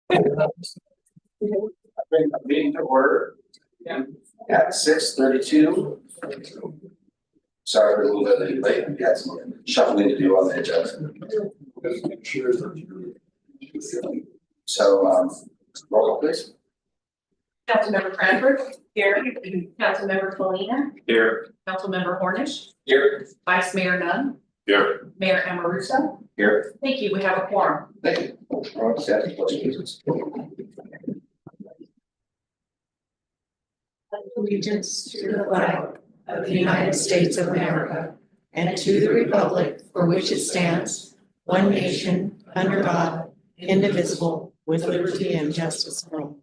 Bring the meeting to order at 6:32. Sorry for a little bit late, we had some shuffling to do on the agenda. So, roll call please. Councilmember Cranford. Here. Councilmember Colina. Here. Councilmember Hornish. Here. Vice Mayor Nunn. Here. Mayor Amaruso. Here. Thank you. We have a quorum. Thank you. All right, Stephanie, pledge allegiance. Allegiance to the flag of the United States of America and to the republic for which it stands, one nation, under God, indivisible, with liberty and justice for all.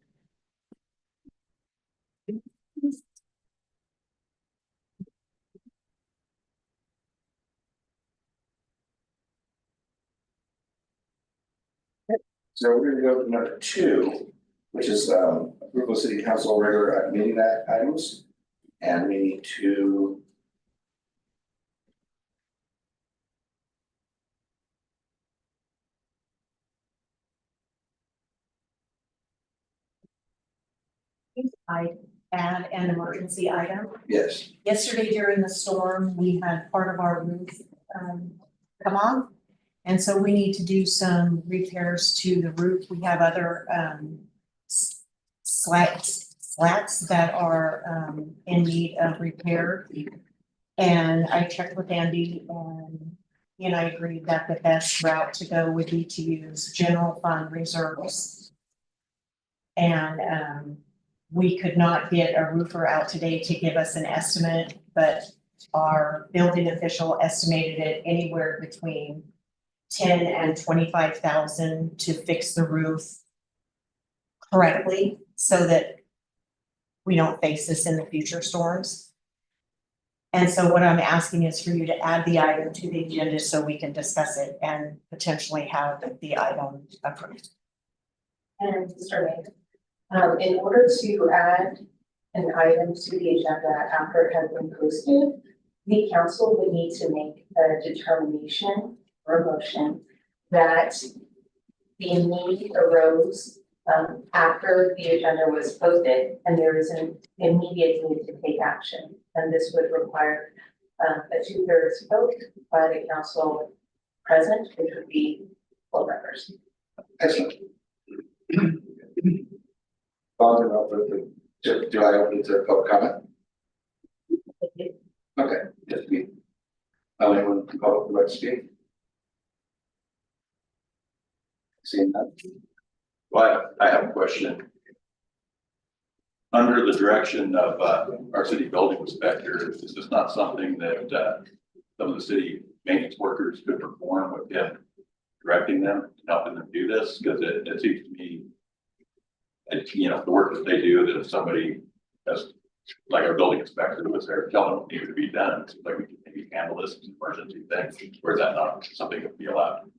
So we're going to go to number 2, which is approval of city council regular meeting items. And we need to I add an emergency item. yes. Yesterday during the storm, we had part of our roof come off. And so we need to do some repairs to the roof. We have other slats that are in need of repair. And I checked with Andy and he and I agreed that the best route to go would be to use general fund reserves. And we could not get a roofer out today to give us an estimate, but our building official estimated it anywhere between 10 and 25,000 to fix the roof correctly so that we don't face this in the future storms. And so what I'm asking is for you to add the item to the agenda so we can discuss it and potentially have the item approved. And Mr. Mayor, in order to add an item to the agenda after it has been posted, the council would need to make a determination or a motion that the need arose after the agenda was posted and there is an immediate need to take action. And this would require a 2/3 vote by the council present, which would be 4 members. Excellent. Do I open it to public comment? Okay, yes, me. Anyone from public would like to speak? Seeing that? Well, I have a question. Under the direction of our city building inspector, is this not something that some of the city maintenance workers could perform with him directing them and helping them do this? Because it seems to me, you know, the work that they do, that if somebody has, like our building inspector was there telling them what needed to be done, it's like we can maybe handle this as an emergency thing, or is that not something that would be allowed?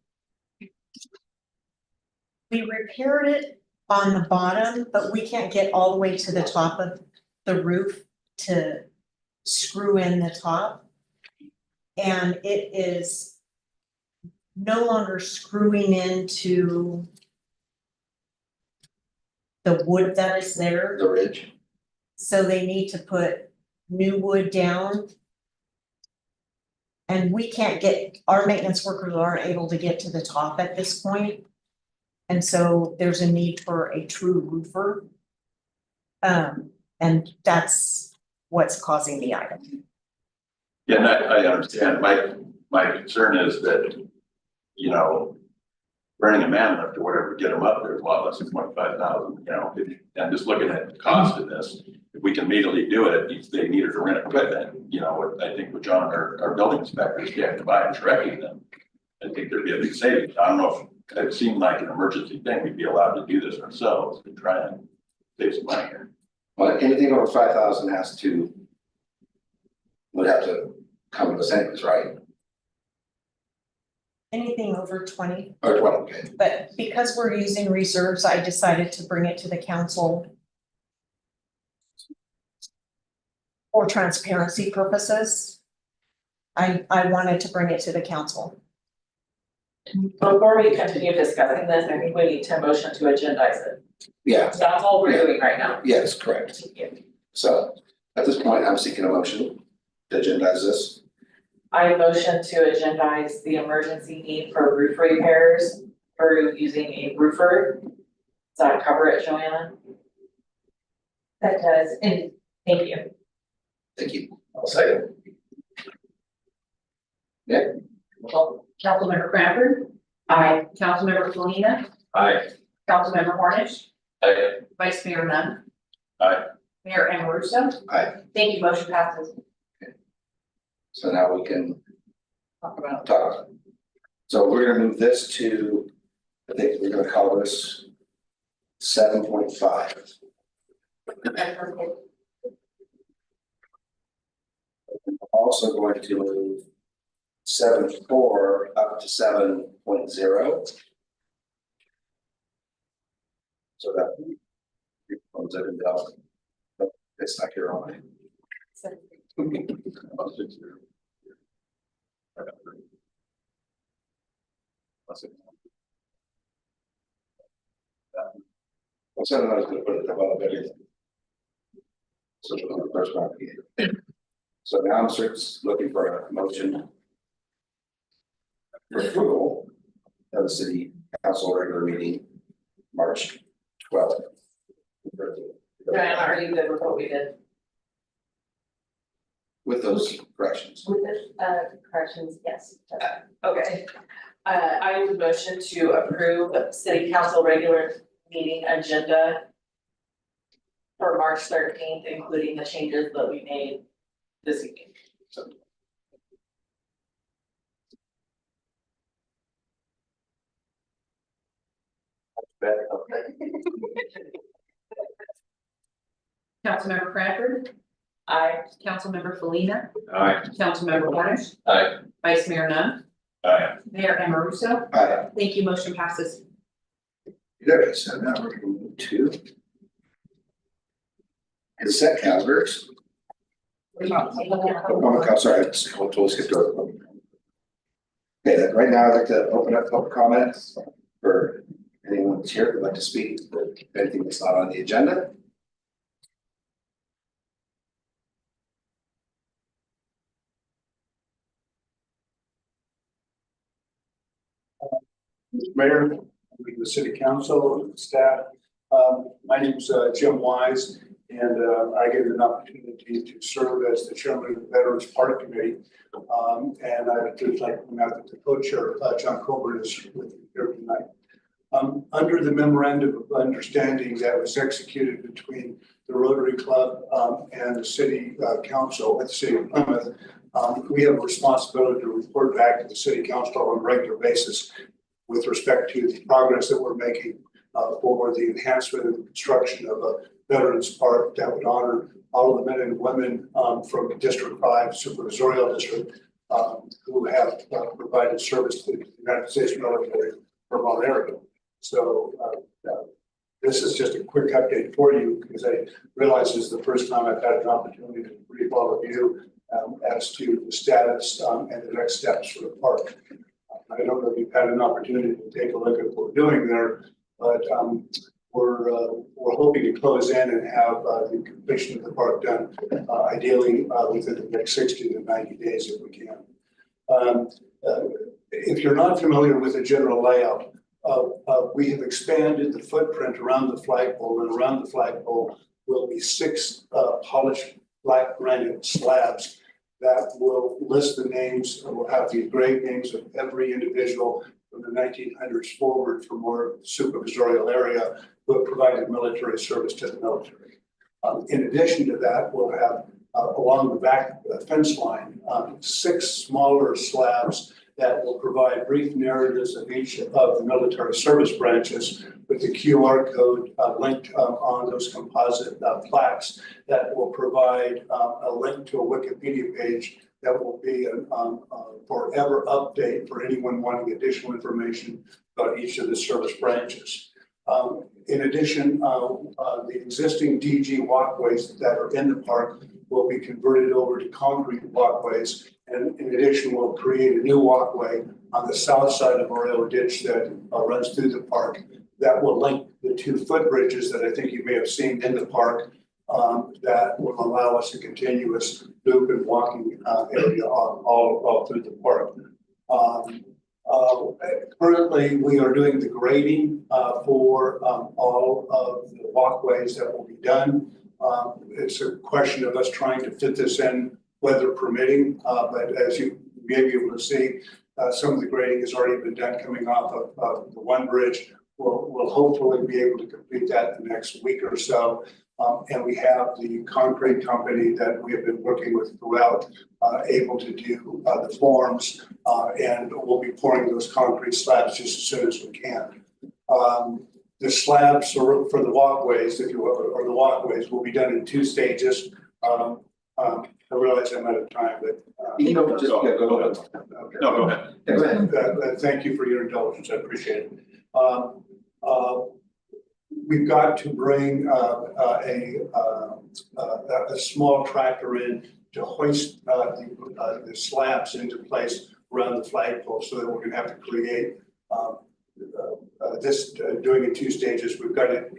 We repaired it on the bottom, but we can't get all the way to the top of the roof to screw in the top. And it is no longer screwing into the wood that is there. The ridge. So they need to put new wood down. And we can't get, our maintenance workers aren't able to get to the top at this point. And so there's a need for a true roofer. And that's what's causing the item. Yeah, and I understand. My concern is that, you know, running a man lift or whatever, get them up there is a lot less than 25,000, you know, and just looking at the cost of this, if we can immediately do it, if they needed to rent equipment, you know, I think with John, our building inspectors standing by and directing them, I think there'd be a big savings. I don't know if it seemed like an emergency thing, we'd be allowed to do this ourselves and try and save some money here. Well, anything over 5,000 would have to come to us anyways, right? Anything over 20, Or 20, okay. but because we're using reserves, I decided to bring it to the council for transparency purposes. I wanted to bring it to the council. Before we continue discussing this, I think we need to motion to agendize it. Yeah, That's all we're doing right now. yes, correct. So at this point, I'm seeking a motion to agendize this. I motion to agendize the emergency need for roof repairs for using a roofer. Does that cover it, Joanna? That does, and Thank you. Thank you. I'll second. Councilmember Crawford. Aye. Councilmember Felina. Aye. Councilmember Hornish. Aye. Vice Mayor Nunn. Aye. Mayor Amoruso. Aye. Thank you, motion passes. So now we can Talk about. talk. So we're gonna move this to, I think we're gonna call this 7.5. Also going to move 7.4 up to 7.0. So that. Comes in and down. But it's not your own. Well, so I was gonna put it above everything. So the first one. So now I'm looking for a motion. For approval of the city council regular meeting, March 12th. Joanna, are you good with what we did? With those corrections. with the corrections, yes. Okay. I would motion to approve city council regular meeting agenda for March 13th, including the changes that we made this evening. Councilmember Crawford. Aye. Councilmember Felina. Aye. Councilmember Hornish. Aye. Vice Mayor Nunn. Aye. Mayor Amoruso. Aye. Thank you, motion passes. Okay, so now we're gonna move to consent calendars. Oh, I'm sorry, I totally skipped over. Okay, right now I'd like to open up public comments for anyone that's here who'd like to speak, for anything that's not on the agenda. Mayor, the city council, staff. My name's Jim Wise, and I get an opportunity to serve as the chairman of the Veterans Park Committee. And I'd just like to announce that the co-chair, John Colbert, is with you here tonight. Under the memorandum of understanding that was executed between the Rotary Club and the city council at the city of Plymouth, we have a responsibility to report back to the city council on a regular basis with respect to the progress that we're making for the enhancement and construction of a Veterans Park that would honor all of the men and women from District 5, Supervisorial District, who have provided service to the United States military from our area. So this is just a quick update for you because I realize this is the first time I've had an opportunity to brief all of you as to the status and the next steps for the park. I don't know if you've had an opportunity to take a look at what we're doing there, but we're hoping to close in and have the completion of the park done ideally within the next 60 to 90 days if we can. If you're not familiar with the general layout, we have expanded the footprint around the flagpole, and around the flagpole will be 6 polished black granite slabs that will list the names, and will have the engraved names of every individual from the 1900s forward from our supervisorial area who have provided military service to the military. In addition to that, we'll have along the back fence line 6 smaller slabs that will provide brief narratives of each of the military service branches with the QR code linked on those composite plaques that will provide a link to a Wikipedia page that will be a forever update for anyone wanting additional information about each of the service branches. In addition, the existing DG walkways that are in the park will be converted over to concrete walkways. And in addition, we'll create a new walkway on the south side of Arroyo Ditch that runs through the park that will link the two footbridges that I think you may have seen in the park that will allow us a continuous loop and walking area all through the park. Currently, we are doing the grading for all of the walkways that will be done. It's a question of us trying to fit this in, weather permitting, but as you may be able to see, some of the grading has already been done coming off of the one bridge. We'll hopefully be able to complete that in the next week or so. And we have the concrete company that we have been working with throughout, able to do the forms, and we'll be pouring those concrete slabs just as soon as we can. The slabs for the walkways, if you will, or the walkways, will be done in 2 stages. I realize I'm out of time, but. You know, just, yeah, go ahead. Okay. No, go ahead. Yeah, go ahead. Thank you for your indulgence, I appreciate it. We've got to bring a small tractor in to hoist the slabs into place around the flagpole, so that we're gonna have to create this, doing in 2 stages. We've got it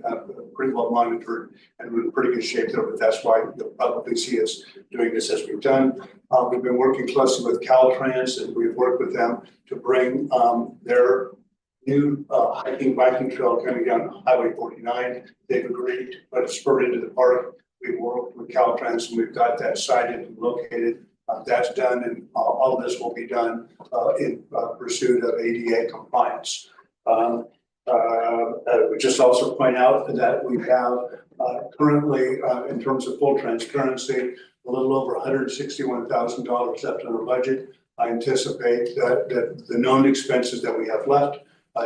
pretty well monitored and we're in pretty good shape there, but that's why you'll probably see us doing this as we've done. We've been working closely with Caltrans, and we've worked with them to bring their new hiking biking trail coming down Highway 49. They've agreed to put a spur into the park. We've worked with Caltrans and we've got that sited and located. That's done, and all of this will be done in pursuit of ADA compliance. I would just also point out that we have currently, in terms of full transparency, a little over $161,000 left in our budget. I anticipate that the known expenses that we have left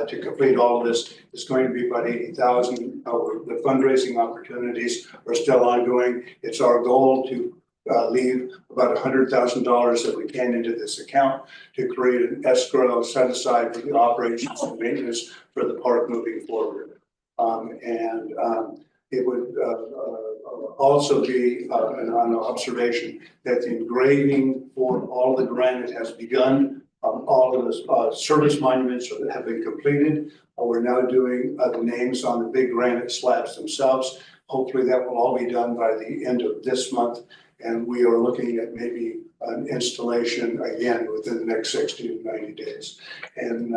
to complete all of this is going to be about $80,000. The fundraising opportunities are still ongoing. It's our goal to leave about $100,000 if we can into this account to create an escrow set aside for the operations and maintenance for the park moving forward. It would also be an observation that the engraving for all the granite has begun. All of the service monuments have been completed. We're now doing the names on the big granite slabs themselves. Hopefully that will all be done by the end of this month. And we are looking at maybe an installation again within the next 60 to 90 days. And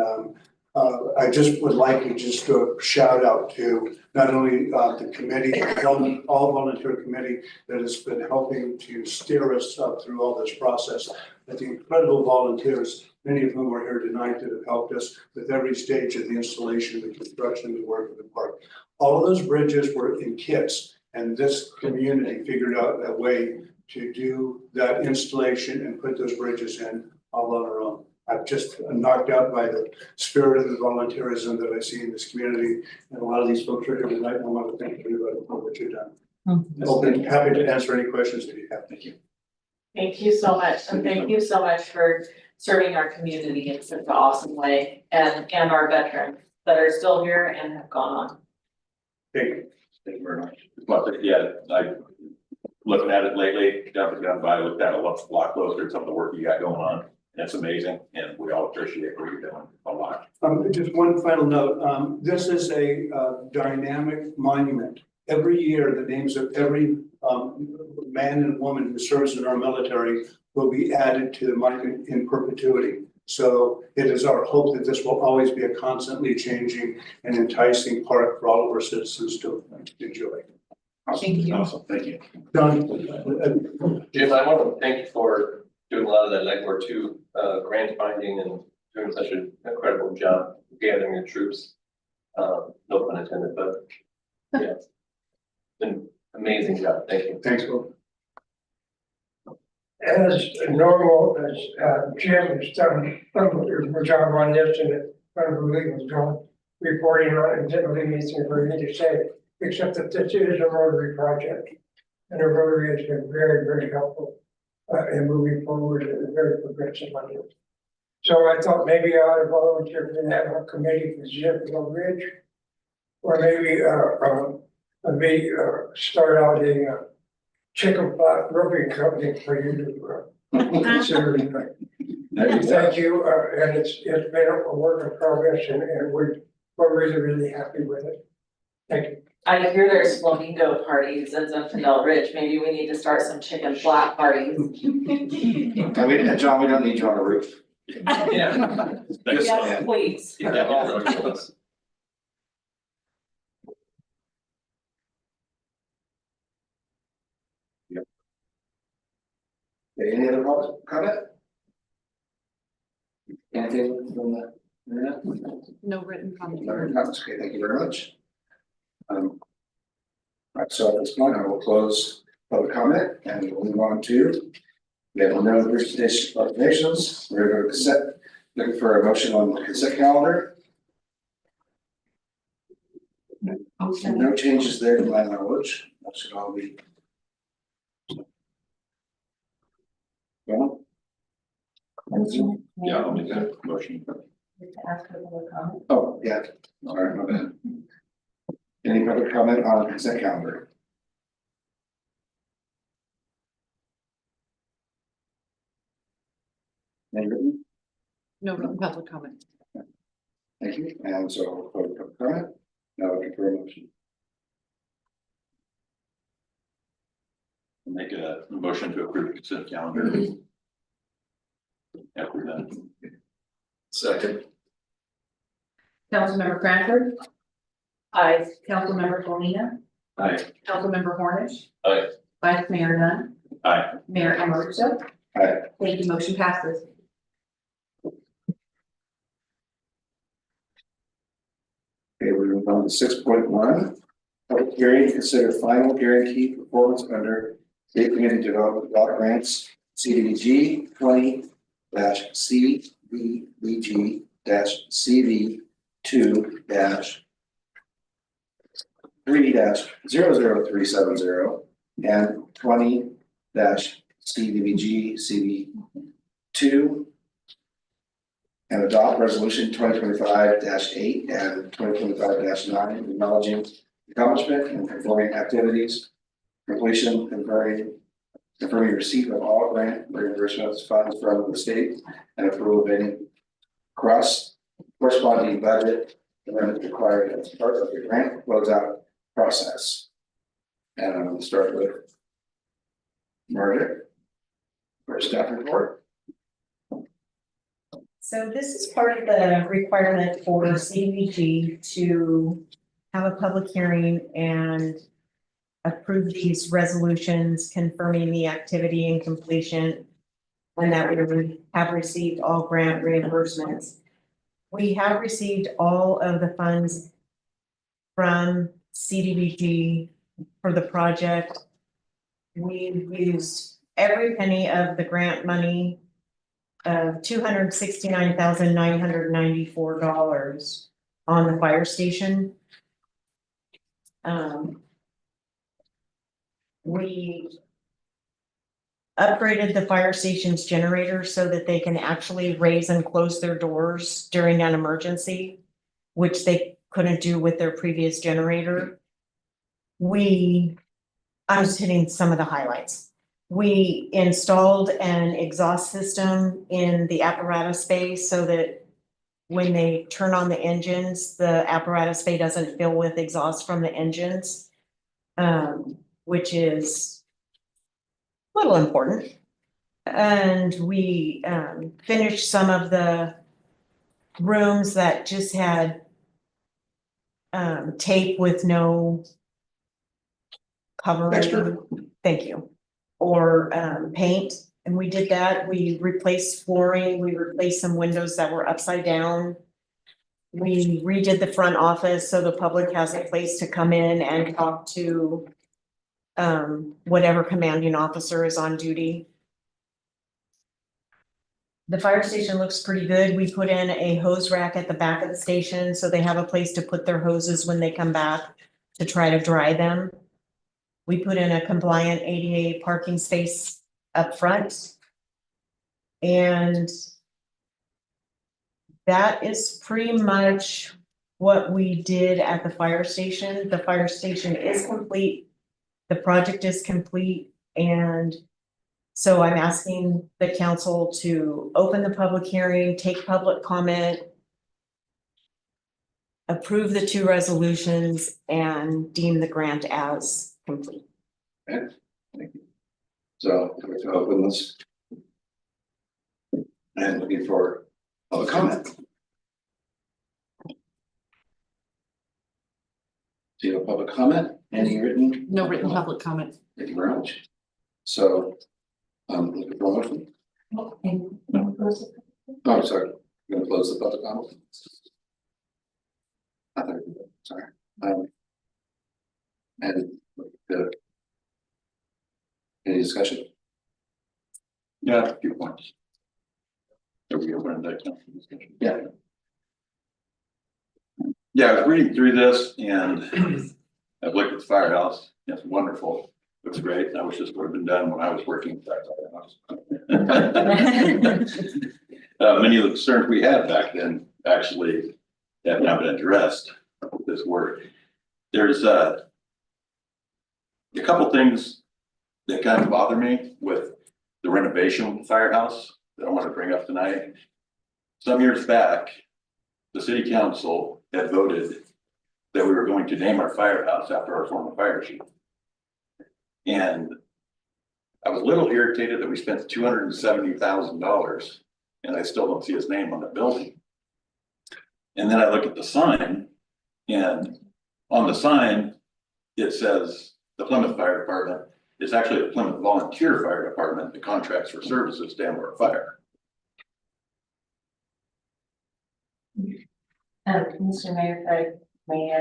I just would like to just shout out to not only the committee, all volunteer committee that has been helping to steer us up through all this process, but the incredible volunteers, many of whom are here tonight, that have helped us with every stage of the installation, the construction, the work of the park. All of those bridges were in kits, and this community figured out a way to do that installation and put those bridges in all on our own. I'm just knocked out by the spirit of the volunteerism that I see in this community, and a lot of these folks are here tonight, and I want to thank everybody for what you've done. I'll be happy to answer any questions that you have. Thank you. Thank you so much, and thank you so much for serving our community in such an awesome way, and our veterans that are still here and have gone on. Thank you. Thank you very much. Well, yeah, I looking at it lately, jumping down by, looked at a lot closer at some of the work you got going on. It's amazing, and we all appreciate what you're doing a lot. Just one final note. This is a dynamic monument. Every year, the names of every man and woman who serves in our military will be added to the monument in perpetuity. So it is our hope that this will always be a constantly changing and enticing park for all of our citizens to enjoy. Thank you. Awesome, thank you. John? Jim, I want to thank you for doing a lot of that legwork too, grant finding and doing such an incredible job gathering your troops. No pun intended, but yeah, it's been amazing job. Thank you. Thanks, Will. As normal, as Jim has done, a job on this and unbelievable job reporting on it, and didn't leave anything for me to say, except that this is a Rotary project. And the Rotary has been very, very helpful in moving forward and very progressive on it. So I thought maybe I ought to volunteer for that whole committee for Zippo Ridge. Or maybe start out a chicken pot roofing company for you to consider. Thank you, and it's been a work in progress and we're really happy with it. Thank you. I hear there's flamingo parties in Zinfandel Ridge, maybe we need to start some chicken flat parties. And John, we don't need you on the roof. Yeah. Just Yes, saying. please. Okay, any other public comment? Anything from the internet? No written comment. No, okay, thank you very much. Right, so at this point, I will close public comment and we'll move on to. We have no presentation proclamations. We're going to consent, looking for a motion on the consent calendar. No changes there to my knowledge. That should all be. Well. Yeah, I'll make that motion. To ask for public comment. Oh, yeah, all right, my bad. Any public comment on consent calendar? Any written? No written public comment. Thank you, and so public comment, now looking for a motion. Make a motion to approve the consent calendar. After that. Second. Councilmember Cranford. Aye. Councilmember Colina. Aye. Councilmember Hornish. Aye. Vice Mayor Nunn. Aye. Mayor Amoruso. Aye. Thank you, motion passes. Okay, we move on to 6.1. Public hearing to consider final guarantee performance under State Community Development Block Grants CDBG 20-CDBG-3-00370 and 20-CDBG-CV2 and adopt resolution 2025-8 and 2025-9 acknowledging accomplishment and performing activities, completion, confirming receipt of all grant reimbursements funds from the state and approval of any corresponding budget amendments required as part of the grant closeout process. And I'm going to start with Margaret for staff report. So this is part of the requirement for CDBG to have a public hearing and approve these resolutions confirming the activity and completion and that we have received all grant reimbursements. We have received all of the funds from CDBG for the project. We've used every penny of the grant money of $269,994 on the fire station. We upgraded the fire station's generator so that they can actually raise and close their doors during an emergency, which they couldn't do with their previous generator. I'm just hitting some of the highlights. We installed an exhaust system in the apparatus bay so that when they turn on the engines, the apparatus bay doesn't fill with exhaust from the engines, which is a little important. And we finished some of the rooms that just had tape with no covering. Extra. Thank you. Or paint, and we did that. We replaced flooring, we replaced some windows that were upside down. We redid the front office so the public has a place to come in and talk to whatever commanding officer is on duty. The fire station looks pretty good. We put in a hose rack at the back of the station so they have a place to put their hoses when they come back to try to dry them. We put in a compliant ADA parking space up front. And that is pretty much what we did at the fire station. The fire station is complete. The project is complete, and So I'm asking the council to open the public hearing, take public comment, approve the two resolutions, and deem the grant as complete. Okay, thank you. So, I'm going to open this. And looking for public comment. Do you have public comment? Any written? No written public comment. Thank you very much. So, looking for a motion. Oh, I'm sorry, I'm gonna close the public comment. Sorry. And any discussion? Yeah, a few points. Are we open that discussion? Yeah. Yeah, I was reading through this and I've looked at the firehouse. It's wonderful. Looks great. I wish this would have been done when I was working at that firehouse. Many of the concerns we had back then actually have now been addressed with this work. There's a couple things that kind of bother me with the renovation of the firehouse that I want to bring up tonight. Some years back, the city council had voted that we were going to name our firehouse after our former fire chief. And I was a little irritated that we spent $270,000 and I still don't see his name on the building. And then I look at the sign, and on the sign, it says the Plymouth Fire Department. It's actually the Plymouth Volunteer Fire Department that contracts for services to Amber Fire. Mr. Mayor, if I may,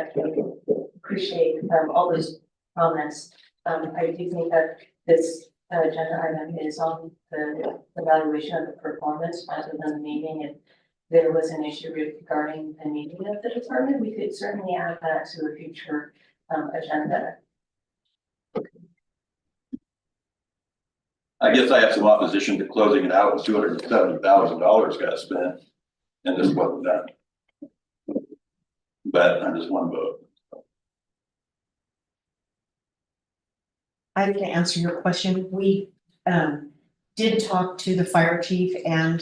appreciate all those comments. I do think that this agenda item is on the evaluation of the performance rather than the meeting. If there was an issue regarding the meeting of the department, we could certainly add that to a future agenda. I guess I have some opposition to closing it out with $270,000 got spent, and this wasn't done. But I'm just one vote. I can answer your question. We did talk to the fire chief and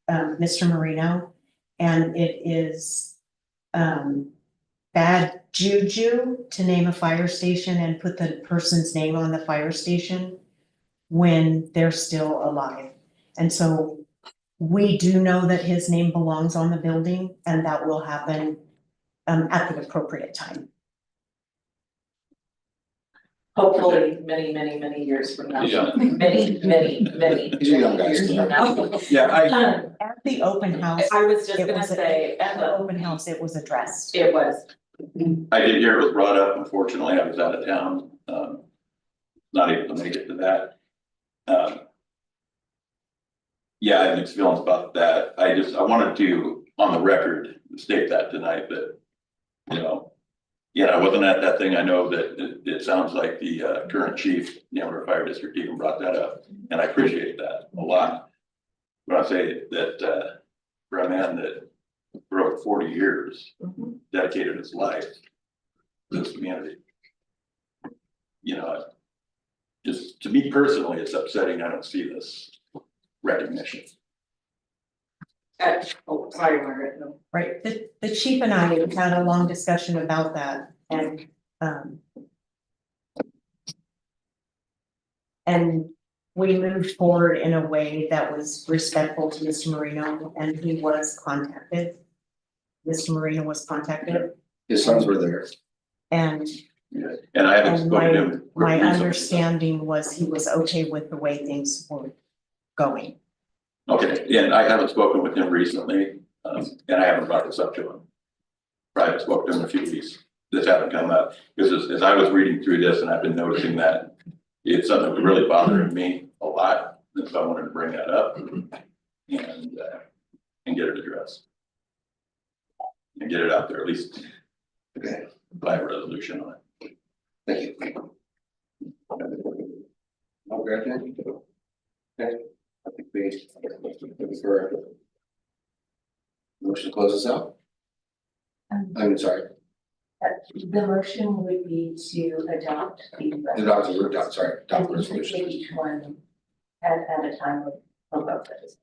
Mr. Marino, and it is bad juju to name a fire station and put the person's name on the fire station when they're still alive. And so we do know that his name belongs on the building, and that will happen at the appropriate time. Hopefully, many years from now. Yeah. Many He's a young guy, years so- from now. Yeah, At the open house, I was just it gonna was, say, at the open house, it was addressed. it was. I did hear it was brought up. Unfortunately, I was out of town, not able to make it to that. Yeah, I have mixed feelings about that. I wanted to, on the record, state that tonight, that, you know, yeah, I wasn't at that thing. I know that it sounds like the current chief, the Amber Fire District even brought that up, and I appreciate that a lot. But I say that for a man that for over 40 years dedicated his life to this community, you know, just to me personally, it's upsetting. I don't see this recognition. Oh, sorry, Margaret, no. Right, the chief and I had a long discussion about that, and we moved forward in a way that was respectful to Mr. Marino, and he was contacted. Mr. Marino was contacted, His sons were there. and And I haven't And spoken to him. my recently. understanding was he was okay with the way things were going. Okay, and I haven't spoken with him recently, and I haven't brought this up to him. Probably spoke to him in a few weeks. This haven't come up, because as I was reading through this, and I've been noticing that it's something that's really bothering me a lot, and so I wanted to bring that up and get it addressed. And get it out there, at least Okay, by a resolution on it. thank you. Okay. Okay, I think we looking for a motion to close this out. I'm sorry, The motion would be to adopt the. adopt the resolution. And we could take each one at a time of vote that is.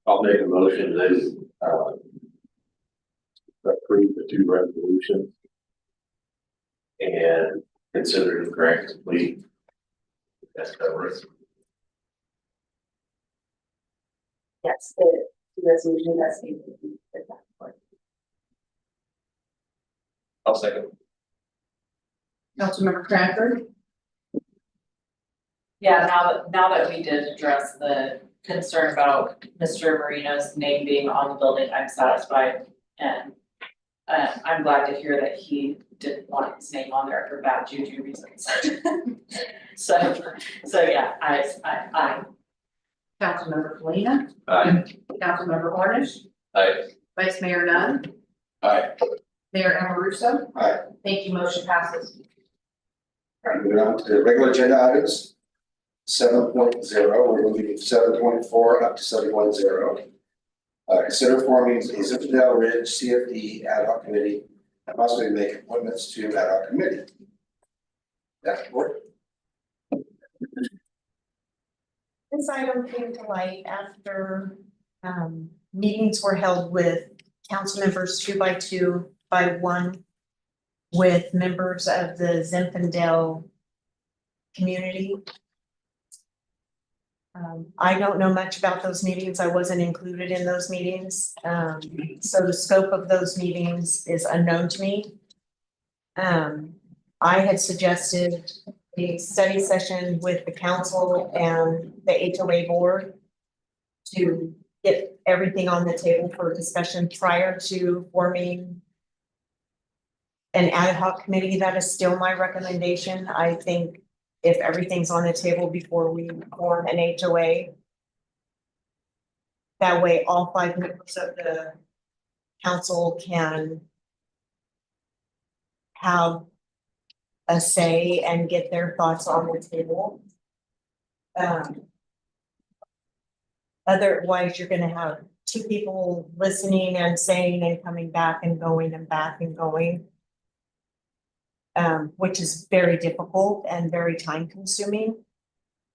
I'll make a motion that, approve the two resolutions. And consider the grant complete. That's covered. Yes, the resolution that's needed to be put back forward. I'll second. Councilmember Crawford, Yeah, now that we did address the concern about Mr. Marino's name being on the building, I'm satisfied. And I'm glad to hear that he didn't want his name on there for bad juju reasons. So yeah, I. Councilmember Polina, Aye. Councilmember Cornish, Aye. Vice Mayor Nunn, Aye. Mayor Amoruso. Aye. Thank you, motion passes. All right, moving on to the regular agenda items. 7.0, we're moving 7.4 up to 7.0. Consider forming a Zinfandel Ridge CFD ad hoc committee and possibly make appointments to ad hoc committee. That's what. This item came to light after meetings were held with council members 2 by 1 with members of the Zinfandel community. I don't know much about those meetings. I wasn't included in those meetings. So the scope of those meetings is unknown to me. I had suggested a study session with the council and the HOA board to get everything on the table for discussion prior to forming an ad hoc committee. That is still my recommendation. I think if everything's on the table before we form an HOA, that way all 5 members of the council can have a say and get their thoughts on the table. Otherwise, you're gonna have 2 people listening and saying and coming back and going and back and going. Which is very difficult and very time consuming.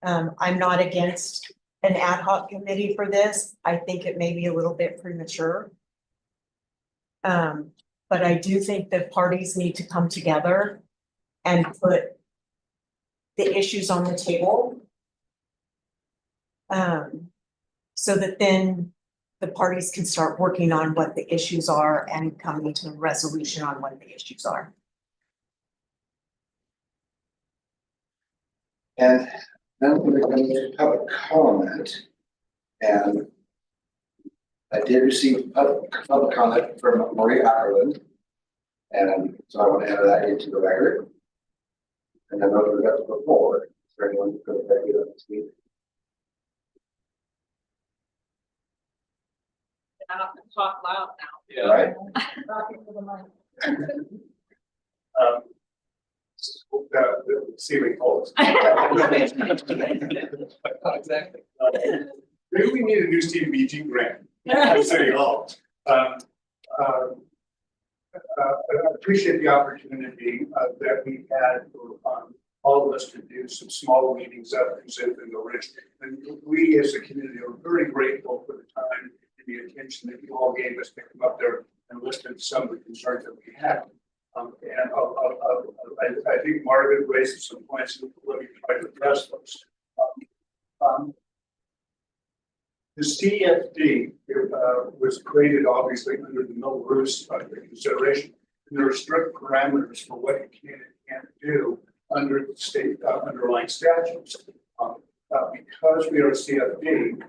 I'm not against an ad hoc committee for this. I think it may be a little bit premature. But I do think that parties need to come together and put the issues on the table. So that then the parties can start working on what the issues are and coming to a resolution on what the issues are. And then we're going to public comment. And I did receive public comment from Maria Ireland. And so I want to add that into the record. And then we'll have to go forward. Is there anyone who's going to take it up to speak? I have to talk loud now. Yeah. Right? The ceiling falls. Exactly. Maybe we need a new Steve BG grant at City Hall. I appreciate the opportunity that we had for all of us to do some small meetings up in Zinfandel Ridge. And we as a community are very grateful for the time and the attention that you all gave us to come up there and listen to some of the concerns that we had. I think Margaret raised some points and let me try to address those. The CFD was created obviously under the Mill Roos consideration. And there are strict parameters for what you can and can't do under the state underlying statutes. Because we are a CFD,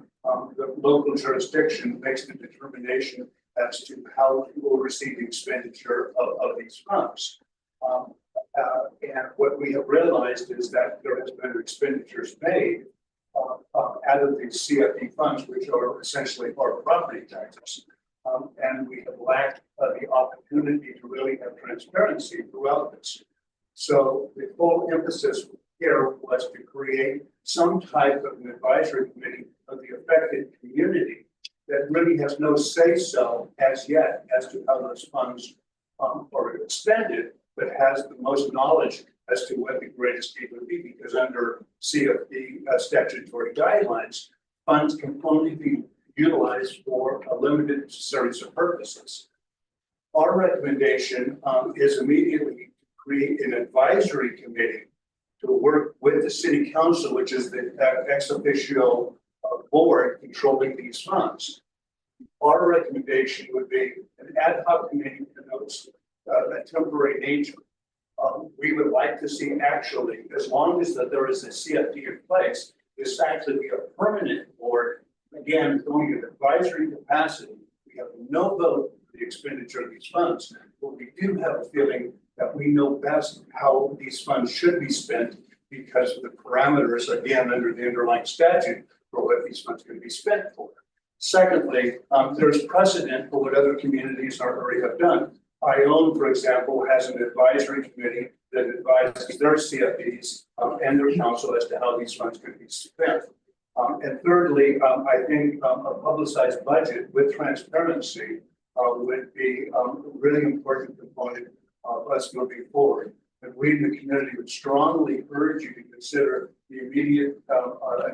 the local jurisdiction makes the determination as to how you will receive the expenditure of these funds. And what we have realized is that there has been expenditures made out of these CFD funds, which are essentially our property taxes. And we have lacked the opportunity to really have transparency throughout this. So the full emphasis here was to create some type of an advisory committee of the affected community that really has no say-so as yet as to how those funds are expended, but has the most knowledge as to what the greatest need would be, because under CFP statutory guidelines, funds can only be utilized for a limited series of purposes. Our recommendation is immediately to create an advisory committee to work with the city council, which is the ex officio board controlling these funds. Our recommendation would be an ad hoc committee that denotes a temporary nature. We would like to see actually, as long as that there is a CFD in place, this actually be a permanent board. Again, going in advisory capacity, we have no vote for the expenditure of these funds, but we do have a feeling that we know best how these funds should be spent because of the parameters, again, under the underlying statute for what these funds can be spent for. Secondly, there's precedent for what other communities already have done. Ione, for example, has an advisory committee that advises their CFDs and their council as to how these funds could be spent. And thirdly, I think a publicized budget with transparency would be a really important component of us moving forward. And we in the community would strongly urge you to consider the immediate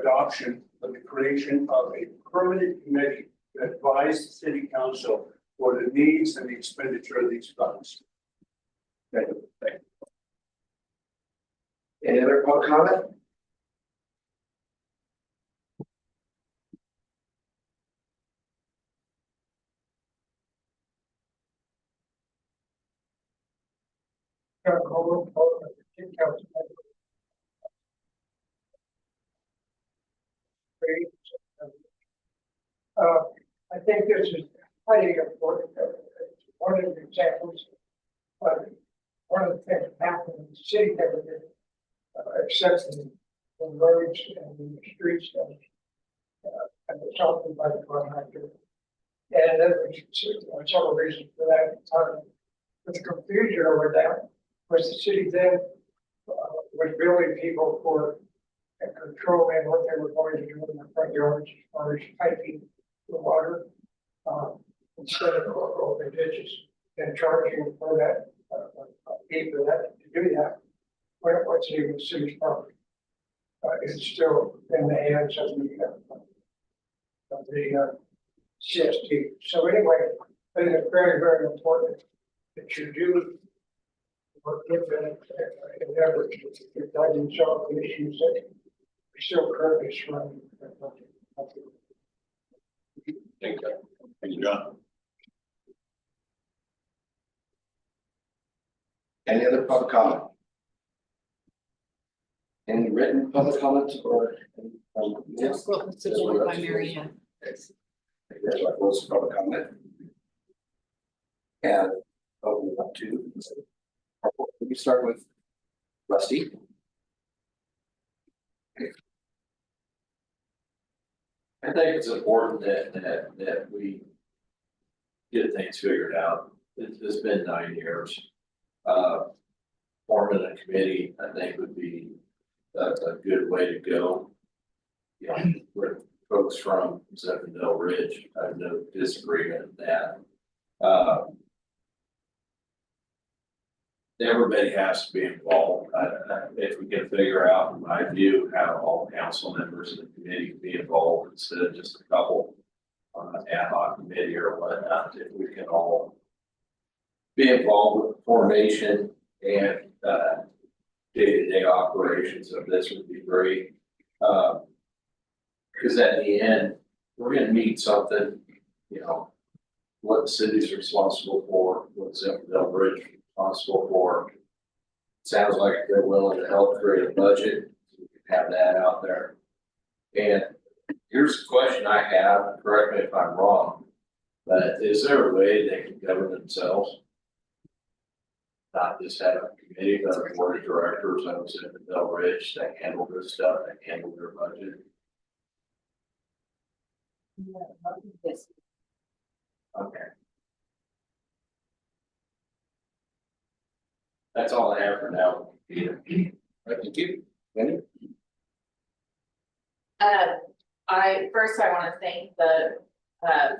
adoption of the creation of a permanent committee to advise the city council for the needs and the expenditure of these funds. Thank you. Thank you. Any other public comment? I think this is highly important. It's one of the examples, but one of the things that happened in the city that we did, except the roads and the streets and the something by the contractor. And there was several reasons for that. But the confusion over that was the city then was billing people for controlling what they were going to do in their front yards as far as piping the water, instead of open ditches and charging for that, fee for that to do that. What's even the city's property is still in the hands of the CST. So anyway, I think it's very, very important that you do work with them in effort to try to solve the issues that we still currently surrounding. Thank you. Thank you, John. Any other public comment? Any written public comments or? Yes. Supported by Mary Ann. There's our close public comment. And open up to. We start with Rusty. I think it's important that we get things figured out. It's been 9 years. Forming a committee, I think, would be a good way to go. You know, with folks from Zephyrville Ridge, I have no disagreement with that. Everybody has to be involved. If we can figure out, in my view, how all council members of the committee can be involved instead of just a couple on an ad hoc committee or whatnot, if we can all be involved with the formation and day-to-day operations of this would be great. Because at the end, we're gonna need something, you know, what the city's responsible for, what Zephyrville Ridge is responsible for. Sounds like they're willing to help create a budget, we can have that out there. And here's a question I have, correct me if I'm wrong, but is there a way they can govern themselves? Not just have a committee, but a board of directors of Zephyrville Ridge that handle this stuff, that handle their budget? Yes. Okay. That's all I have for now, Peter. Thank you. Wendy? I want to thank the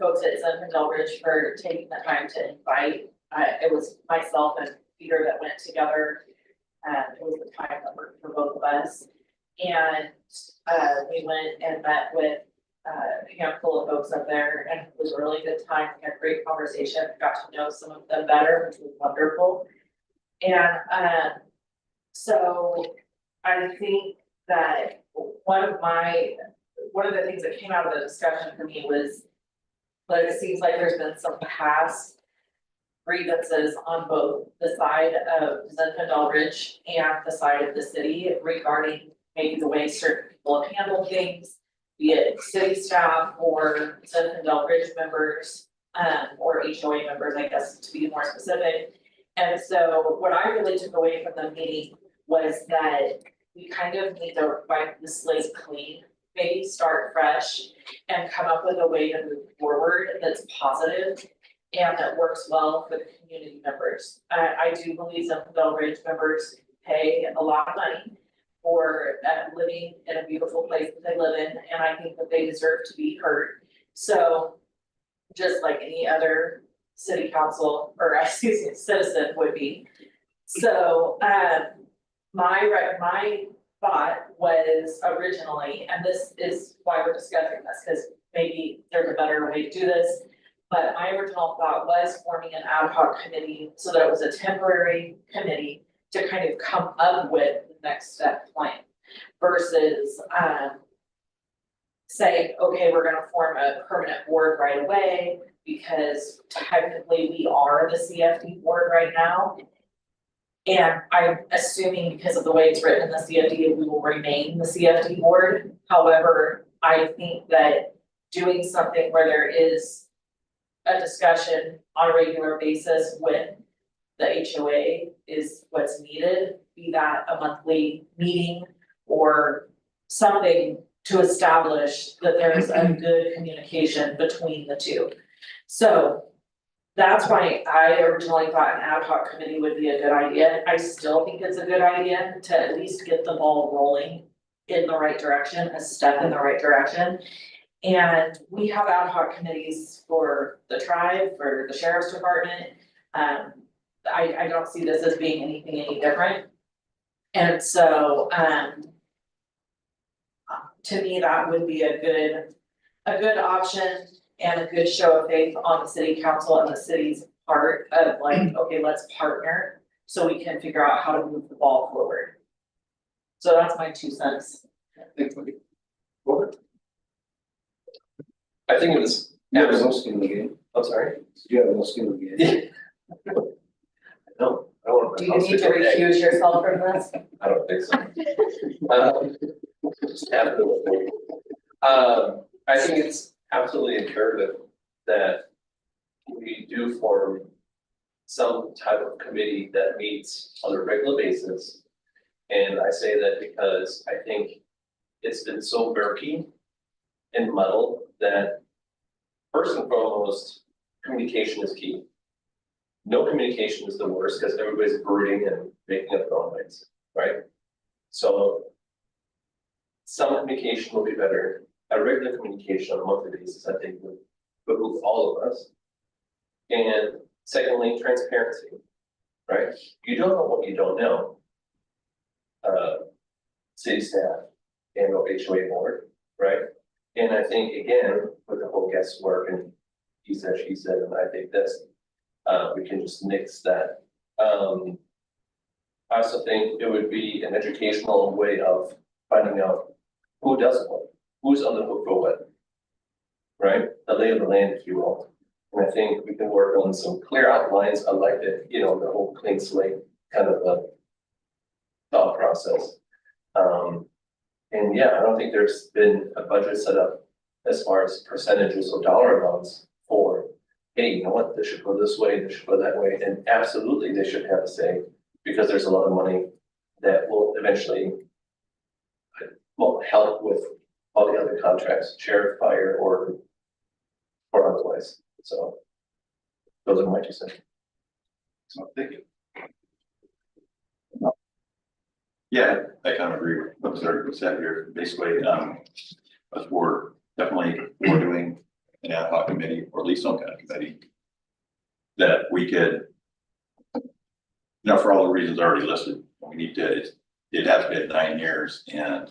folks at Zephyrville Ridge for taking the time to invite. It was myself and Peter that went together. It was the time that worked for both of us. And, we went and met with a handful of folks up there, and it was a really good time. We had a great conversation, got to know some of them better, which was wonderful. And, so I think that one of the things that came out of the discussion for me was that it seems like there's been some past grievances on both the side of Zinfandel Ridge and the side of the city regarding maybe the way certain people have handled things, be it city staff or Zinfandel Ridge members, or HOA members, I guess, to be more specific. And so what I really took away from the meeting was that we kind of need to wipe the slate clean, maybe start fresh and come up with a way to move forward that's positive and that works well for the community members. I do believe Zinfandel Ridge members pay a lot of money for living in a beautiful place that they live in, and I think that they deserve to be heard. So just like any other city council, or excuse me, citizen would be. So my thought was originally, and this is why we're discussing this, because maybe there's a better way to do this. But my original thought was forming an ad hoc committee so that it was a temporary committee to kind of come up with the next step plan versus saying, okay, we're gonna form a permanent board right away because technically we are the CFD board right now. And I'm assuming because of the way it's written in the CFD, we will remain the CFD board. However, I think that doing something where there is a discussion on a regular basis with the HOA is what's needed, be that a monthly meeting or something to establish that there's a good communication between the two. So that's why I originally thought an ad hoc committee would be a good idea. I still think it's a good idea to at least get the ball rolling in the right direction, a step in the right direction. And we have ad hoc committees for the tribe, for the sheriff's department. I don't see this as being anything any different. And so, to me, that would be a good option and a good show of faith on the city council and the city's part of like, okay, let's partner so we can figure out how to move the ball forward. So that's my 2 cents. I think it was, You have no skin in the game. I'm sorry. You have no skin in the game. No, I want Do you need to recuse yourself from this? I don't think so. Just absolutely. I think it's absolutely imperative that we do form some type of committee that meets on a regular basis. And I say that because I think it's been so murky and muddled that first and foremost, communication is key. No communication is the worst because everybody's brooding and making up their own minds, right? So some communication will be better. A regular communication on a monthly basis, I think, would behoove all of us. And secondly, transparency, right? You don't know what you don't know. City staff and or HOA board, right? And I think again, with the whole guesswork and he said, she said, and I think that's, we can just mix that. I also think it would be an educational way of finding out who does what, who's on the hook for what, right? The lay of the land, if you will. And I think we can work on some clear outlines. I like the, the whole clean slate kind of a thought process. And yeah, I don't think there's been a budget set up as far as percentages or dollar amounts for, hey, you know what, this should go this way, this should go that way, and absolutely they should have a say, because there's a lot of money that will eventually help with all the other contracts, sheriff, fire, or otherwise. So those are my 2 cents. So thank you. Yeah, I kind of agree with what's already been said here. Basically, as we're doing an ad hoc committee, or at least some kind of committee that we could you know, for all the reasons already listed, we need to, it has been 9 years and,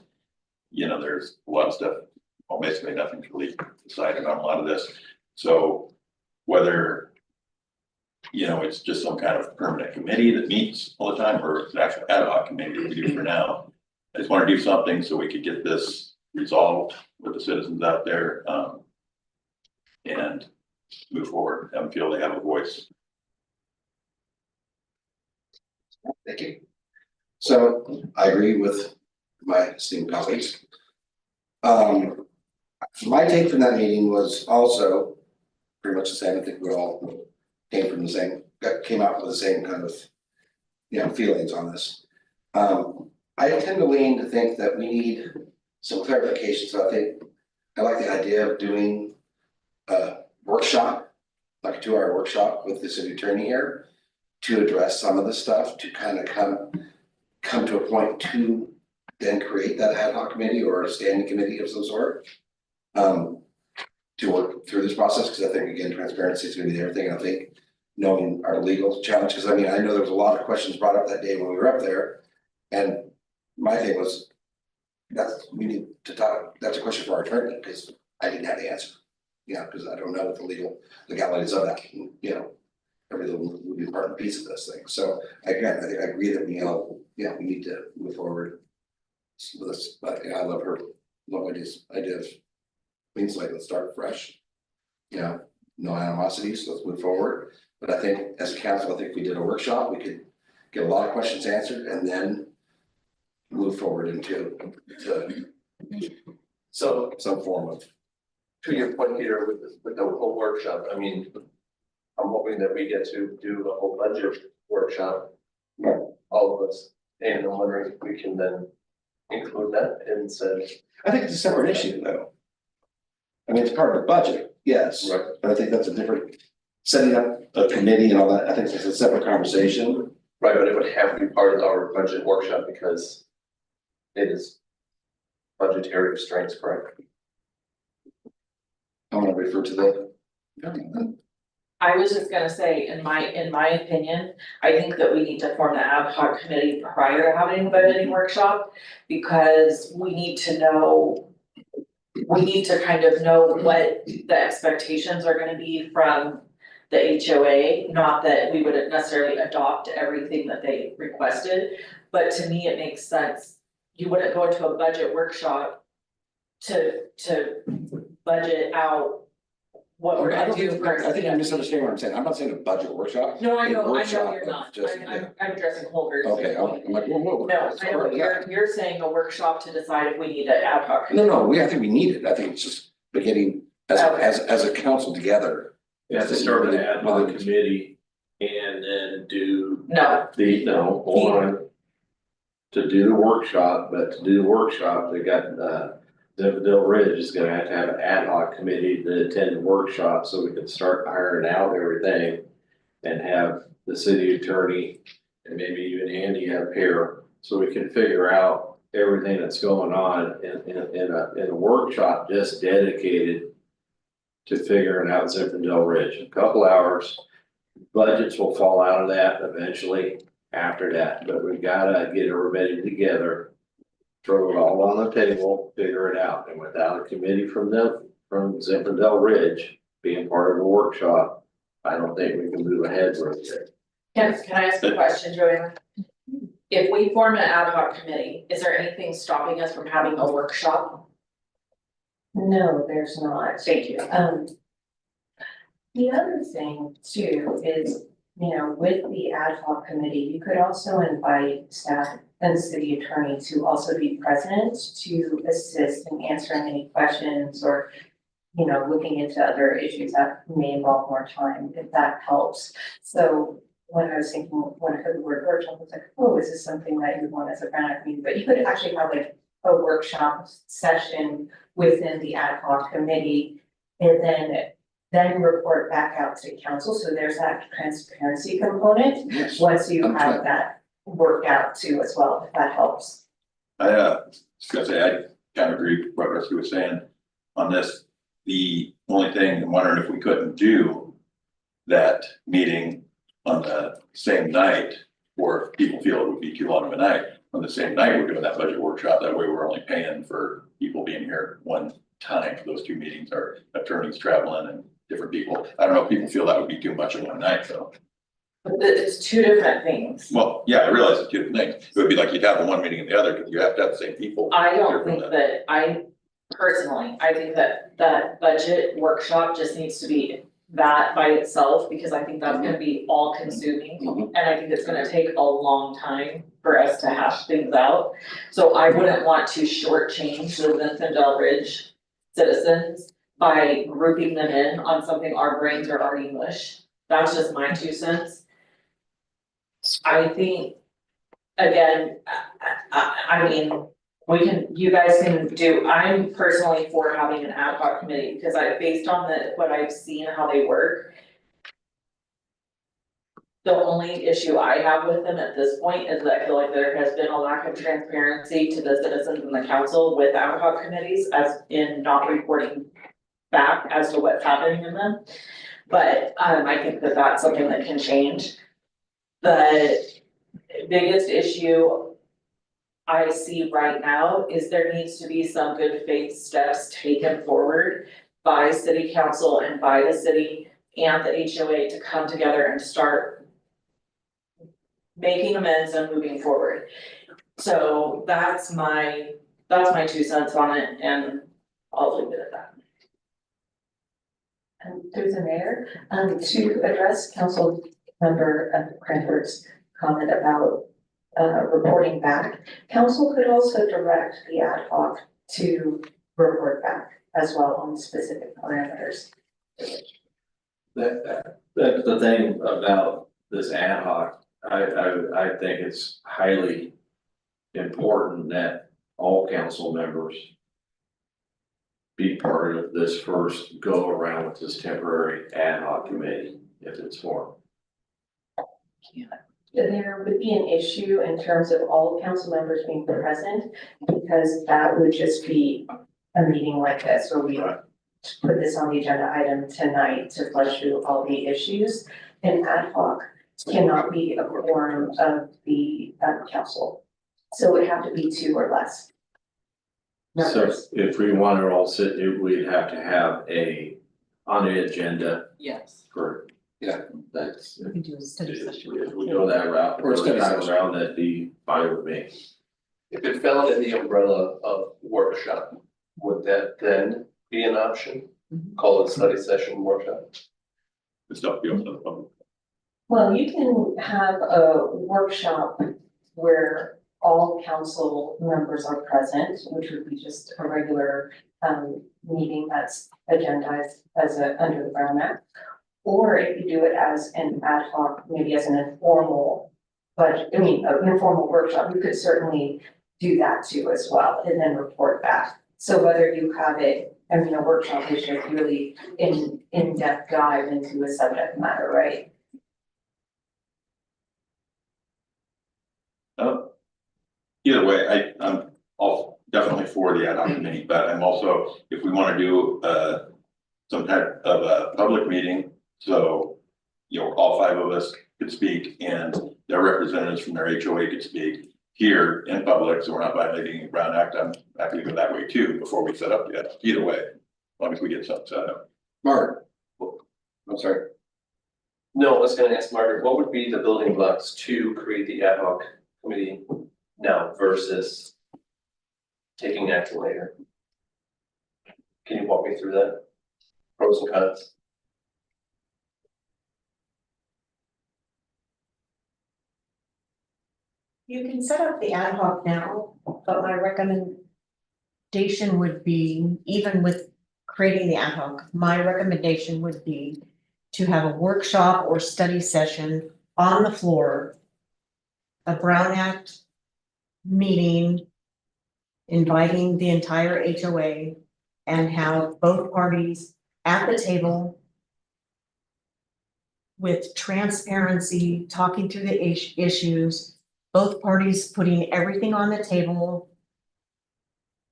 you know, there's a lot of stuff, well, basically nothing's really decided on a lot of this. So whether, you know, it's just some kind of permanent committee that meets all the time, or it's an actual ad hoc committee that we do for now. I just want to do something so we could get this resolved with the citizens out there, and move forward and feel they have a voice. Thank you. So I agree with my esteemed colleagues. My take from that meeting was also pretty much the same. I think we all came from the same, came out with the same kind of, you know, feelings on this. I tend to lean to think that we need some clarification. So I think I like the idea of doing a workshop, like a 2-hour workshop with the city attorney here to address some of the stuff, to kind of come to a point to then create that ad hoc committee or a standing committee of some sort. To work through this process, because I think again, transparency is gonna be everything. I think knowing our legal challenge, because I mean, I know there was a lot of questions brought up that day when we were up there. And my thing was, we need to talk, that's a question for our attorney, because I didn't have the answer. Yeah, because I don't know what the legalities of that, you know, every little moving part and piece of this thing. So again, I think I agree that we all, yeah, we need to move forward with this, but yeah, I love her, love ideas. Clean slate, let's start fresh. You know, no animosities, let's move forward. But I think as a council, I think if we did a workshop, we could get a lot of questions answered and then move forward into So some form of. to your point, Peter, with the whole workshop, I mean, I'm hoping that we get to do a whole budget workshop. Right. All of us, and I'm wondering if we can then include that and said. I think it's a separate issue though. I mean, it's part of the budget, yes, Right. but I think that's a different, setting up a committee and all that, I think it's a separate conversation. Right, but it would have to be part of our budget workshop because it is budgetary restraints, correct? I want to refer to the. I was just gonna say, in my opinion, I think that we need to form the ad hoc committee prior to having a budgeting workshop. Because we need to know. We need to kind of know what the expectations are gonna be from the HOA, not that we would necessarily adopt everything that they requested. But to me, it makes sense, you wouldn't go into a budget workshop to budget out what we're gonna do for. I think you misunderstand what I'm saying, I'm not saying a budget workshop. No, I A know workshop you're of not, just- I'm addressing Holger's. Okay, I'm like, whoa. No, I know, you're saying a workshop to decide if we need an ad hoc. No, I think we need it, I think it's just beginning as Okay. as a council together. You have to start an ad hoc committee and then do No, hold on. To do the workshop, but to do the workshop, they got, Zinfandel Ridge is gonna have to have an ad hoc committee to attend the workshop, so we can start ironing out everything. And have the city attorney and maybe even Andy up here, so we can figure out everything that's going on in a workshop just dedicated. To figuring out Zinfandel Ridge, a couple hours, budgets will fall out of that eventually after that, but we gotta get everybody together. Throw it all on the table, figure it out, and without a committee from Zinfandel Ridge being part of the workshop, I don't think we can move ahead with it. can I ask a question, Joanna? If we form an ad hoc committee, is there anything stopping us from having a workshop? No, there's not. Thank you. The other thing too is, you know, with the ad hoc committee, you could also invite staff and city attorney to also be present to assist in answering any questions or, you know, looking into other issues that may involve more time, if that helps. So when I was thinking, when I heard the word workshop, I was like, oh, is this something that you would want as a grant meeting? But you could actually have like a workshop session within the ad hoc committee and then report back out to council. So there's that transparency component. Yes. Once you I'm have sure. that worked out too as well, if that helps. I was gonna say, I kind of agree with what Rusty was saying on this. The only thing I'm wondering if we couldn't do that meeting on the same night or if people feel it would be too long of a night, on the same night, we're doing that budget workshop, that way we're only paying for people being here one time for those two meetings, or attorneys traveling and different people. I don't know if people feel that would be too much in one night, so. But it's two different things. Well, yeah, I realize it's two different things. It would be like you'd have the one meeting and the other, because you have to have the same people. I here don't for think that, I personally, I think that that budget workshop just needs to be that by itself, because I think that's gonna be all consuming. Mhm. And I think it's gonna take a long time for us to hash things out. So I wouldn't want to shortchange the Zinfandel Ridge citizens by grouping them in on something our brains are already mush. That's just my 2 cents. I think, again, I mean, you guys can do, I'm personally for having an ad hoc committee, because based on what I've seen, how they work. The only issue I have with them at this point is that I feel like there has been a lack of transparency to the citizens and the council with ad hoc committees, as in not reporting back as to what's happening in them. But, I think that that's something that can change. The biggest issue I see right now is there needs to be some good faith steps taken forward by city council and by the city and the HOA to come together and start making amends and moving forward. So that's my 2 cents on it, and I'll leave it at that. Through the mayor, to address council member Cranford's comment about reporting back, council could also direct the ad hoc to report back as well on specific parameters. That's the thing about this ad hoc, I think it's highly important that all council members be part of this first go around with this temporary ad hoc committee, if it's formed. There would be an issue in terms of all council members being present, because that would just be a meeting like this where we put this on the agenda item tonight to flush through all the issues. And ad hoc cannot be a quorum of the council. So it would have to be 2 or less So members. if we want to all sit, we'd have to have on the agenda Yes. for. Yeah. That's, We can do a study session. if we go that route, Or a study session. around, that'd be fine with me. If it fell under the umbrella of workshop, would that then be an option? Call it study session workshop? The stuff be open to the public. Well, you can have a workshop where all council members are present, which would be just a regular meeting that's agendized as under the Brown Act. Or if you do it as an ad hoc, maybe as an informal, an informal workshop, you could certainly do that too as well, and then report back. So whether you have a workshop is just really in-depth dive into a subject matter, right? Either way, I'm all definitely for the ad hoc committee, but I'm also, if we wanna do some type of a public meeting, so, all 5 of us could speak and their representatives from their HOA could speak here in public, so we're not violating the Brown Act, I'm happy to go that way too, before we set up yet, either way, as long as we get something set up. Mark. I'm sorry. No, I was gonna ask Margaret, what would be the building blocks to create the ad hoc committee now versus taking action later? Can you walk me through that? Pros and cons? You can set up the ad hoc now, but my recommendation would be, even with creating the ad hoc, my recommendation would be to have a workshop or study session on the floor, a Brown Act meeting, inviting the entire HOA, and have both parties at the table with transparency, talking through the issues, both parties putting everything on the table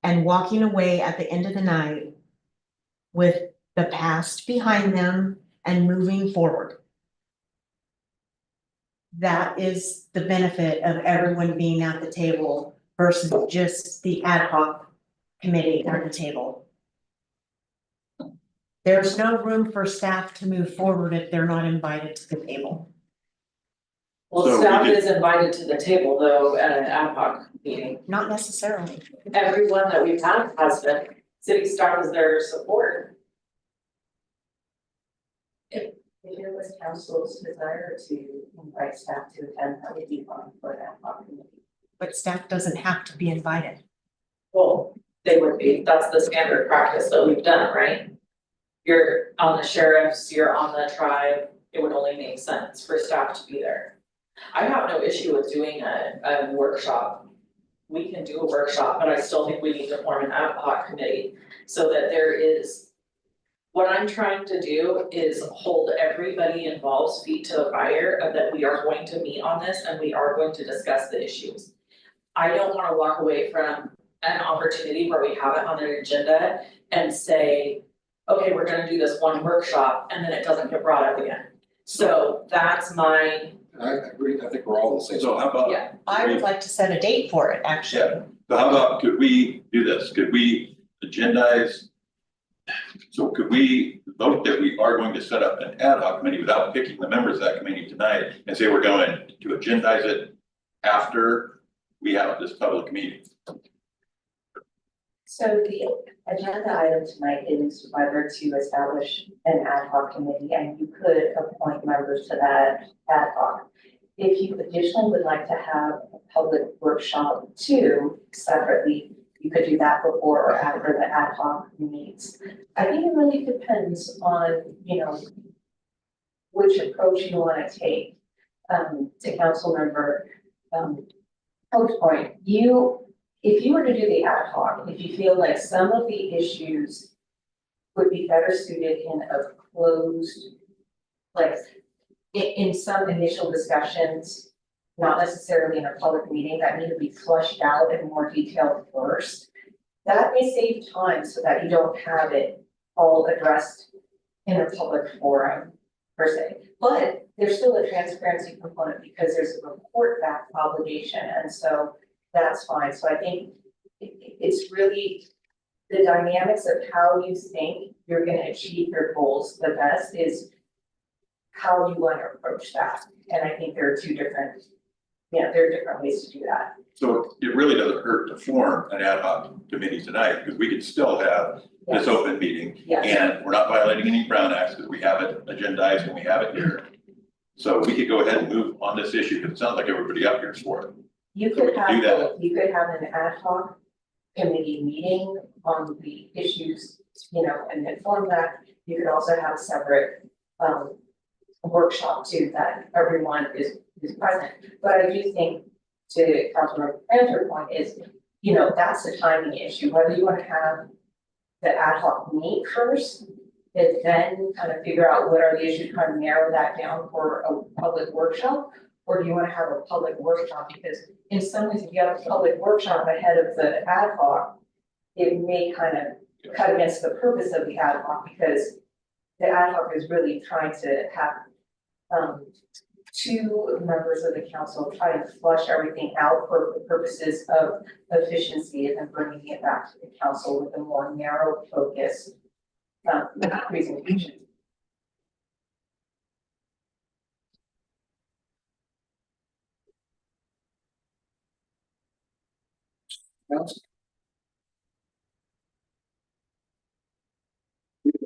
and walking away at the end of the night with the past behind them and moving forward. that is the benefit of everyone being at the table versus just the ad hoc committee at the table. There's no room for staff to move forward if they're not invited to the table. So Well, we staff did- is invited to the table though at an ad hoc meeting. Not necessarily. Everyone that we've had has been, city staff is there to support. If it was council's desire to invite staff to attend, that would be fine for that committee. But staff doesn't have to be invited. Well, they would be, that's the standard practice that we've done, right? You're on the sheriffs, you're on the tribe, it would only make sense for staff to be there. I have no issue with doing a workshop. We can do a workshop, but I still think we need to form an ad hoc committee so that there is. What I'm trying to do is hold everybody involved's feet to the fire of that we are going to meet on this and we are going to discuss the issues. I don't wanna walk away from an opportunity where we have it on an agenda and say, okay, we're gonna do this one workshop and then it doesn't get brought up again. So that's my, I agree, I think we're all the same. So how about? Yeah. I would like to set a date for it, actually. Yeah, so how about, could we do this, could we agendize? So could we vote that we are going to set up an ad hoc committee without picking the members of that committee tonight and say we're going to agendize it after we have this public meeting? So the agenda item tonight is whether to establish an ad hoc committee, and you could appoint members to that ad hoc. If you additionally would like to have a public workshop too, separately, you could do that before or after the ad hoc meets. I think it really depends on, which approach you wanna take. To council member, Hope's point, if you were to do the ad hoc, if you feel like some of the issues would be better suited in a closed, like, in some initial discussions, not necessarily in a public meeting, that need to be flushed out in more detail first. That may save time so that you don't have it all addressed in a public forum per se. But there's still a transparency component because there's a report back obligation, and so that's fine. So I think it's really the dynamics of how you think you're gonna achieve your goals the best is how you want to approach that. And I think there are different ways to do that. So it really doesn't hurt to form an ad hoc committee tonight, because we could still have this Yes. open meeting. Yes. And we're not violating any Brown Acts, because we have it agendized and we have it here. So we could go ahead and move on this issue, because it sounds like everybody up here is for it. You So we could can do have, that. you could have an ad hoc committee meeting on the issues, and inform that. You could also have a separate workshop too, that everyone is present. But I do think, to Councilmember Prancer's point, is, that's the timing issue, whether you wanna have the ad hoc meet first, and then kind of figure out what are the issues, kind of narrow that down for a public workshop, or do you wanna have a public workshop? Because in some ways, if you have a public workshop ahead of the ad hoc, it may kind of cut against the purpose of the ad hoc, because the ad hoc is really trying to have two members of the council try to flush everything out for the purposes of efficiency and then bringing it back to the council with a more narrow focus presentation.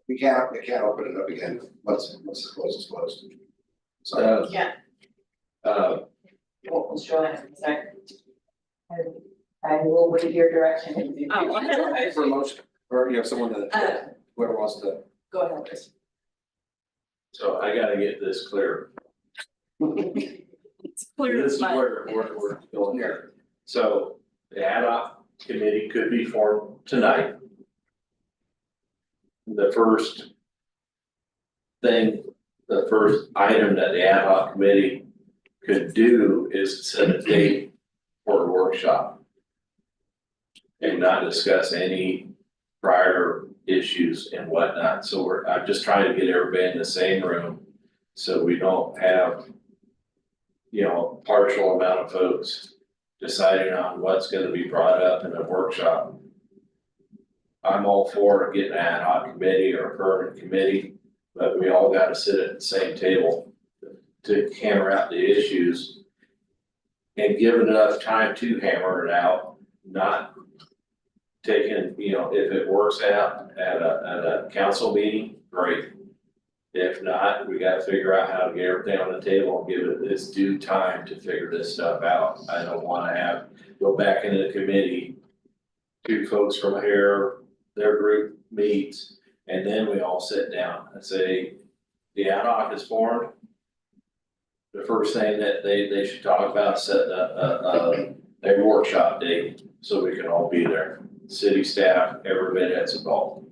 We can't open it up again once the close is closed. So, well, join in a second. And I will wait your direction. for a motion, or you have someone that, whoever wants to. Go ahead, Chris. So I gotta get this clear. It's clear This as is mud. where we're going here. So the ad hoc committee could be formed tonight. The first item that the ad hoc committee could do is set a date for a workshop. And not discuss any prior issues and whatnot, so I'm just trying to get everybody in the same room. So we don't have partial amount of folks deciding on what's gonna be brought up in a workshop. I'm all for getting an ad hoc committee or a permanent committee, but we all gotta sit at the same table to hammer out the issues. And give it enough time to hammer it out, not taking, if it works out at a council meeting, great. If not, we gotta figure out how to get everything on the table and give it its due time to figure this stuff out. I don't wanna go back into the committee. Two folks from here, their group meets, and then we all sit down and say, the ad hoc is formed. The first thing that they should talk about is setting a workshop date, so we can all be there. City staff, everybody that's involved.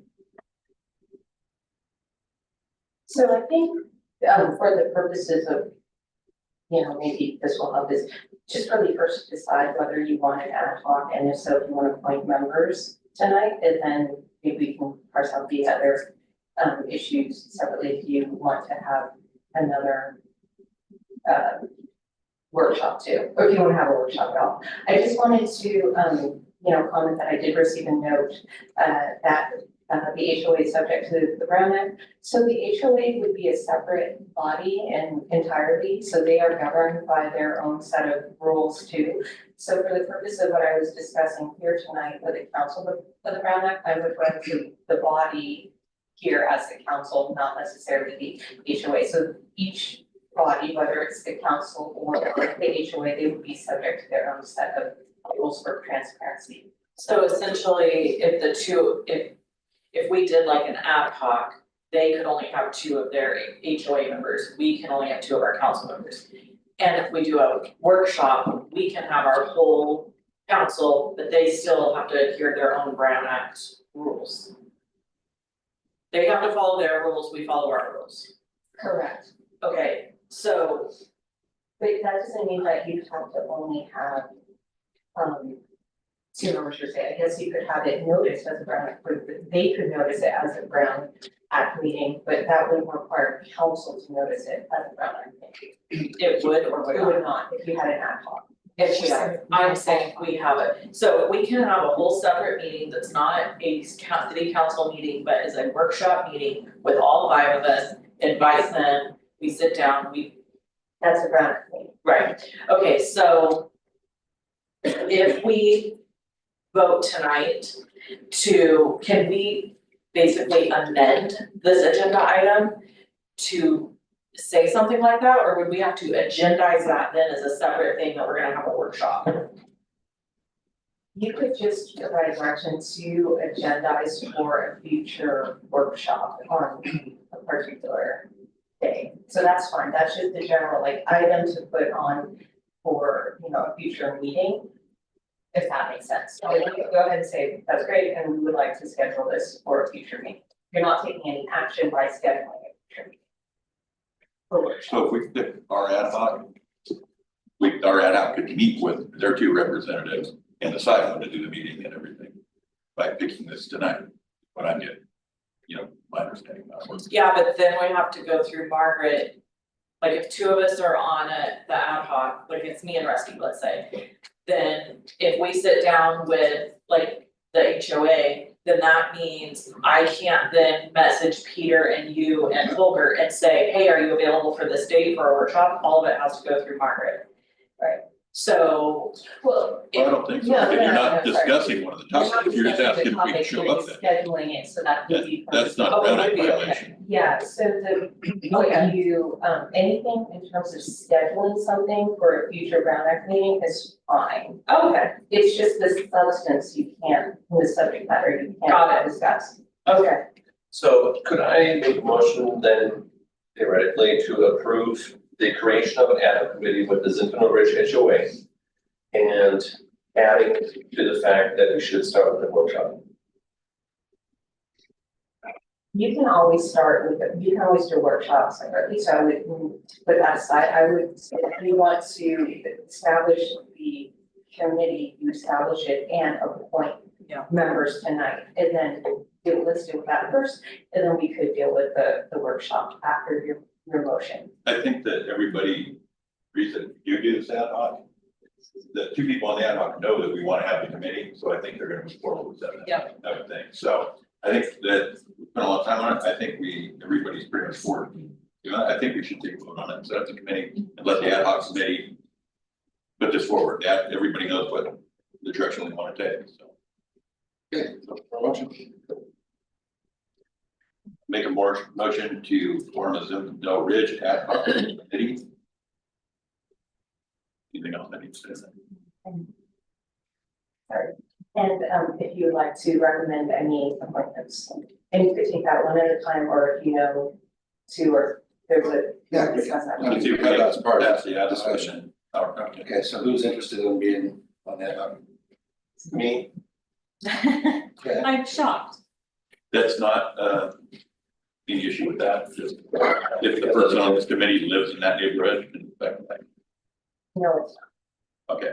So I think, for the purposes of, maybe this will help is just really first decide whether you want an ad hoc, and if so, if you want to appoint members tonight, and then maybe we can parse out the other issues separately if you want to have another workshop too, or if you want to have a workshop at all. I just wanted to, comment that I did receive a note that the HOA is subject to the Brown Act. So the HOA would be a separate body and entirely, so they are governed by their own set of rules too. So for the purpose of what I was discussing here tonight with the council for the Brown Act, I would run to the body here as the council, not necessarily the HOA. So each body, whether it's the council or the HOA, they would be subject to their own set of rules for transparency. So essentially, if we did like an ad hoc, they could only have 2 of their HOA members, we can only have 2 of our council members. And if we do a workshop, we can have our whole council, but they still have to adhere to their own Brown Act rules. They have to follow their rules, we follow our rules. Correct. Okay, so But that doesn't mean that you have to only have, see what you're saying, I guess you could have it noticed as a Brown Act, they could notice it as a Brown Act meeting, but that would require council to notice it as a Brown Act meeting. it would or would It not. would not, if you had an ad hoc. If we have, I'm saying we have it, so we can have a whole separate meeting that's not a city council meeting, but is a workshop meeting with all 5 of us, invite them, we sit down, That's a Brown Act meeting. right, okay, so if we vote tonight can we basically amend this agenda item to say something like that, or would we have to agendize that then as a separate thing that we're gonna have a workshop? You could just provide direction to agendize for a future workshop on a particular day. So that's fine, that's just the general item to put on for, a future meeting. If that makes sense. So you could go ahead and say, that's great, and we would like to schedule this for a future meeting. You're not taking any action by scheduling a future meeting. For workshop. So if we pick our ad hoc, our ad hoc could meet with their 2 representatives and decide when to do the meeting and everything. By picking this tonight, what I'm getting, my understanding of it. Yeah, but then we have to go through Margaret. Like if 2 of us are on the ad hoc, like it's me and Rusty, let's say. Then if we sit down with like the HOA, then that means I can't then message Peter and you and Holger and say, hey, are you available for this date for a workshop? All of it has to go through Margaret. Right. So, Well, Well, I don't think so, because you're not discussing one of the topics, you're just asking if we can show up then. Scheduling it so that would be. That's not a Brown Act violation. Yeah, so what you, anything in terms of scheduling something for a future Brown Act meeting is fine. okay, It's just the substance you can't, the subject matter you Got can't discuss. okay. So could I make a motion then theoretically to approve the creation of an ad hoc committee with the Zinfandel Ridge HOA? And adding to the fact that we should start with the workshop. You can always start with, you can always do workshops separately, so I would put that aside. I would say if you want to establish the committee, you establish it and appoint members tonight. And then let's deal with that first, and then we could deal with the workshop after your motion. I think that everybody reason you do this ad hoc. The two people on the ad hoc know that we want to have the committee, so I think they're gonna move forward with that. Yep. I would think, so I think that we spent a lot of time on it, I think everybody's pretty much for it. You know, I think we should take a vote on it, set up the committee and let the ad hoc committee put this forward, that everybody knows what the direction we want to take, so. Okay, motion. Make a more motion to form a Zinfandel Ridge ad hoc committee. Anything else I need to say? And if you would like to recommend any appointments, and you could take that one at a time, or if you know two or there's a. Yeah. Discuss that. Let's see, that's part of the discussion. Okay. Okay, so who's interested in being on that? Me? Okay. I'm shocked. That's not any issue with that, just if the person on this committee lives in that neighborhood, in fact, No, it's not. okay.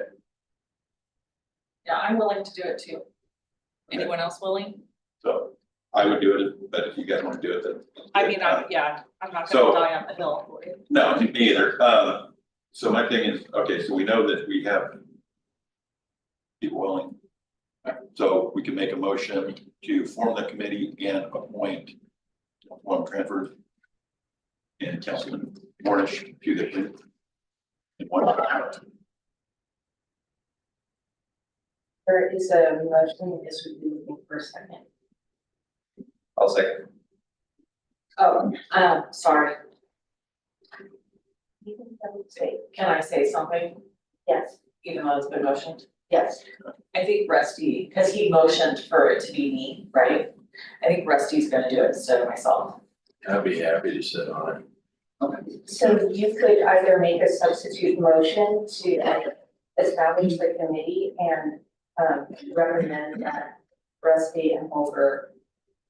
Yeah, I'm willing to do it too. Anyone else willing? So I would do it, but if you guys want to do it, then. I mean, I'm not So- gonna die on the hill. No, me either. So my thing is, okay, so we know that we have people willing. So we can make a motion to form the committee and appoint one transfer and Councilman Mornish to the committee. And one. There is a motion, this would be looking for a second. I'll second. Oh, sorry, You can say, can I say something, yes, even though it's been motioned? yes. I think Rusty, because he motioned for it to be me, right? I think Rusty's gonna do it instead of myself. I'd be happy to sit on So you could either make a substitute motion to establish the committee and recommend that Rusty and Holger.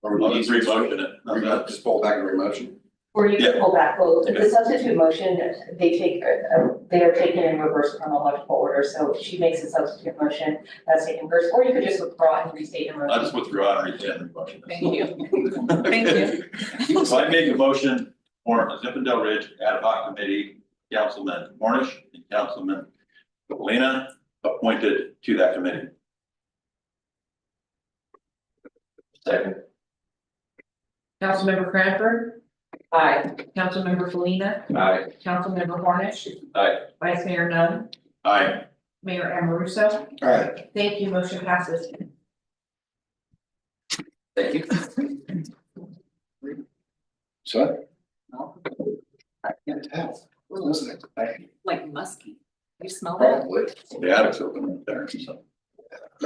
Or I'll just re-motion it. How's that? Just pull back and re-motion. Or you can Yeah. pull back, well, the Okay. substitute motion, they are taken in reverse chronological order, so if she makes a substitute motion, that's taken first, or you could just withdraw and restate your I'll motion. just withdraw and rescind the motion. Thank you. Thank you. So I make a motion for a Zinfandel Ridge ad hoc committee, Councilman Mornish and Councilman Lena appointed to that committee. Second. Councilmember Cranford, Aye. Councilmember Felina, Aye. Councilmember Hornish, Aye. Vice Mayor Nunn, Aye. Mayor Amoruso. All right, Thank you, motion passes. thank you. So? I can't tell. Listen, Like musky. You smell that? probably. The attic's open right there, so. It's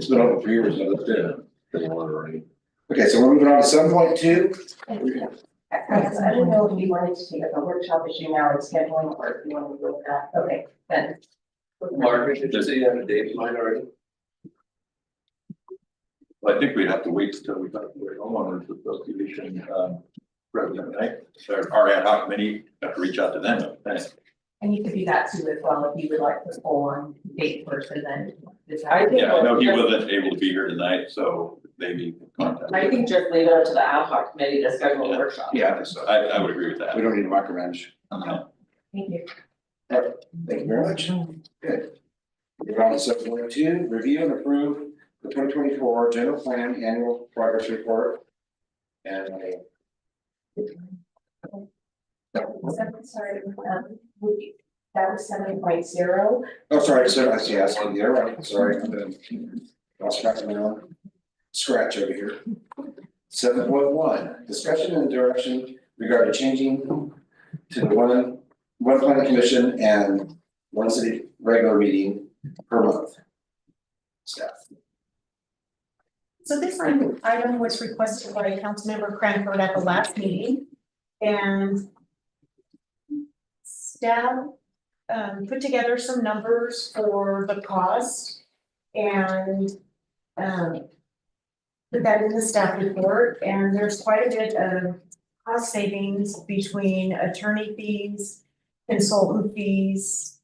been over for years, but it's been. Been wondering. Okay, so we're moving on to 7.2. I don't know if you wanted to take a workshop issue now and scheduling, or if you want to go with that, okay, then. Mark, did you say you have a date in mind already? I think we'd have to wait until we got the homeowners association, president, right? So our ad hoc committee, have to reach out to them, thanks. And you could do that too as well, if you would like to pull on date first and then. I think- Yeah, I know he wasn't able to be here tonight, so maybe contact. I think just leave it up to the ad hoc committee to schedule a workshop. Yeah, so I would agree with that. we don't need to micromanage. Thank you. Thank you very much. Good. Moving on to 7.2, review and approve the 2024 general plan annual progress report. And Sorry, that was 7.0. oh, sorry, so I see, asking, yeah, right, sorry, I'm gonna. I'll scratch my own scratch over here. 7.1, discussion and direction regarding changing to the one planning commission and one city regular meeting per month. Staff. So this item was requested by Councilmember Cranford at the last meeting. And staff put together some numbers for the cost and put that in the staff report, and there's quite a bit of cost savings between attorney fees, consultant fees,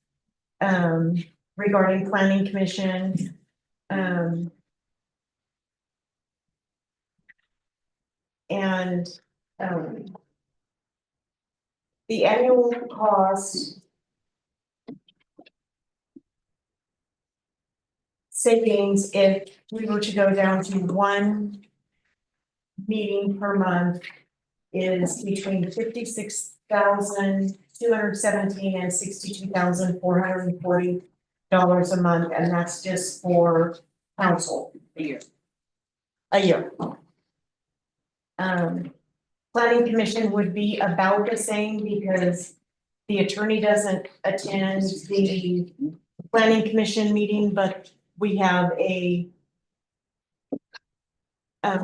regarding planning commission, and the annual cost savings if we were to go down to one meeting per month is between 56,217 and $62,440 a month, and that's just for council. A year. A year. Planning commission would be about the same because the attorney doesn't attend the planning commission meeting, but we have a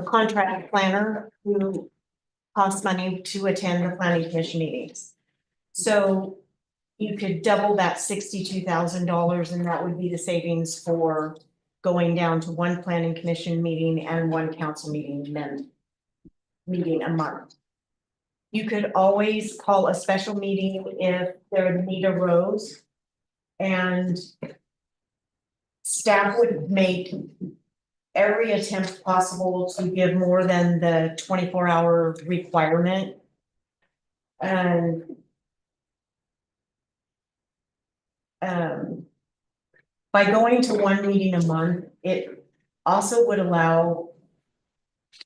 contract planner who costs money to attend the planning commission meetings. So you could double that $62,000 and that would be the savings for going down to one planning commission meeting and one council meeting a month. You could always call a special meeting if their need arose. And staff would make every attempt possible to give more than the 24-hour requirement. And by going to one meeting a month, it also would allow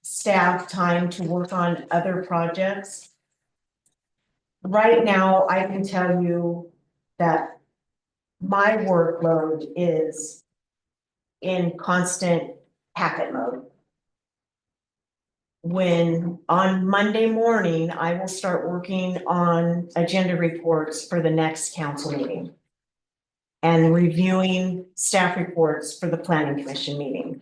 staff time to work on other projects. Right now, I can tell you that my workload is in constant packet mode. When on Monday morning, I will start working on agenda reports for the next council meeting and reviewing staff reports for the planning commission meeting.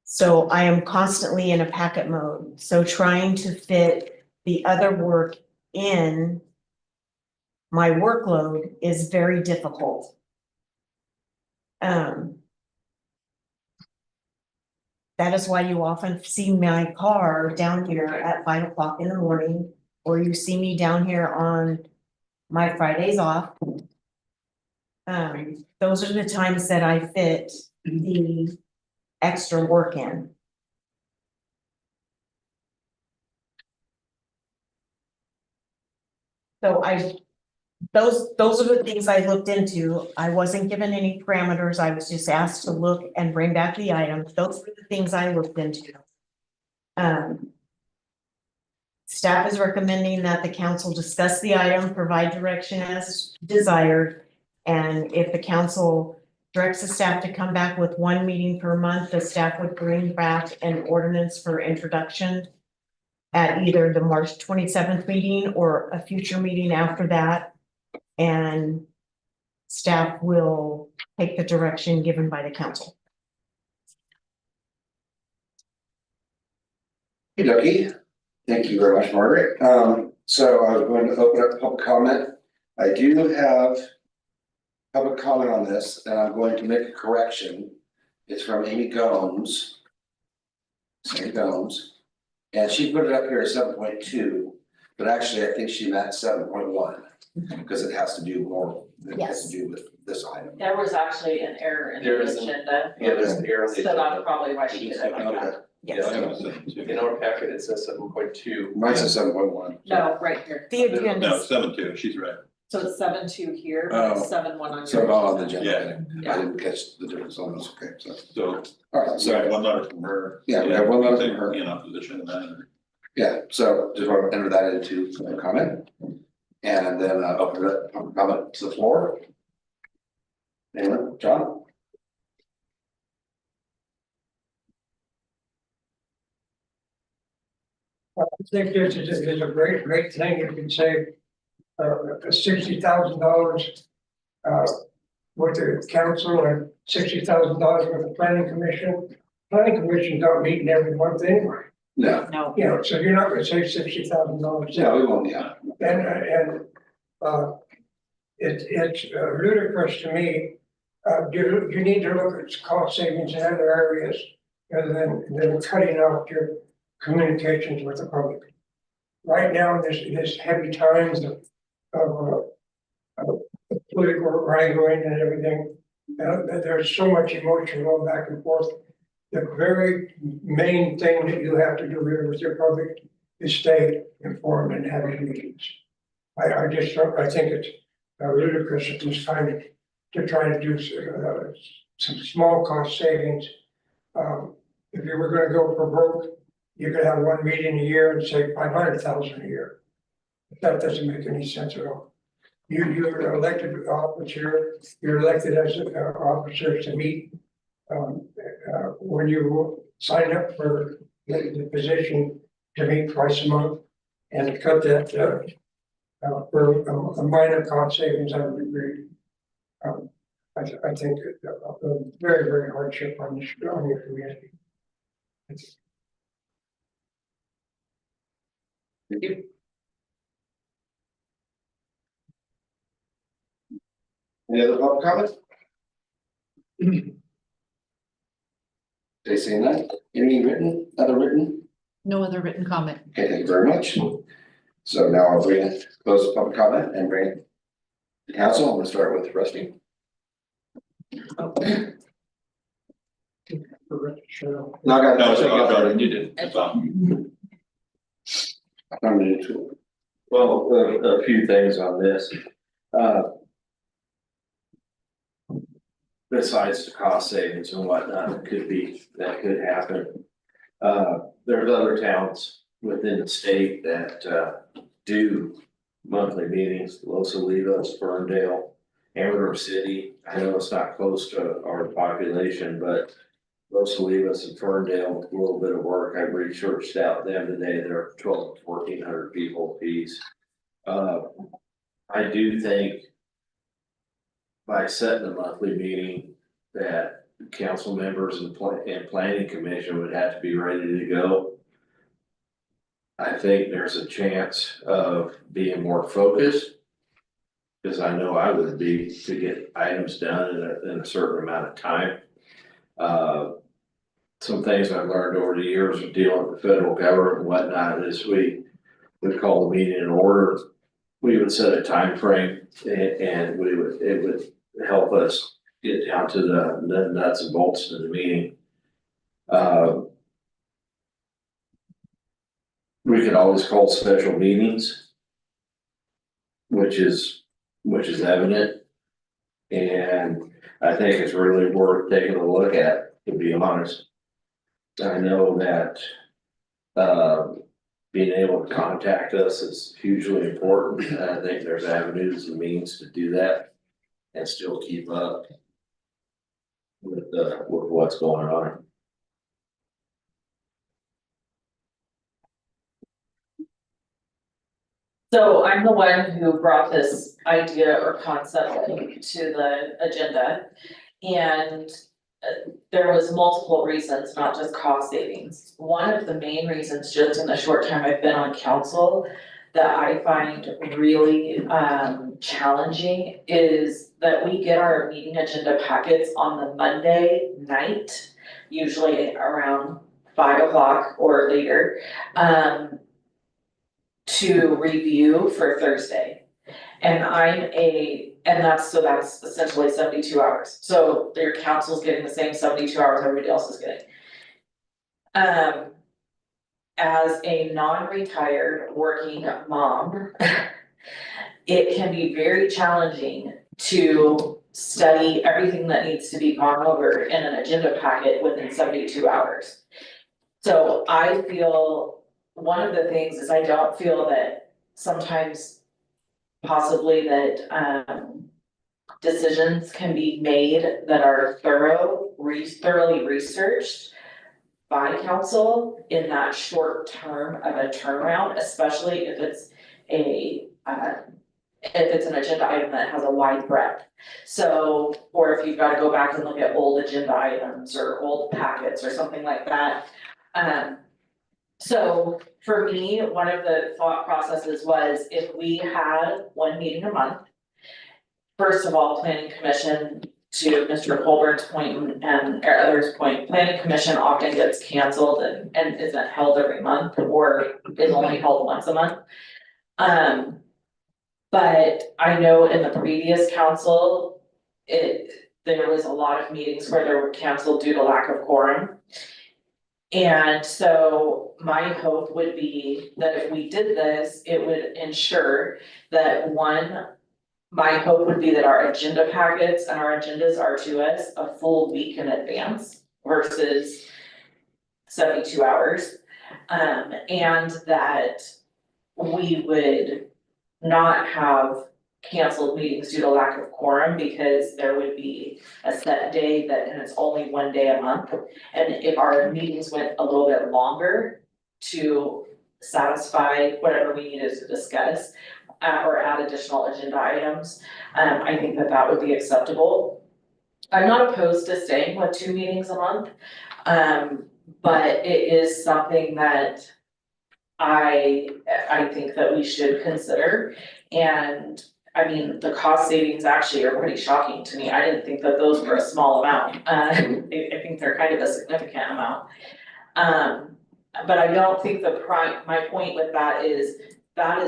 So I am constantly in a packet mode. So trying to fit the other work in my workload is very difficult. That is why you often see my car down here at 5 o'clock in the morning, or you see me down here on my Fridays off. Those are the times that I fit the extra work in. So those are the things I looked into. I wasn't given any parameters. I was just asked to look and bring back the items. Those were the things I looked into. Staff is recommending that the council discuss the item, provide direction as desired. And if the council directs the staff to come back with one meeting per month, the staff would bring back an ordinance for introduction at either the March 27th meeting or a future meeting after that. And staff will take the direction given by the council. Hey, Ducky. Thank you very much, Margaret. So I was going to open up public comment. I do have public comment on this, and I'm going to make a correction. It's from Amy Gomes. Amy Gomes, and she put it up here as 7.2, but actually I think she meant 7.1 because it has to do more. It has to do with this item. There was actually an error in There the is an- agenda, Yeah, there's an error. so that's probably why she did it like that. Okay, Yes. In our packet, it says 7.2. mine says 7.1. No, right here. The agenda. No, 7.2, she's right. So it's 7.2 here, but it's 7.1 on So your. on the agenda. Yeah. I didn't catch the difference on this. Okay, so So, all right, so I have so one letter from her. Yeah, we have one letter from Think her. In opposition to that. yeah, so just want to enter that into the comment. And then open it up, public comment to the floor. Anyone, John? I think this is a great thing. You can save $60,000 with the council and $60,000 with the planning commission. Planning commission don't meet in every month anyway, No, No. you know, so you're not gonna save $60,000. yeah, we won't, yeah. And it's ludicrous to me. You need to look at cost savings in other areas rather than cutting out your communications with the public. Right now, in this heavy times of political wrangling and everything, there's so much emotion going back and forth. The very main thing that you have to do here with your public is stay informed and have meetings. I think it's ludicrous at this time to try to do some small cost savings. If you were gonna go for broke, you could have one meeting a year and save 500,000 a year. That doesn't make any sense at all. You're elected officer, you're elected as officers to meet. When you sign up for the position to meet twice a month and to cut that, for a minor cost savings, I would agree. I think a very, very hardship on your community. Thank you. Any other public comment? They say none. Any written, other written? No other written comment. Okay, thank you very much. So now I'll bring it, close the public comment and bring it to council. I'm gonna start with Rusty. Sure. No, I got. No, so you did, it's on. I'm gonna do two. Well, a few things on this. Besides the cost savings and whatnot, that could happen. There's other towns within the state that do monthly meetings, Los Olivos, Ferndale, Amarillo City. I know it's not close to our population, but Los Olivos and Ferndale, a little bit of work. I researched out them today. They're 1,200 to 1,400 people apiece. I do think by setting a monthly meeting that council members and planning commission would have to be ready to go. I think there's a chance of being more focused. Cause I know I would be to get items done in a certain amount of time. Some things I've learned over the years of dealing with the federal government and whatnot is we would call the meeting in order. We would set a time frame and it would help us get down to the nuts and bolts of the meeting. We could always call special meetings, which is evident. And I think it's really worth taking a look at, to be honest. I know that, being able to contact us is hugely important, and I think there's avenues and means to do that and still keep up with what's going on. So I'm the one who brought this idea or concept to the agenda. And there was multiple reasons, not just cost savings. One of the main reasons, just in the short time I've been on council, that I find really challenging is that we get our meeting agenda packets on the Monday night, usually around 5 o'clock or later, to review for Thursday. And that's essentially 72 hours. So your council's getting the same 72 hours everybody else is getting. As a non-retired working mom, it can be very challenging to study everything that needs to be gone over in an agenda packet within 72 hours. So I feel one of the things is I don't feel that sometimes possibly that decisions can be made that are thoroughly researched by council in that short term of a turnaround, especially if it's an agenda item that has a wide breadth. So, or if you've got to go back and look at old agenda items or old packets or something like that. So for me, one of the thought processes was if we had one meeting a month. First of all, planning commission, to Mr. Colburn's point and others' point, planning commission often gets canceled and isn't held every month or is only held once a month. But I know in the previous council, there was a lot of meetings where they were canceled due to lack of quorum. And so my hope would be that if we did this, it would ensure that one, my hope would be that our agenda packets and our agendas are to us a full week in advance versus 72 hours. And that we would not have canceled meetings due to lack of quorum because there would be a set day that, and it's only one day a month. And if our meetings went a little bit longer to satisfy whatever we needed to discuss, or add additional agenda items, I think that that would be acceptable. I'm not opposed to staying with 2 meetings a month, but it is something that I think that we should consider. And I mean, the cost savings actually are pretty shocking to me. I didn't think that those were a small amount. I think they're kind of a significant amount. But I don't think my point with that is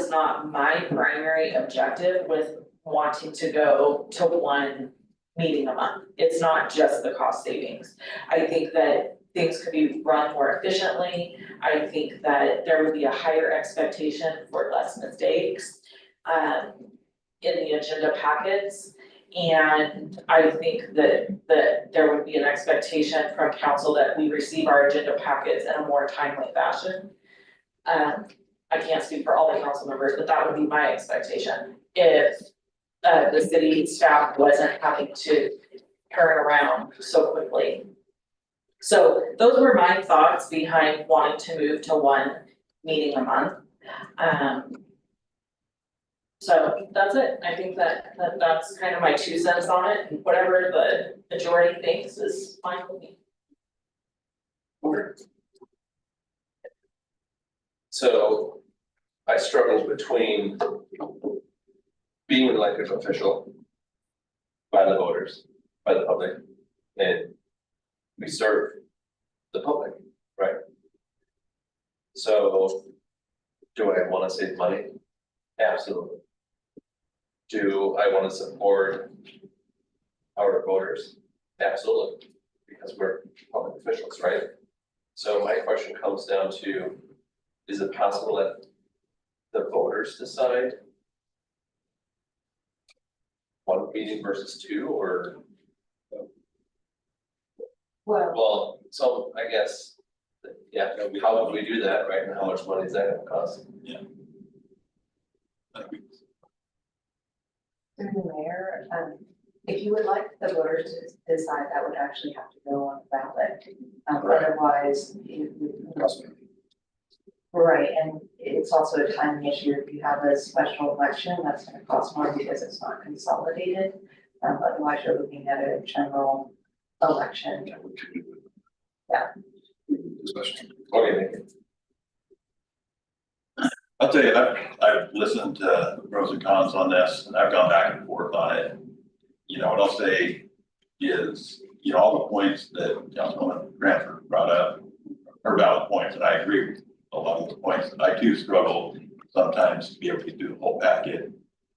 not my primary objective with wanting to go to 1 meeting a month. It's not just the cost savings. I think that things could be run more efficiently. I think that there would be a higher expectation for less mistakes in the agenda packets. And I think that there would be an expectation from council that we receive our agenda packets in a more timely fashion. I can't speak for all the council members, but that would be my expectation if the city staff wasn't having to turn around so quickly. So those were my thoughts behind wanting to move to 1 meeting a month. So that's it. I think that's kind of my 2 cents on it, and whatever the majority thinks is fine with me. So I struggle between being an elected official by the voters, by the public, and we serve the public, right? So do I want to save money? Absolutely. Do I want to support our voters? Absolutely, because we're public officials, right? So my question comes down to, is it possible that the voters decide 1 meeting versus 2, or? Well, so I guess, yeah, how would we do that, right, and how much money is that gonna cost? Yeah. Through the mayor, if you would like the voters to decide, that would actually have to go on the ballot. Otherwise, it would. Right, and it's also a timing issue. If you have a special election, that's gonna cost more because it's not consolidated. Otherwise, you're looking at a general election. Yeah. Okay, thank you. I'll tell you, I've listened to the pros and cons on this, and I've gone back and forth on it. You know, what I'll say is, you know, all the points that Councilwoman Granford brought up are valid points, and I agree with a lot of the points. I too struggle sometimes to be able to do the whole packet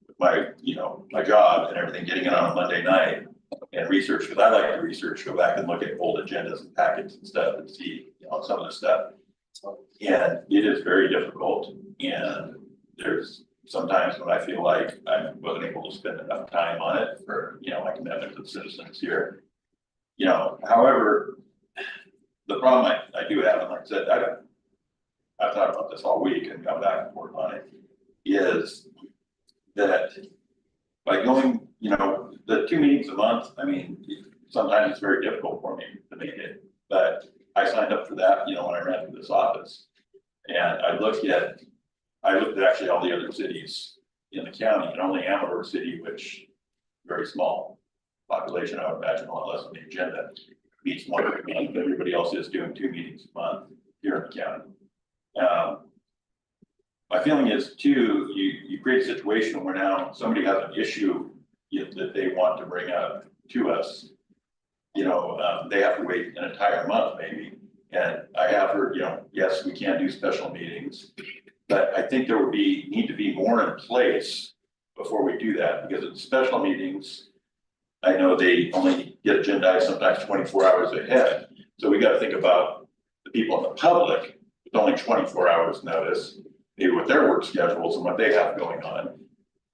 with my, you know, my job and everything, getting it on a Monday night and research, because I like to research, go back and look at old agendas and packets and stuff and see, you know, some of the stuff. And it is very difficult, and there's sometimes when I feel like I wasn't able to spend enough time on it for, you know, my commitment to the citizens here. You know, however, the problem I do have, and like I said, I've thought about this all week and gone back and forth on it, is that by going, you know, the 2 meetings a month, I mean, sometimes it's very difficult for me to make it, but I signed up for that, you know, when I ran for this office. And I looked at actually all the other cities in the county, and only Amador City, which very small population, I would imagine, a lot less on the agenda, meets 1 a month, but everybody else is doing 2 meetings a month here in the county. My feeling is too, you create a situation where now somebody has an issue that they want to bring up to us. You know, they have to wait an entire month maybe. And I have heard, you know, yes, we can do special meetings, but I think there would need to be more in place before we do that, because it's special meetings. I know they only get agendized sometimes 24 hours ahead. So we got to think about the people in the public with only 24 hours notice, maybe with their work schedules and what they have going on.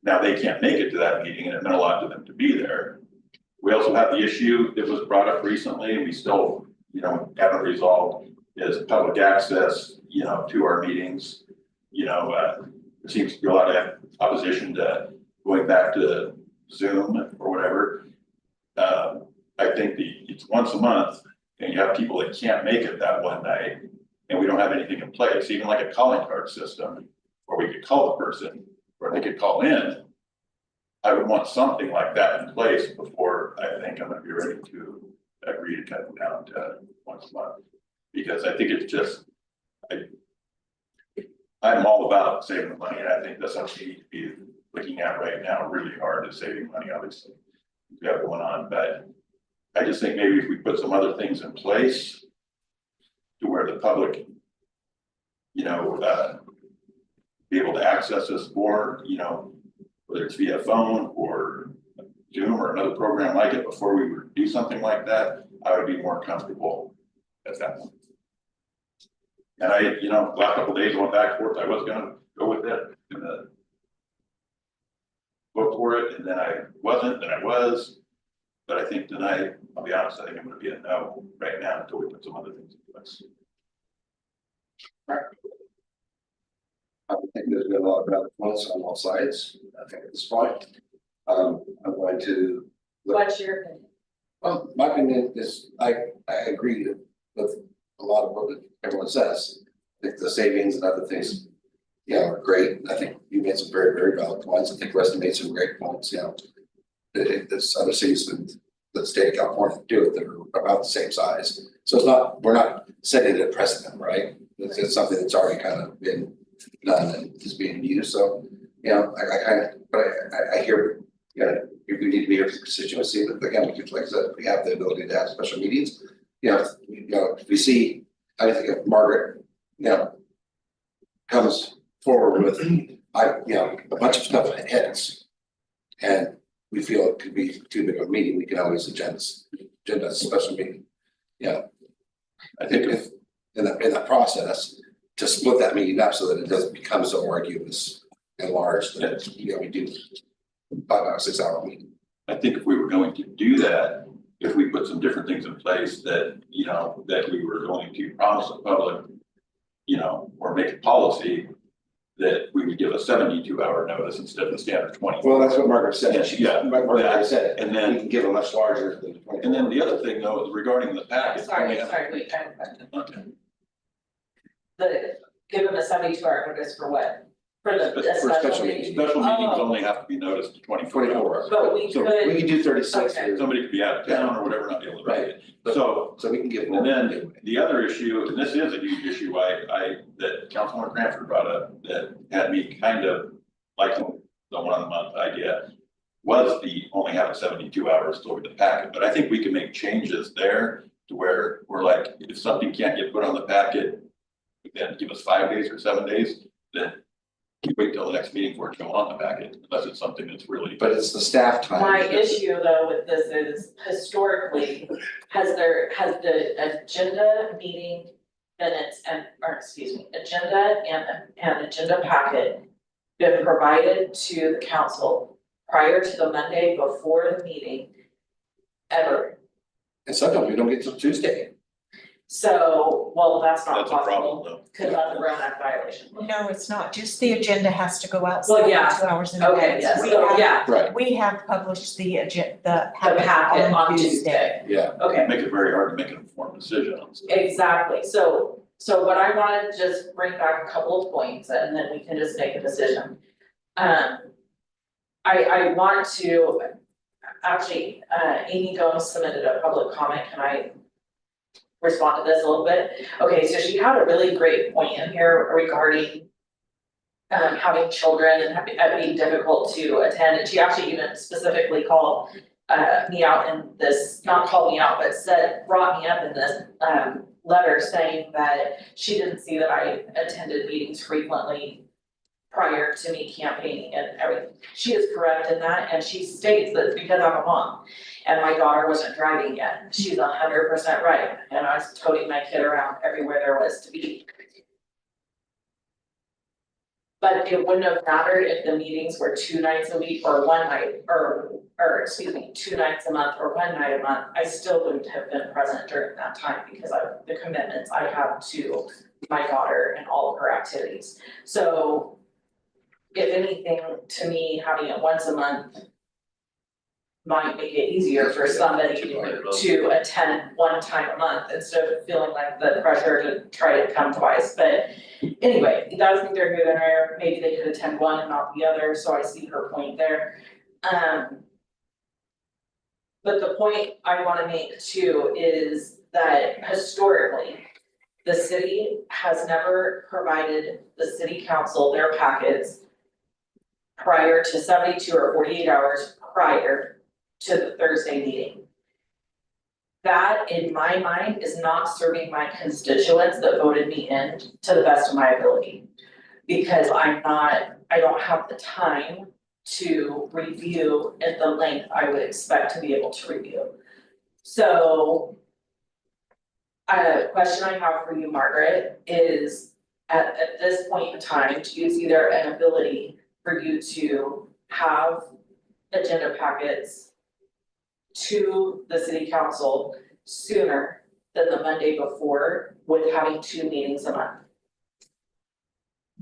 Now, they can't make it to that meeting and it meant a lot to them to be there. We also have the issue that was brought up recently, and we still, haven't resolved, is public access, to our meetings. There seems to be a lot of opposition to going back to Zoom or whatever. I think it's once a month and you have people that can't make it that one night and we don't have anything in place, even like a calling card system, where we could call the person or they could call in. I would want something like that in place before I think I'm gonna be ready to agree to cut it down to once a month. Because I think it's just, I'm all about saving money, and I think that's what we need to be looking at right now, really hard is saving money, obviously. We have going on, but I just think maybe if we put some other things in place to where the public, be able to access us more, whether it's via phone or Zoom or another program like it, before we would do something like that, I would be more comfortable at that point. And I, last couple of days I went back and forth, I was gonna go with it, gonna vote for it, and then I wasn't, then I was. But I think tonight, I'll be honest, I think I'm gonna be a no right now until we put some other things in place. I think there's been a lot of valid points on all sides, I think at this point. I'm going to. What's your opinion? Well, my opinion is, I agree with a lot of what everyone says. I think the savings and other things, are great. I think you made some very, very valid points. I think Rusty made some great points, there's other cities in the state of California that do it that are about the same size. So it's not, we're not setting a precedent, right? It's something that's already kind of been done and is being used. So, I hear, we need to be here for the constituency, but again, like I said, we have the ability to have special meetings. If we see, I think if Margaret, comes forward with, a bunch of stuff hits, and we feel it could be too big of a meeting, we can always agenda a special meeting. I think if in that process, to split that meeting up so that it doesn't become so arduous and large that, we do 5 hour, 6 hour meeting. I think if we were going to do that, if we put some different things in place that, that we were going to promise the public, or make a policy that we would give a 72-hour notice instead of the standard 20. Well, that's what Margaret said. Margaret said it. And then we can give a much larger than 24. And then the other thing though, is regarding the package. Sorry, wait, I have a question. Okay. Give them a 72-hour notice for what? For the For special meeting? Special meetings Oh. only have to be noticed 24 24. hours. But we So could. we can do 36. Okay. Somebody could be out of town or whatever, not be able to make it. So, So we can give. and then the other issue, and this is a huge issue, that Councilman Cranford brought up, that had me kind of liking the 1 month idea, was the only having 72 hours to look at the packet. But I think we can make changes there to where we're like, if something can't get put on the packet, then give us 5 days or 7 days, then you wait till the next meeting for it to go on the packet, unless it's something that's really. But it's the staff time. My issue though with this is historically, has the agenda meeting minutes agenda and agenda packet been provided to the council prior to the Monday before the meeting ever? And sometimes we don't get till Tuesday. So, well, that's not That's a problem possible, though. cause that's a Brown Act violation. No, it's not, just the agenda has to go out Well, yeah. 2 hours in Okay, advance. yes, We so, have- yeah, Right. We have published the the packet packet on on Tuesday. Tuesday, Yeah. okay. Make it very hard to make an informed decision on stuff. Exactly, so what I wanna just bring back a couple of points and then we can just make a decision. I want to, actually, Amy Gomes submitted a public comment, can I respond to this a little bit? Okay, so she had a really great point in here regarding having children and it being difficult to attend, and she actually even specifically called me out in this, not called me out, but brought me up in this letter saying that she didn't see that I attended meetings frequently prior to me campaigning and everything. She is correct in that, and she states that it's because I'm a mom and my daughter wasn't driving yet. She's 100% right, and I was toting my kid around everywhere there was to be. But it wouldn't have mattered if the meetings were 2 nights a week or 1 night, or excuse me, 2 nights a month or 1 night a month. I still wouldn't have been present during that time because of the commitments I have to my daughter and all of her activities. So if anything, to me, having it once a month might make it easier for somebody to attend 1 time a month instead of feeling like the pressure to try to come twice, but anyway, that's neither here nor there, maybe they could attend one and not the other, so I see her point there. But the point I wanna make too is that historically, the city has never provided the city council their packets prior to 72 or 48 hours prior to the Thursday meeting. That, in my mind, is not serving my constituents that voted me in to the best of my ability. Because I don't have the time to review at the length I would expect to be able to review. So, a question I have for you, Margaret, is at this point in time, to use either an ability for you to have agenda packets to the city council sooner than the Monday before with having 2 meetings a month.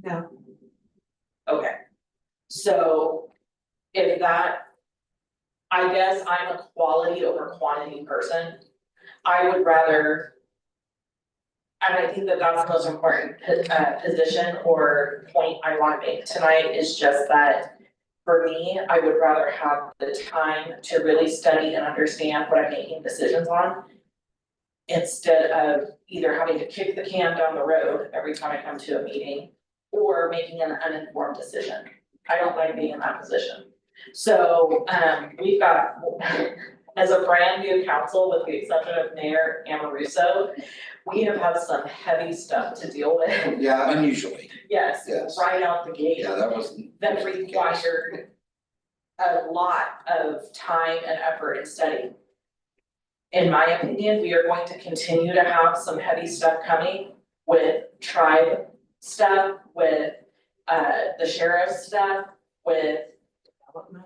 No. Okay, so if that, I guess I'm a quality over quantity person. I would rather, and I think that that's the most important position or point I wanna make tonight is just that for me, I would rather have the time to really study and understand what I'm making decisions on instead of either having to kick the can down the road every time I come to a meeting or making an uninformed decision. I don't like being in that position. So, we've got, as a brand new council, with the exception of Mayor Amoruso, we have had some heavy stuff to deal with. Yeah, unusually. Yes, Yes. right out the gate. Yeah, that was. That required a lot of time and effort and study. In my opinion, we are going to continue to have some heavy stuff coming with tribe stuff, with the sheriff's stuff, with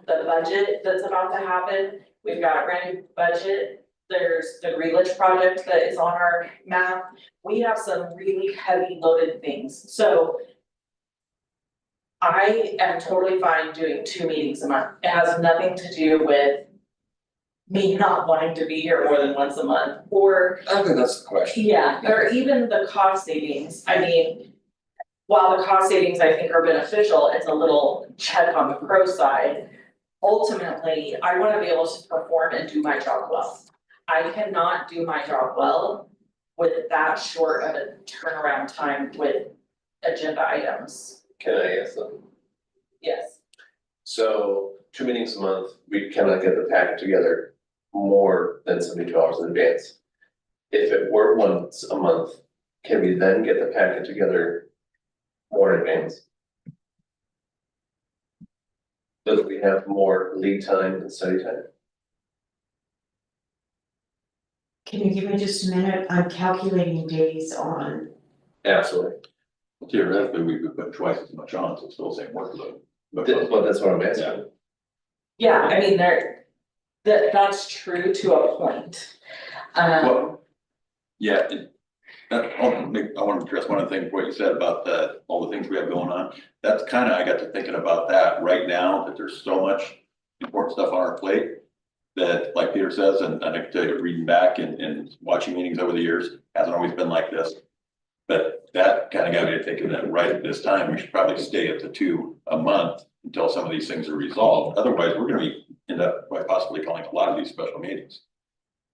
the budget that's about to happen. We've got a brand new budget. There's the Greelage project that is on our map. We have some really heavy loaded things, so I am totally fine doing 2 meetings a month. It has nothing to do with me not wanting to be here more than once a month, or I think that's the question. yeah, or even the cost savings. I mean, while the cost savings I think are beneficial, it's a little check on the pro side. Ultimately, I wanna be able to perform and do my job well. I cannot do my job well with that short of a turnaround time with agenda items. Can I ask them? Yes, So 2 meetings a month, we cannot get the packet together more than 72 hours in advance. If it were once a month, can we then get the packet together more in advance? So that we have more lead time and study time? Can you give me just a minute? I'm calculating days on. Absolutely. Theoretically, we could put twice as much on, so it's still the same workload. But Well, that's what I'm asking. yeah, I mean, that's true to a point. Well, yeah, I want to address one of the things, what you said about all the things we have going on. That's kind of, I got to thinking about that right now, that there's so much important stuff on our plate. That, like Peter says, and I can tell you, reading back and watching meetings over the years, hasn't always been like this. But that kind of got me to thinking that right at this time, we should probably stay at the 2 a month until some of these things are resolved. Otherwise, we're gonna end up quite possibly calling a lot of these special meetings.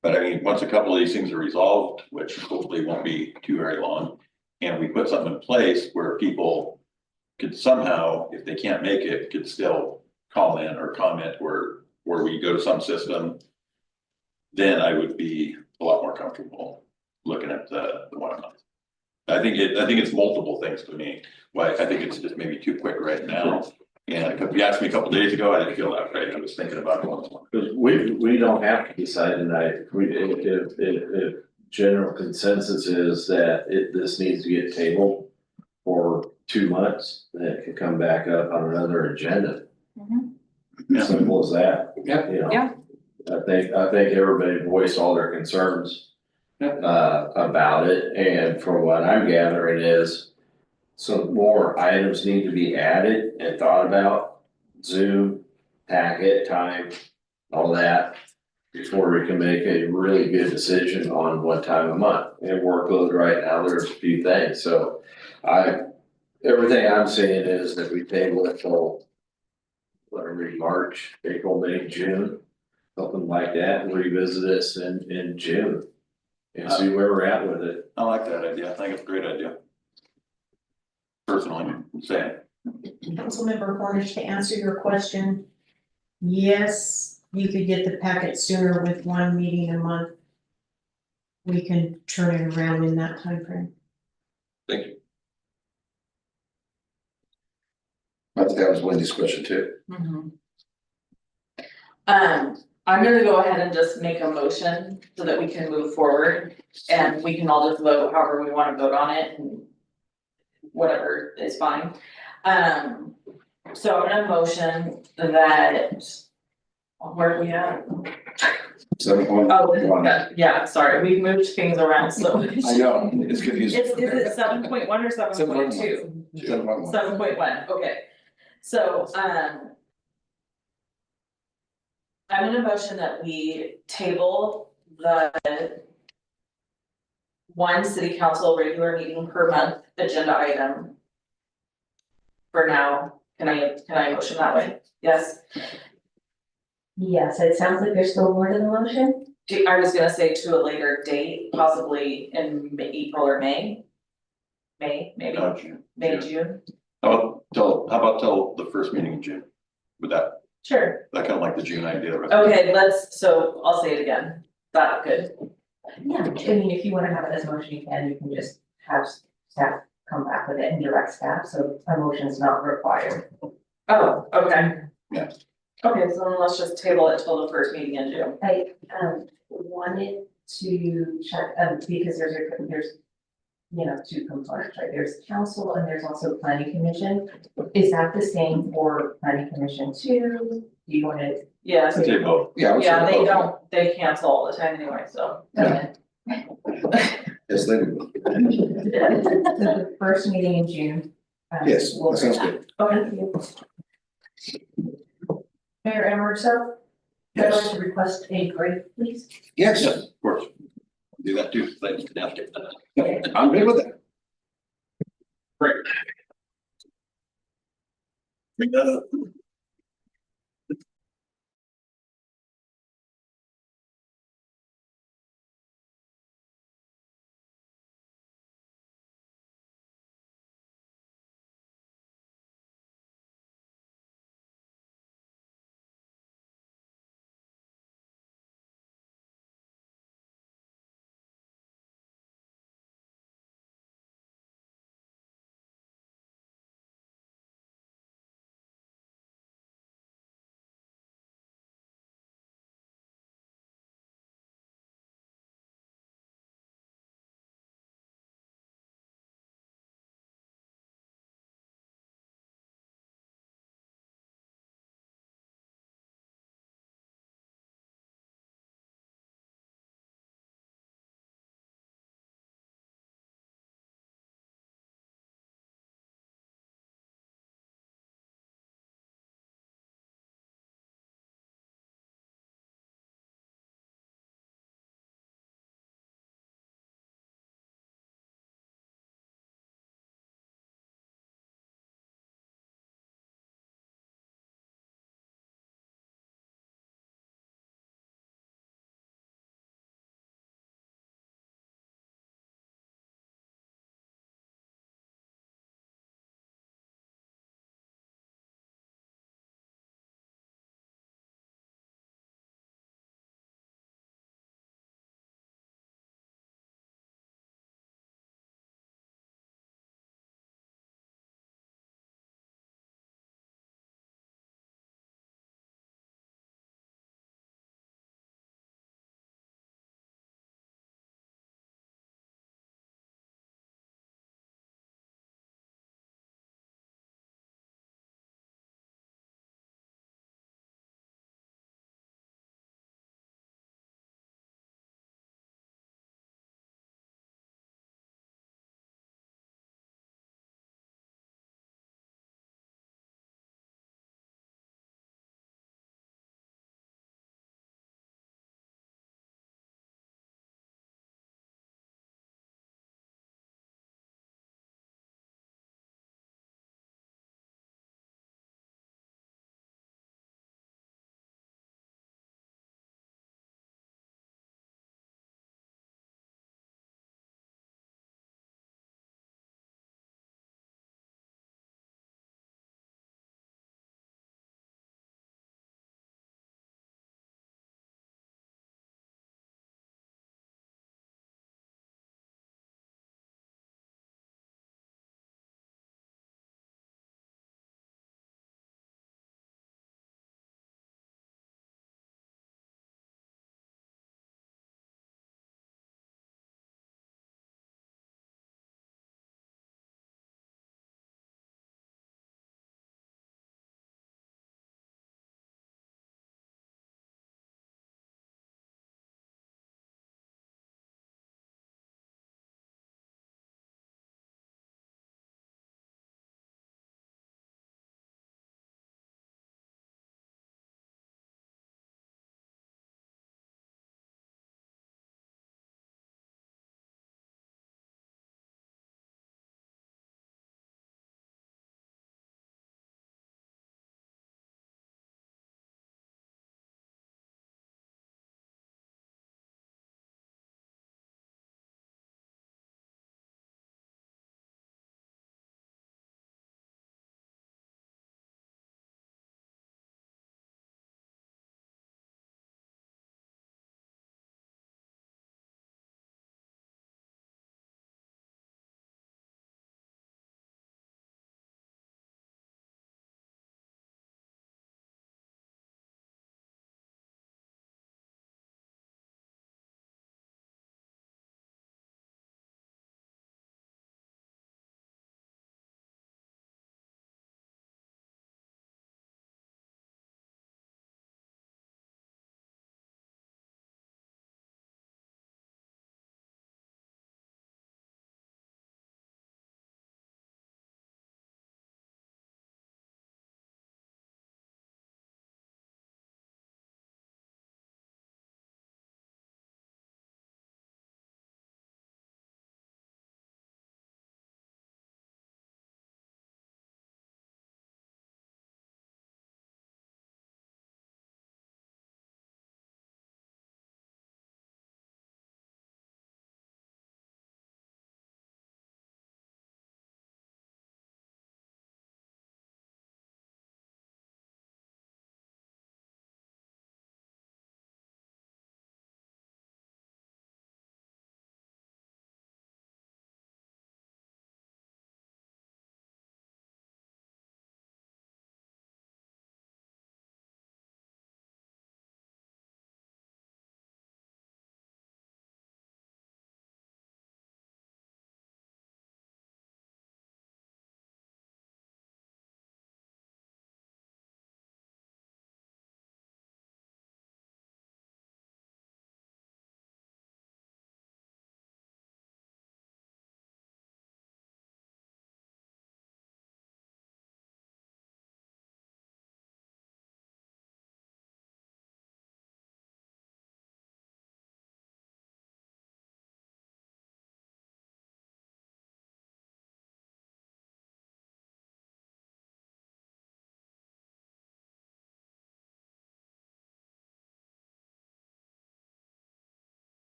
But I mean, once a couple of these things are resolved, which hopefully won't be too very long, and we put something in place where people could somehow, if they can't make it, could still call in or comment where we go to some system, then I would be a lot more comfortable looking at the 1 a month. I think it's multiple things to me, why I think it's just maybe too quick right now. And if you asked me a couple days ago, I didn't feel that right, I was thinking about it once more. Because we don't have to decide tonight, if general consensus is that this needs to get tabled for 2 months, then it could come back up on another agenda. Yeah. Simple as that. Yep. You know? Yeah. I think everybody voiced all their concerns. Yep. About it, and from what I'm gathering is. Some more items need to be added and thought about, Zoom, packet, time, all that. Before we can make a really good decision on what time of month, and workload right now, there's a few things, so. Everything I'm seeing is that we table it till. Whatever, March, April, May, June, something like that, and revisit this in June. And see where we're at with it. I like that idea. I think it's a great idea. Personally, I'm saying. Councilmember Cornish, to answer your question, yes, you could get the packet sooner with one meeting a month. We can turn it around in that timeframe. Thank you. I think that was Wendy's question too. I'm gonna go ahead and just make a motion so that we can move forward and we can all just vote however we wanna vote on it and whatever is fine. So I'm gonna motion that, where are we at? 7.1. Oh, yeah, sorry, we've moved things around so. I know, it's confusing. Is it 7.1 or 7.2? 7.1. 7.1, okay, so, I'm gonna motion that we table the. One city council regular meeting per month agenda item. For now, can I motion that way? Yes, Yes, it sounds like there's still more to the motion. I was gonna say to a later date, possibly in April or May. May, maybe, June. May, June, How about till the first meeting in June? With that, sure, I kind of like the June idea. okay, so I'll say it again, that good, Yeah, I mean, if you wanna have it as a motion, you can just have staff come back with it and direct staff, so a motion's not required. oh, okay. Yeah. Okay, so then let's just table it till the first meeting in June. I wanted to check, because there's two components, right? There's council and there's also planning commission. Is that the same for planning commission too? Do you want to? Yes, I'd say both. Yeah. I would say yeah, both. they cancel all the time anyway, so. Yeah. Yes, they do. The first meeting in June. Yes, we'll that sounds do good. Okay. Mayor Amoruso, I'd like to request a break, please. Yes, Yes, of course. Do that too. Thanks. I'm good with that. Bring that up.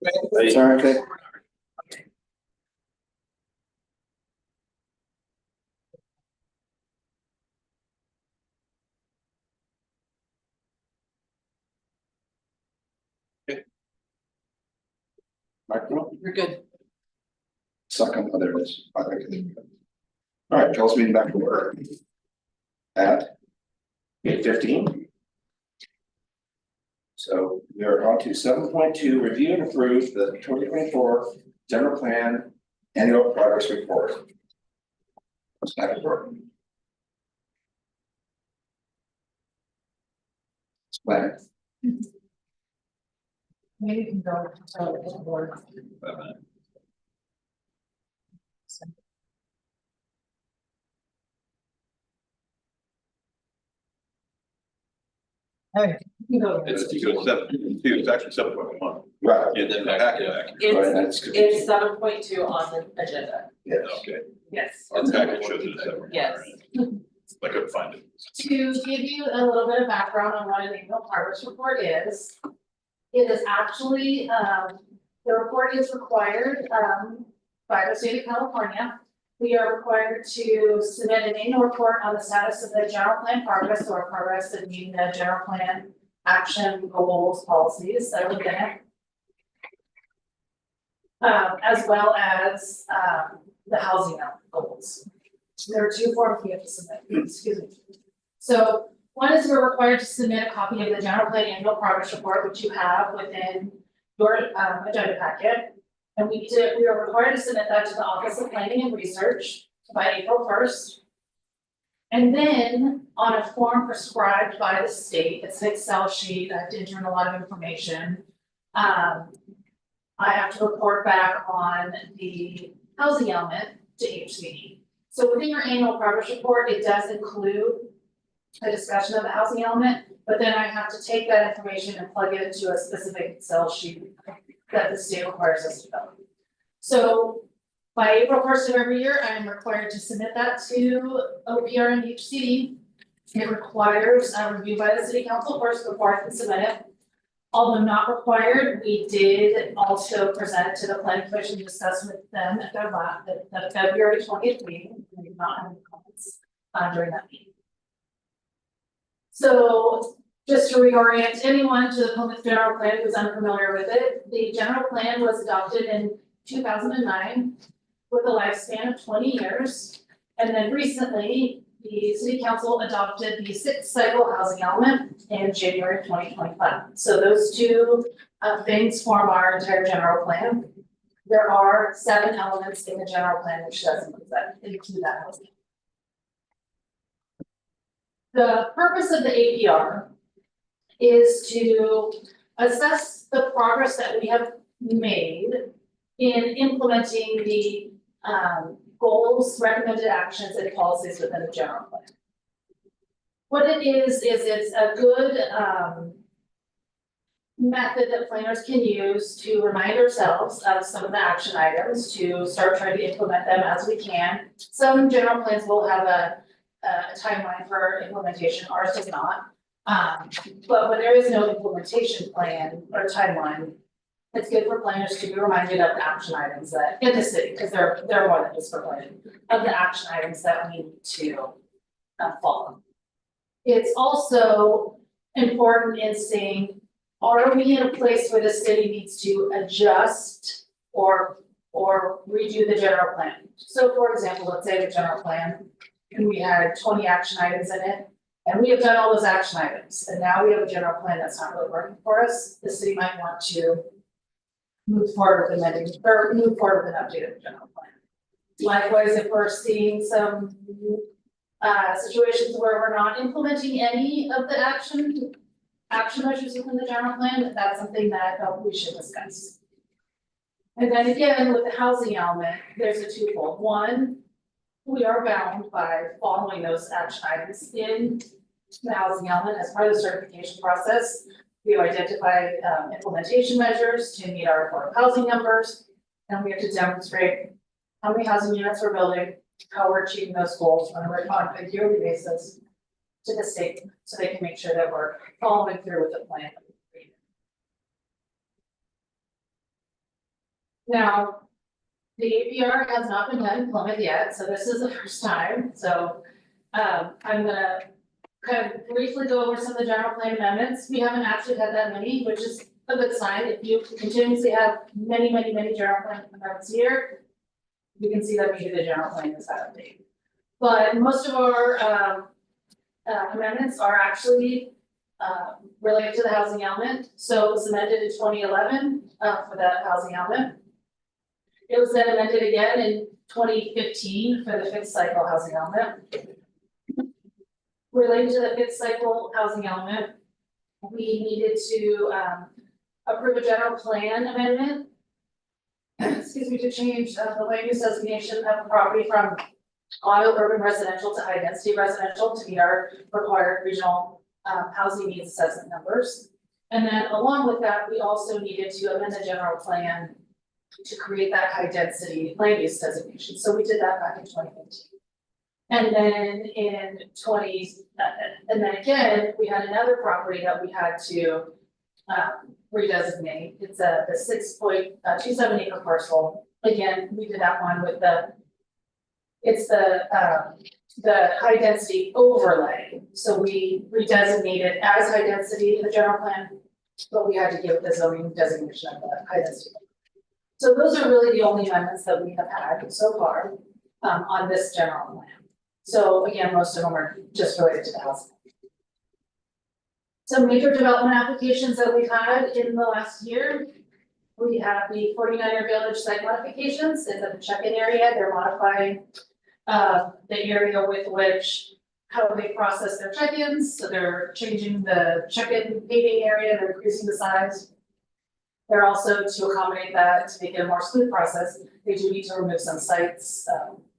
Sorry, okay. Microphone? You're good. Second, oh, there it is. Okay. All right, call this meeting back to order. At 8:15. So we are on to 7.2, review and approve the 2024 general plan annual progress report. Staff report. Plan. Maybe you can go to the board. You can go. It's, you go 7.2, it's actually 7.1. Right. And then back. Right, It's, that's good. it's 7.2 on the agenda. Yes. Okay, Yes. our package shows it as 7. Yes. I couldn't find it. To give you a little bit of background on what an annual progress report is. It is actually, the report is required, by the state of California. We are required to submit an annual report on the status of the general plan progress or progress that meeting the general plan action, goals, policies that are within it. As well as, the housing goals. There are 2 forms we have to submit, excuse me. So one is we're required to submit a copy of the general plan annual progress report, which you have within your agenda packet. And we are required to submit that to the Office of Planning and Research by April 1st. And then on a form prescribed by the state, it's an Excel sheet, I have to enter in a lot of information. I have to report back on the housing element to HCD. So within your annual progress report, it does include a discussion of the housing element, but then I have to take that information and plug it into a specific Excel sheet that the state requires us to develop. So by April 1st of every year, I am required to submit that to OPR and HCD. It requires a review by the city council first before I can submit it. Although not required, we did also present it to the planning commission and discuss with them at their the February 20th meeting. We did not have any comments during that meeting. So just to reorient anyone to the Plymouth General Plan who's unfamiliar with it, the general plan was adopted in 2009 with a lifespan of 20 years. And then recently, the city council adopted the 6th cycle housing element in January 2025. So those 2 things form our entire general plan. There are 7 elements in the general plan which does include that housing. The purpose of the APR is to assess the progress that we have made in implementing the goals, recommended actions, and policies within the general plan. What it is it's a good method that planners can use to remind ourselves of some of the action items to start trying to implement them as we can. Some general plans will have a timeline for implementation, ours does not. But when there is no implementation plan or timeline, it's good for planners to be reminded of the action items that in the city, because they're more than just for planning, of the action items that we need to follow. It's also important in saying, are we in a place where the city needs to adjust or redo the general plan? So for example, let's say the general plan, and we had 20 action items in it, and we have done all those action items, and now we have a general plan that's not really working for us. The city might want to move forward with amending or move forward with an updated general plan. Likewise, if we're seeing some situations where we're not implementing any of the action measures within the general plan, that's something that we should discuss. And then again, with the housing element, there's a twofold. One, we are bound by following those action items in the housing element as part of the certification process. We identify implementation measures to meet our affordable housing numbers, and we have to demonstrate how many housing units we're building, how we're achieving those goals on a yearly basis to the state, so they can make sure that we're following through with the plan. Now, the APR has not been done in Plymouth yet, so this is the first time, so I'm gonna kind of briefly go over some of the general plan amendments. We haven't actually had that many, which is a good sign. If you continuously have many general plan amendments here, you can see that we do the general plan is out of date. But most of our amendments are actually related to the housing element. So it was amended in 2011 for the housing element. It was then amended again in 2015 for the fixed cycle housing element. Related to the fifth cycle housing element, we needed to approve a general plan amendment. Excuse me, to change the land use designation of the property from auto urban residential to high density residential to meet our required regional housing needs assessment numbers. And then along with that, we also needed to amend the general plan to create that high density land use designation. So we did that back in 2015. And then in and then again, we had another property that we had to redesignate. It's a 6.27 acre parcel. Again, we did that one with it's the high density overlay. So we redesignated as high density in the general plan, but we had to give the zoning designation of the high density. So those are really the only amendments that we have had so far on this general plan. So again, most of them are just related to the housing. Some major development applications that we've had in the last year. We have the 49er Village site modifications in the check-in area. They're modifying the area with which how they process their check-ins. So they're changing the check-in paving area, they're increasing the size. They're also to accommodate that, to make it a more smooth process, they do need to remove some sites,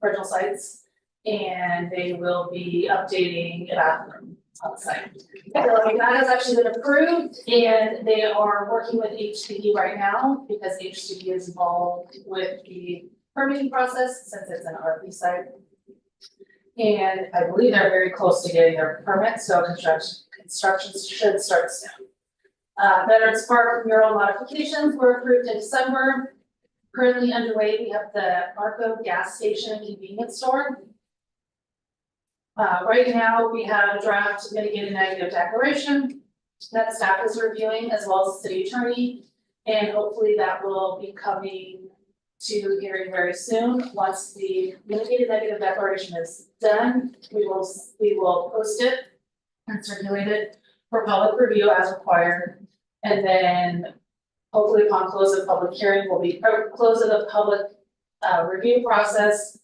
original sites. And they will be updating a bathroom on the site. So that has actually been approved and they are working with HCD right now because HCD is involved with the permitting process since it's an RP site. And I believe they're very close to getting their permit, so construction should start soon. Veterans Park mural modifications were approved in December. Currently underway, we have the Arco gas station and convenience store. Right now, we have a draft mitigated negative declaration that staff is reviewing as well as the city attorney. And hopefully that will be coming to hearing very soon. Once the mitigated negative declaration is done, we will post it and circulate it for public review as required. And then hopefully upon close of public hearing will be, close of the public review process.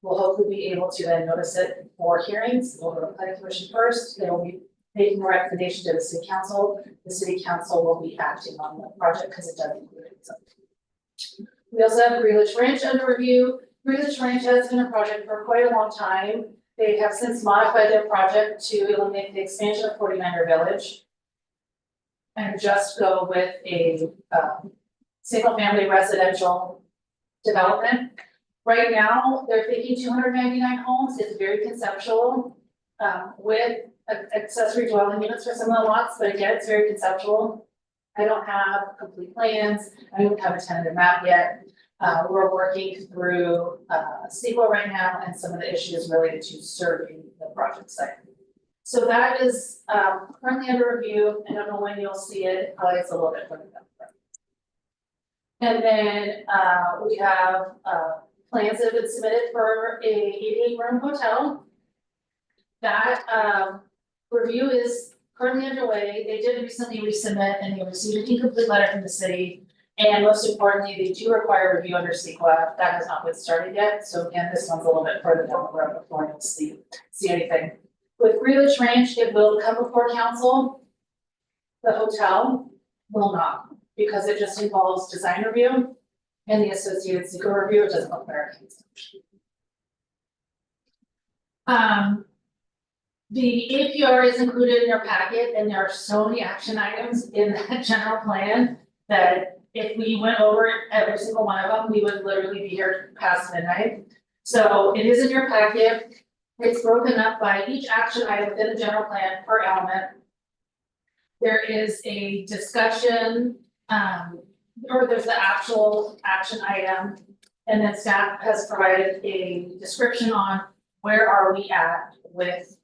We'll hopefully be able to then notice it for hearings. We'll go to the planning commission first. They will be making a recommendation to the city council. The city council will be acting on the project because it does include it. So. We also have Greeley Ranch under review. Greeley Ranch has been a project for quite a long time. They have since modified their project to eliminate the expansion of 49er Village and just go with a single family residential development. Right now, they're thinking 299 homes. It's very conceptual with accessory dwelling units for some of the lots, but again, it's very conceptual. I don't have complete plans. I don't have a tentative map yet. We're working through CEQA right now and some of the issues related to serving the project site. So that is currently under review. I don't know when you'll see it. Probably it's a little bit further down. And then we have plans that have been submitted for a 88-room hotel. That review is currently underway. They did recently resubmit and they received an incomplete letter from the city. And most importantly, they do require review under CEQA. That has not been started yet. So again, this one's a little bit further down the road before you'll see anything. With Greeley Ranch, it will come before council. The hotel will not, because it just involves design review and the associated CEQA review. It doesn't require council. The APR is included in your packet, and there are so many action items in that general plan that if we went over every single one of them, we would literally be here past midnight. So it is in your packet. It's broken up by each action item within the general plan per element. There is a discussion or there's the actual action item. And then staff has provided a description on where are we at with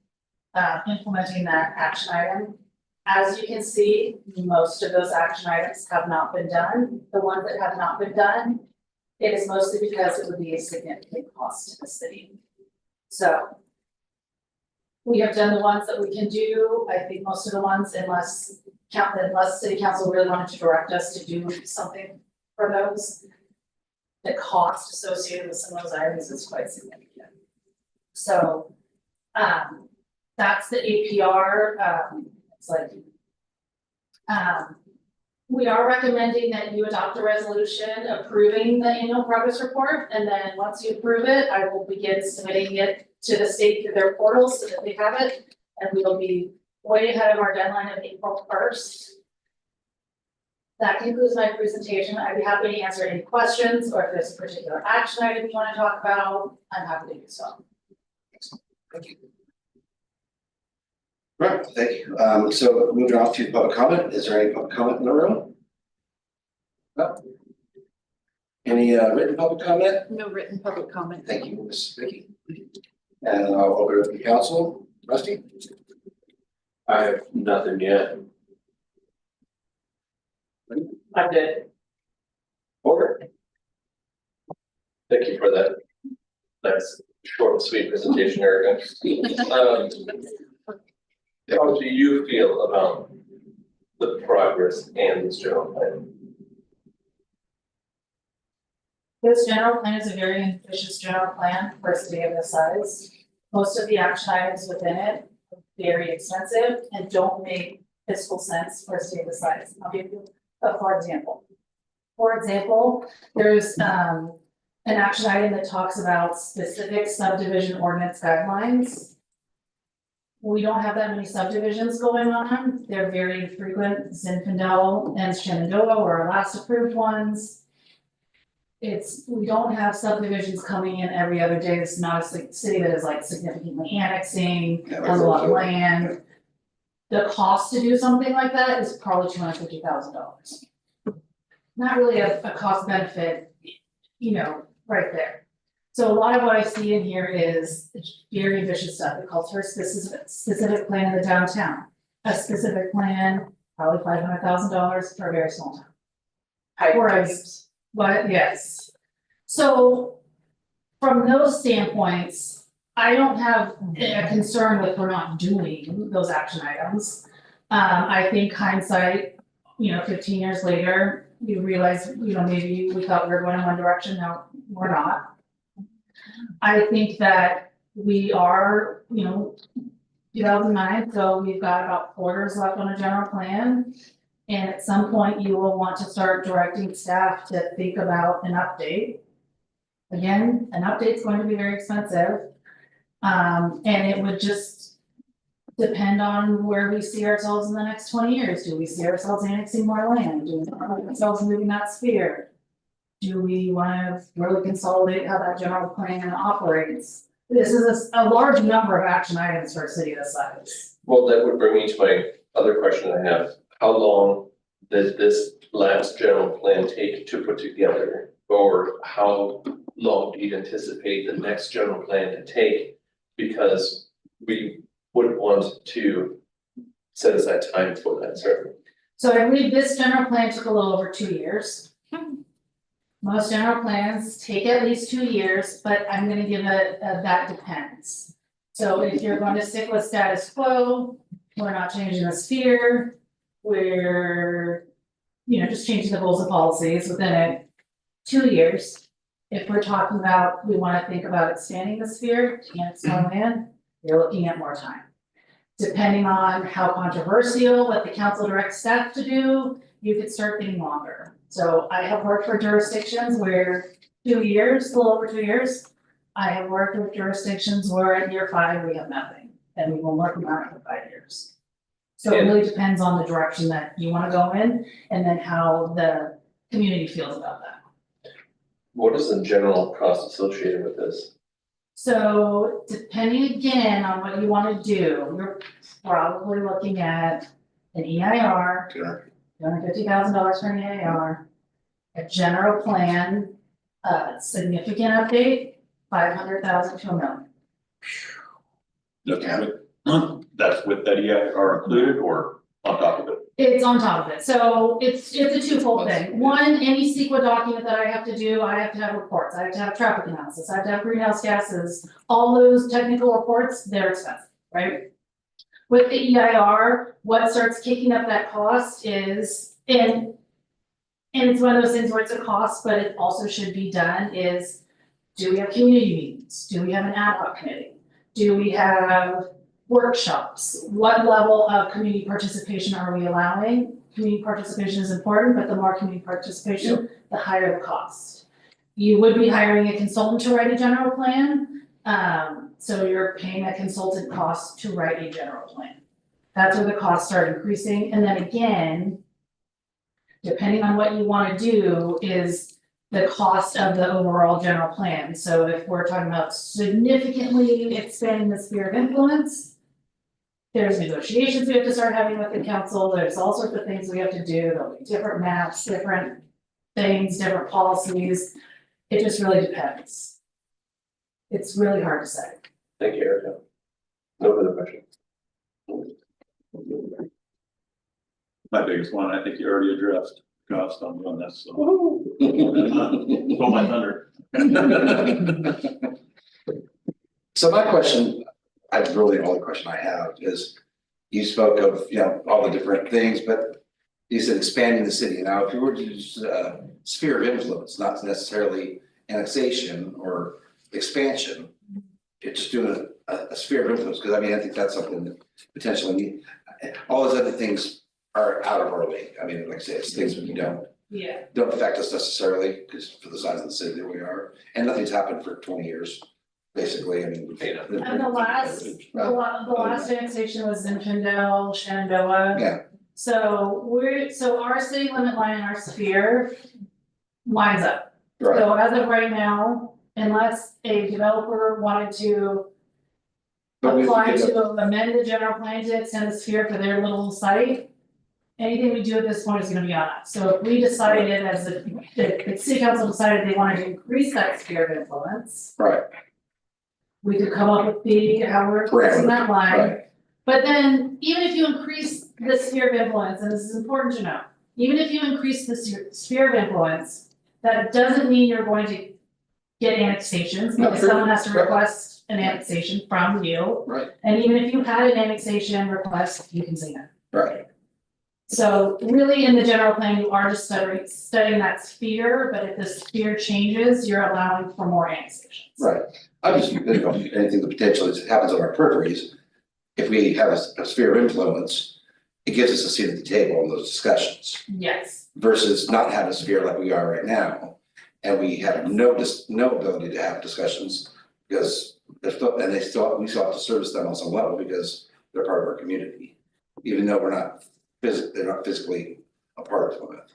implementing that action item. As you can see, most of those action items have not been done. The ones that have not been done, it is mostly because it would be a significant cost to the city. So we have done the ones that we can do. I think most of the ones, unless city council really wanted to direct us to do something for those. The cost associated with some of those items is quite significant. So, that's the APR, it's like. We are recommending that you adopt a resolution approving the annual progress report, and then once you approve it, I will begin submitting it to the state through their portals so that they have it, and we will be way ahead of our deadline of April 1st. That concludes my presentation. I'd be happy to answer any questions, or if there's a particular action item you want to talk about, I'm happy to do so. Thank you. Right, thank you. So moving on to public comment. Is there any public comment in the room? No? Any written public comment? No written public comment. Thank you, Ms. Vicky. And I'll open it up to the council. Rusty? I have nothing yet. I did. Over. Thank you for that. Nice, short and sweet presentation, Erica. How do you feel about the progress and this general plan? This general plan is a very ambitious general plan for a city of this size. Most of the action items within it are very expensive and don't make fiscal sense for a city of this size. I'll give you for example. For example, there's an action item that talks about specific subdivision ordinance guidelines. We don't have that many subdivisions going on. They're very infrequent. Zinfandel and Shenandoah were our last approved ones. We don't have subdivisions coming in every other day. It's not a city that is like significantly annexing, has a lot of land. The cost to do something like that is probably $250,000. Not really a cost benefit, right there. So a lot of what I see in here is very ambitious stuff. It calls for a specific plan in the downtown. A specific plan, probably $500,000 for a very small town. Whereas, yes. So from those standpoints, I don't have a concern with we're not doing those action items. I think hindsight, 15 years later, you realize, maybe we thought we were going in one direction, now we're not. I think that we are, 2009, so we've got about quarters left on a general plan. And at some point, you will want to start directing staff to think about an update. Again, an update's going to be very expensive. And it would just depend on where we see ourselves in the next 20 years. Do we see ourselves annexing more land? Do we see ourselves moving that sphere? Do we want to really consolidate how that general plan operates? This is a large number of action items for a city this size. Well, that would bring me to my other question I have. How long did this last general plan take to put together? Or how long do you anticipate the next general plan to take? Because we would want to set aside time for that, certainly. So I believe this general plan took a little over 2 years. Most general plans take at least 2 years, but I'm gonna give a that depends. So if you're going to stick with status quo, we're not changing the sphere. We're, just changing the goals and policies within it, 2 years. If we're talking about, we wanna think about expanding the sphere to annex more land, you're looking at more time. Depending on how controversial, what the council directs staff to do, you could start getting longer. So I have worked for jurisdictions where 2 years, a little over 2 years. I have worked with jurisdictions where at year 5, we have nothing, and we will work on it for 5 years. So it really depends on the direction that you wanna go in, and then how the community feels about that. What is the general cost associated with this? So depending again on what you wanna do, you're probably looking at an EIR, $250,000 for an EIR. a general plan, significant update, 500,000 to $1 million. That's with that EIR included or on top of it? It's on top of it, so it's a twofold thing. One, any CEQA document that I have to do, I have to have reports, I have to have traffic analysis, I have to have greenhouse gases. All those technical reports, they're expensive, right? With the EIR, what starts kicking up that cost is, and it's one of those things where it's a cost, but it also should be done, is do we have community meetings? Do we have an ad hoc committee? Do we have workshops? What level of community participation are we allowing? Community participation is important, but the more community participation, the higher the cost. You would be hiring a consultant to write a general plan, so you're paying a consultant cost to write a general plan. That's where the costs start increasing, and then again, depending on what you wanna do is the cost of the overall general plan. So if we're talking about significantly expanding the sphere of influence, there's negotiations we have to start having with the council, there's all sorts of things we have to do, there'll be different maps, different things, different policies. It just really depends. It's really hard to say. Thank you, Erica. No further questions. My biggest one, I think you already addressed cost on doing this, so. Stole my thunder. So my question, the only question I have is, you spoke of, all the different things, but you said expanding the city. Now, if you were to use sphere of influence, not necessarily annexation or expansion, you're just doing a sphere of influence, because I think that's something that potentially, all those other things are out of our league. Like I say, it's things that don't affect us necessarily, because for the size of the city that we are, and nothing's happened for 20 years, basically. And the last annexation was Zinfandel, Shenandoah. Yeah. So our city limit line in our sphere lines up. Right, So as of right now, unless a developer wanted to but we apply could, to amend the general plan to extend the sphere for their little site, anything we do at this point is gonna be on us. So if we decided as the city council decided they wanted to increase that sphere of influence, right, we could come up with how we're crossing that line. right, But then, even if you increase the sphere of influence, and this is important to know, even if you increase the sphere of influence, that doesn't mean you're going to get annexations, No, because sure. someone has to Right. request an annexation from you. right, And even if you had an annexation request, you can say no. right. So really, in the general plan, you are just studying that sphere, but if the sphere changes, you're allowing for more annexations. Right, I'm just, anything that potentially happens on our peripheries, if we have a sphere of influence, it gives us a seat at the table in those discussions, Yes, versus not having a sphere like we are right now. And we have no ability to have discussions, because we still have to service them on some level, because they're part of our community. Even though they're not physically a part of it.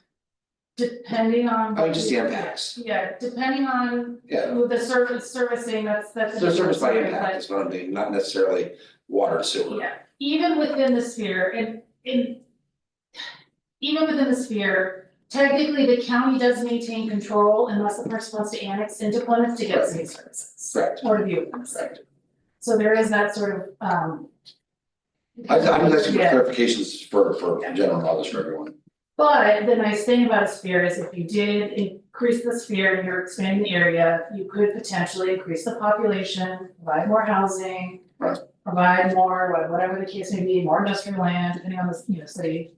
depending on. Just the impacts, Yeah, depending on yeah, who the servicing, that's. they're serviced by impact, is what I mean, not necessarily water and sewer. Yeah, even within the sphere, even within the sphere, technically, the county does maintain control unless the person wants to annex into Plymouth to get city services. Correct. Or to view them. Right. So there is that sort of, I'm asking for Yeah. clarifications for general knowledge for everyone. But the nice thing about a sphere is if you did increase the sphere and you're expanding the area, you could potentially increase the population, provide more housing. Right. Provide more, whatever the case may be, more industrial land, depending on the city.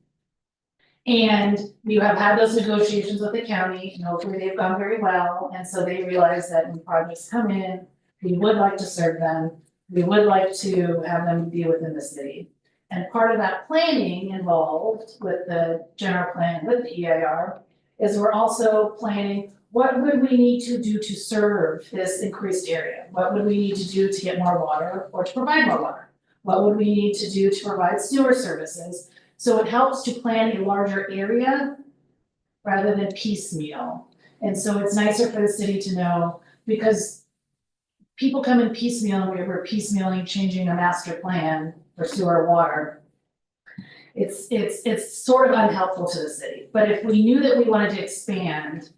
And you have had those negotiations with the county, and hopefully they've gone very well, and so they realize that when projects come in, we would like to serve them, we would like to have them be within the city. And part of that planning involved with the general plan, with the EIR, is we're also planning, what would we need to do to serve this increased area? What would we need to do to get more water or to provide more water? What would we need to do to provide sewer services? So it helps to plan a larger area rather than piecemeal. And so it's nicer for the city to know, because people come in piecemeal, and we're piecemealing, changing a master plan for sewer or water. It's sort of unhelpful to the city, but if we knew that we wanted to expand,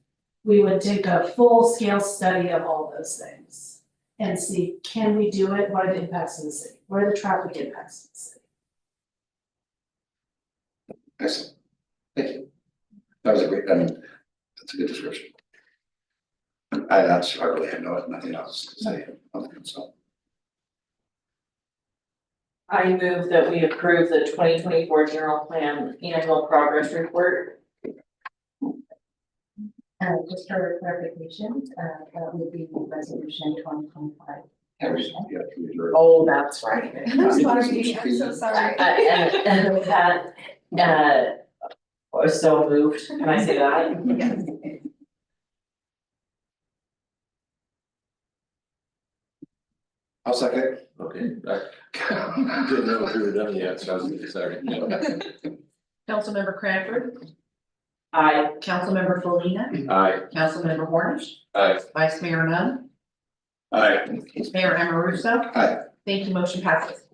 we would take a full-scale study of all those things and see, can we do it? What are the impacts of the city? What are the traffic impacts of the city? Excellent. Thank you. That was a great, that's a good description. I really have nothing else to say on that, so. I move that we approve the 2024 general plan annual progress report. Just for clarification, that would be resolution 2025. Oh, that's right. I'm sorry, I'm so sorry. And with that, was so moved, can I say that? Yes. I'll second. Okay, I didn't know if we were done yet, so I was just second. Councilmember Cranford, I, Councilmember Felina, Aye. Councilmember Hornish, Aye. Vice Mayor Nunn, Aye. Mayor Amaruso. Aye. Thank you, motion passes.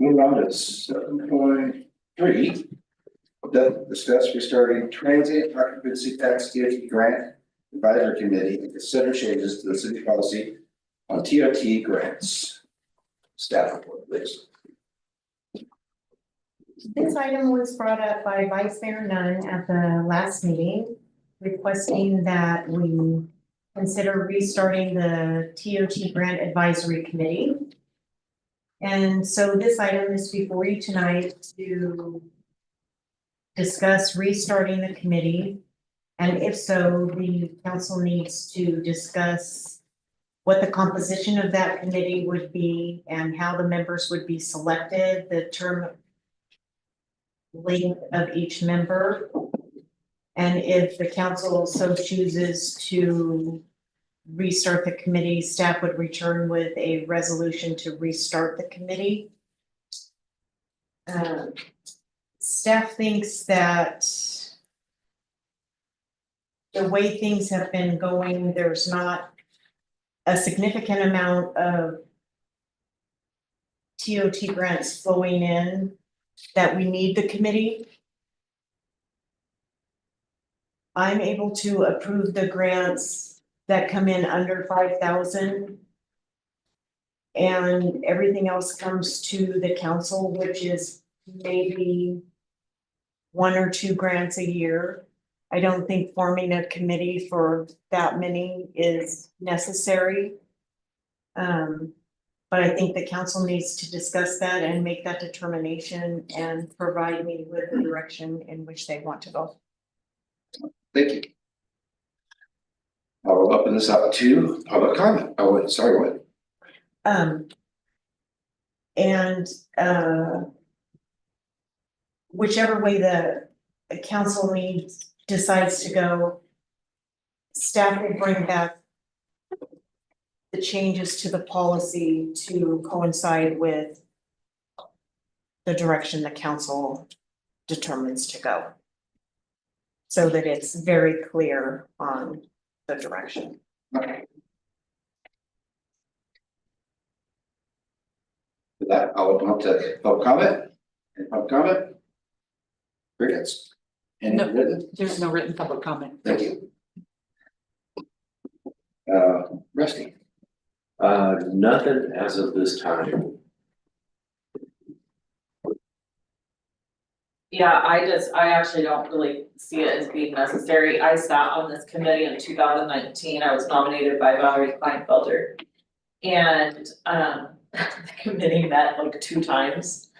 Moving on to 7.3. Discuss restarting transient occupancy tax DOT grant advisory committee and consider changes to the city policy on TOT grants. Staff report, please. This item was brought up by Vice Mayor Nunn at the last meeting, requesting that we consider restarting the TOT Grant Advisory Committee. And so this item is before you tonight to discuss restarting the committee. And if so, the council needs to discuss what the composition of that committee would be and how the members would be selected, the term length of each member. And if the council so chooses to restart the committee, staff would return with a resolution to restart the committee. Staff thinks that the way things have been going, there's not a significant amount of TOT grants flowing in that we need the committee. I'm able to approve the grants that come in under 5,000. And everything else comes to the council, which is maybe 1 or 2 grants a year. I don't think forming a committee for that many is necessary. But I think the council needs to discuss that and make that determination and provide me with the direction in which they want to go. Thank you. I will open this up to public comment. Oh, wait, sorry, what? Whichever way the council decides to go, staff will bring back the changes to the policy to coincide with the direction the council determines to go. So that it's very clear on the direction. Okay. With that, I'll open up to public comment. Any public comment? Crickets? Any No. written? There's no written public comment. Thank you. Rusty. Nothing as of this time. yeah, I actually don't really see it as being necessary. I sat on this committee in 2019. I was nominated by Valerie Kleinfelder. And the committee met like 2 times.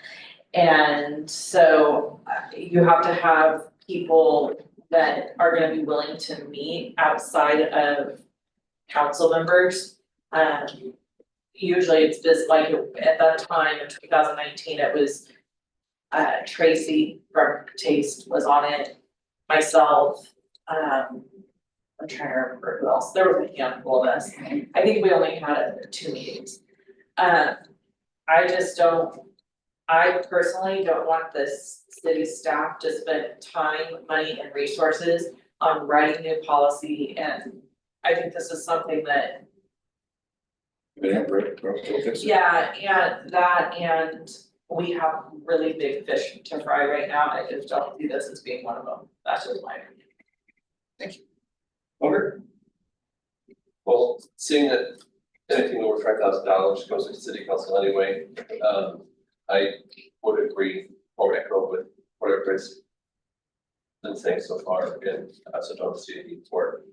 And so you have to have people that are gonna be willing to meet outside of council members. Usually it's this, like, at that time in 2019, it was Tracy from Taste was on it, myself, I'm trying to remember who else, there was a handful of us. I think we only had 2 meetings. I personally don't want this city staff to spend time, money, and resources on writing new policy, and I think this is something that If it ain't broke, we'll fix it. Yeah, and that, and we have really big fish to fry right now, and I just don't see this as being one of them, that's just my opinion. Over. Well, seeing that anything over $5,000 goes to city council anyway, I would agree or echo with whatever Chris been saying so far, and I also don't see a need for it.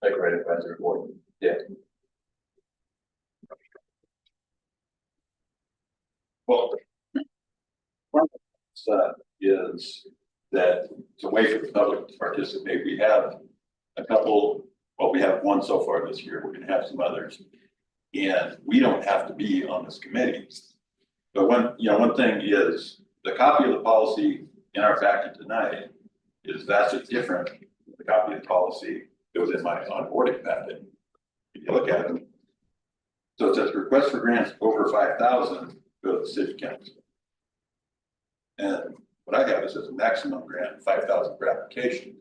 Like right advisory board, yeah. Well. One of the is that to wait for the public to participate, we have a couple, well, we have one so far this year, we're gonna have some others. And we don't have to be on this committee. But one thing is, the copy of the policy in our packet tonight is vastly different than the copy of the policy that was in my onboarding packet. If you look at them. So it says request for grants over 5,000, go to the city council. And what I have is a maximum grant, 5,000 per application.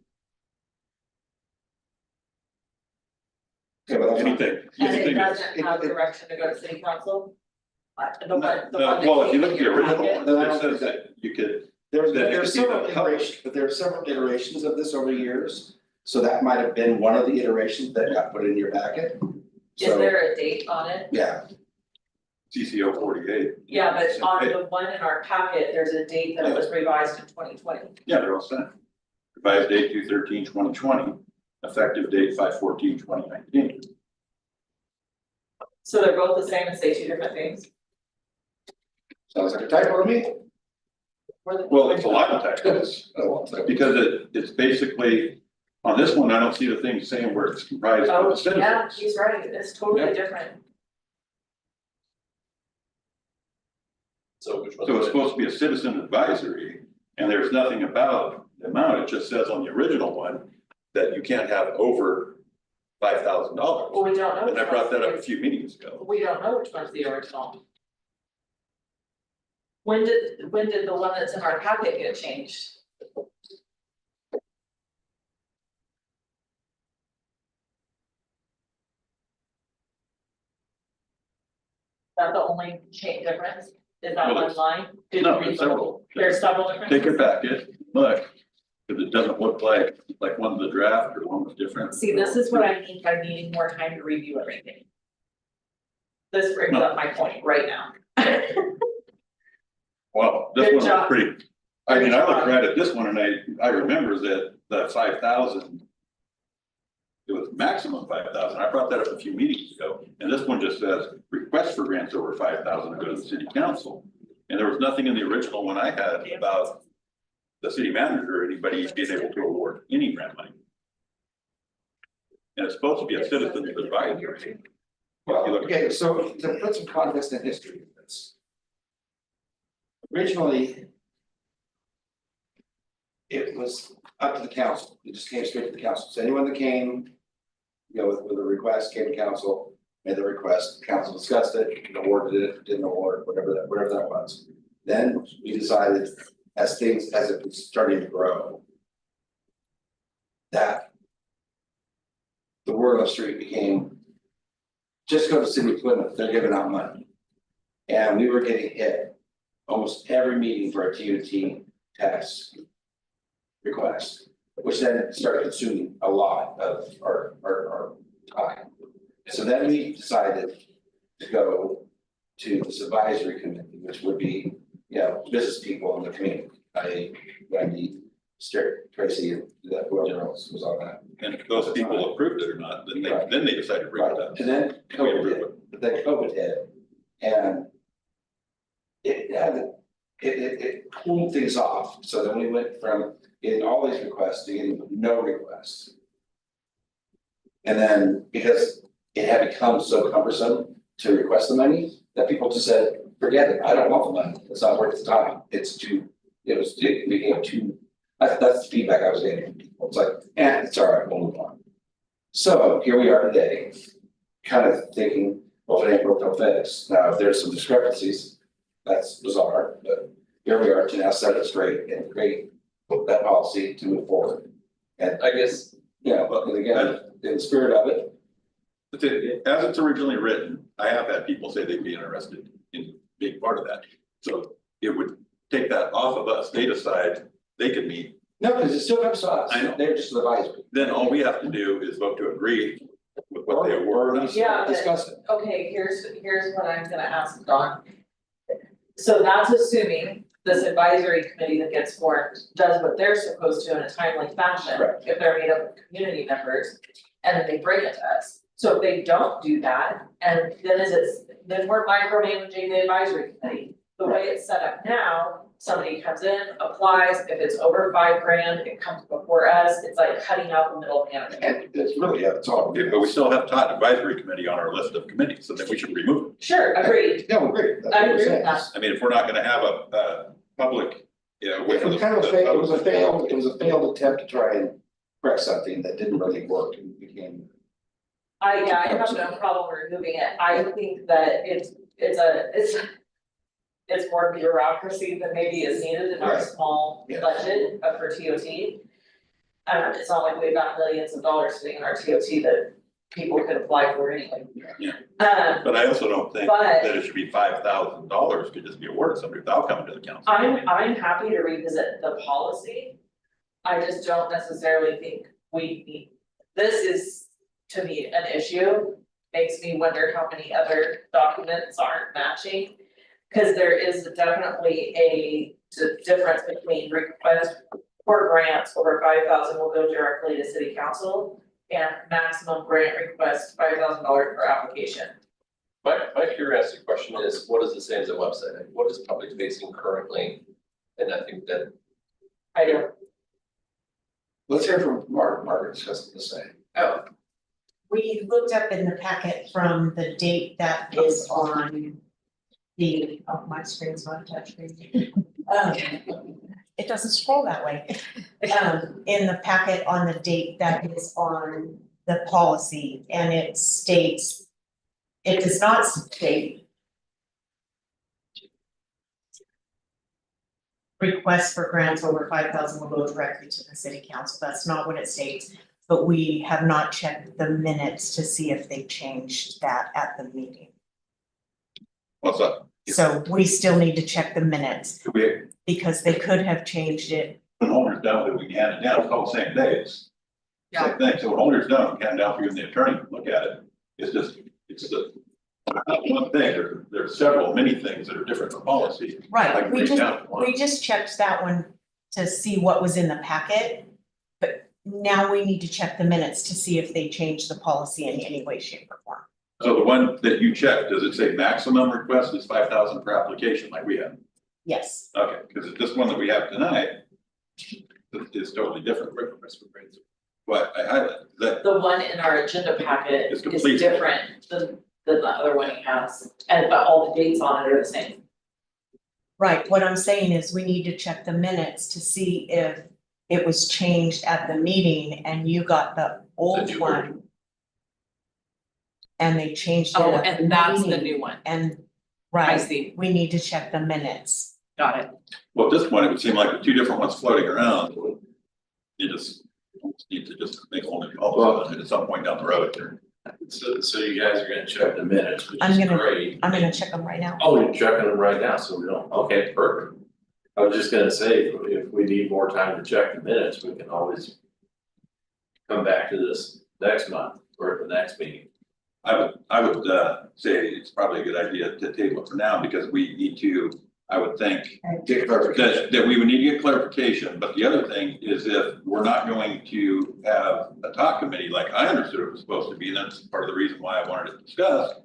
Okay, but that's not- Anything. And it anything- doesn't have direction to go to city council? The one that Well, if you came look in at the your original packet? one, Then I it don't says think that you could, There's That it there's could be several the public. iterations, but there are several iterations of this over years. So that might have been one of the iterations that got put in your packet. Is So, there a date on it? yeah, CCO 48. Yeah, but on the one in our packet, there's a date that it was revised in 2020. Yeah, they're all set. Revised date 2/13/2020, effective date 5/14/2019. So they're both the same and say two different things? sounds like a typo to me. Well, it's a lot of typos, because it's basically, on this one, I don't see the thing saying where it's comprised of Oh, the citizens. yeah, he's right, it's totally Yeah. different. So which one? So it's supposed to be a citizen advisory, and there's nothing about the amount, it just says on the original one that you can't have over $5,000. Well, we don't know. And I which brought that up a one's few meetings ago. the- We don't know which one's the original. When did the one that's in our packet get changed? That the only change difference, is that Well, one there's- line? Did No, you read there's the- several. There's several differences? Take your packet, look, because it doesn't look like one of the draft or one was different. See, this is what I mean by needing more time to review everything. This brings up my point right now. Well, this Good one was job. pretty, I mean, I Good looked job. right at this one and I remember that the 5,000. It was maximum 5,000, I brought that up a few meetings ago, and this one just says, request for grants over 5,000 to go to the city council. And there was nothing in the original one I had about the city manager or anybody being able to award any grant money. And it's supposed to be a citizen's advisory. Well, okay, so to put some context and history of this. Originally. It was up to the council, it just came straight to the council, so anyone that came. With a request, came to council, made the request, council discussed it, awarded it, didn't award, whatever that was. Then we decided, as it was starting to grow. That. The word on the street became. Just go to City of Plymouth, they're giving out money. And we were getting hit almost every meeting for a TUT tax. Request, which then started consuming a lot of our time. So then we decided to go to this advisory committee, which would be, business people in the community. Wendy, Tracy, and whoever else was on that. And if those people approved it or not, then they decided to bring it up. And then COVID hit, and it cooled things off, so then we went from getting all these requests to getting no requests. And then, because it had become so cumbersome to request the money, that people just said, forget it, I don't want the money, it's not worth the time, it became too, that's the feedback I was getting from people, it's like, it's all right, we'll move on. So here we are today, kind of thinking, well, if it ain't broke, don't fix. Now, if there's some discrepancies, that's bizarre, but here we are to now set it straight and create that policy to move forward. I guess Yeah, but again, in the spirit of it, As it's originally written, I have had people say they'd be interested in being part of that. So it would take that off of us. They decide they could meet. no, because it still comes to us. I know. They're just advisory. Then all we have to do is vote to agree with what they award us. Yeah, but- Discuss it. Okay, here's what I'm gonna ask Dawn. So that's assuming this advisory committee that gets formed does what they're supposed to in a timely fashion. Correct. If they're made up of community members, and then they bring it to us. So if they don't do that, and then we're micromanaging the advisory committee. The way it's set up now, somebody comes in, applies, if it's over $5,000, it comes before us, it's like cutting out the middle management. And it's really, yeah, it's all. Yeah, but we still have Todd Advisory Committee on our list of committees, so then we should remove it. Sure, agreed, No, great. That's I what we're agree with saying. that. I mean, if we're not gonna have a public, you know, It was kind of a fail, it was a failed attempt to try and correct something that didn't really work and became. I have no problem removing it, I think that it's more bureaucracy than maybe is needed in our Right. small Yeah. budget for TOT. It's not like we've got millions of dollars sitting in our TOT that people could apply for anyway. Yeah. Um, But I also don't think But- that it should be $5,000 could just be awarded to somebody without coming to the council. I'm happy to revisit the policy. I just don't necessarily think we need, this is, to me, an issue. Makes me wonder how many other documents aren't matching. Cause there is definitely a difference between request for grants over 5,000 will go directly to city council. And maximum grant request $5,000 per application. My curiosity question is, what does it say as a website? What is public facing currently? And I think that, I don't, Let's hear from Margaret has to say. oh, We looked up in the packet from the date that is on the, oh, my screen's not touchscreen. It doesn't scroll that way. In the packet on the date that is on the policy, and it states, it does not state requests for grants over 5,000 will go directly to the city council. That's not what it states. But we have not checked the minutes to see if they changed that at the meeting. What's up? So we still need to check the minutes Could we, because they could have changed it. when holders done, that we can hand it down, it's all the same day, it's. Same thing, so when holders done, we hand it down for you and the attorney to look at it, it's just, it's the. Not one thing, there's several, many things that are different from policy. I Right, can we break just, down one. we just checked that one to see what was in the packet. But now we need to check the minutes to see if they changed the policy in any way, shape or form. So the one that you checked, does it say maximum request is 5,000 per application like we have? Yes, Okay, because this one that we have tonight is totally different. What I highlighted, that, the one in our agenda packet It's is complete. different than the other one he has, and but all the dates on it are the same. right. What I'm saying is we need to check the minutes to see if it was changed at the meeting and you got the old new one. And they changed it Oh, at the and that's the meeting. new one, And, I right, see, we need to check the minutes. got it. well, at this point, it would seem like the two different ones floating around. You just need to just make a whole new policy at some point down the road here. So you guys are gonna check the minutes, which I'm is gonna- great. I'm gonna check them right now. Oh, you're checking them right now, so we don't, okay, perfect. I was just gonna say, if we need more time to check the minutes, we can always come back to this next month or at the next meeting. I would say it's probably a good idea to table it for now because we need to, I would think, Get clarification. that we would need to get clarification, but the other thing is if we're not going to have a talk committee like I understood it was supposed to be, and that's part of the reason why I wanted it discussed.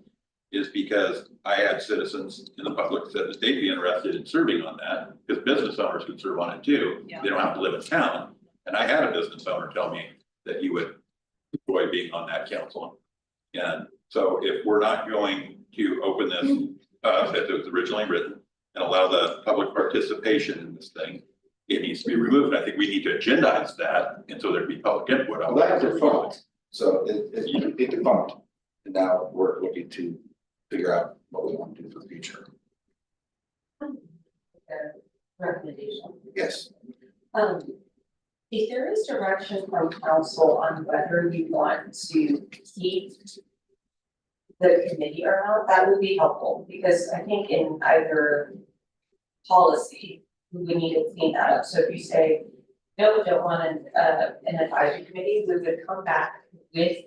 Is because I had citizens in the public said that they'd be interested in serving on that, because business owners could serve on it too. Yeah. They don't have to live in town, and I had a business owner tell me that he would enjoy being on that council. And so if we're not going to open this, as it was originally written, and allow the public participation in this thing, it needs to be removed. I think we need to agendize that, and so there'd be public input on Well, that. that was defunct, so it defunct, and now we're looking to figure out what we want to do for the future. Recommendation. Yes, If there is direction from council on whether you want to keep the committee or not, that would be helpful, because I think in either policy, we would need to clean that up. So if you say, no, we don't want an advisory committee, we would come back with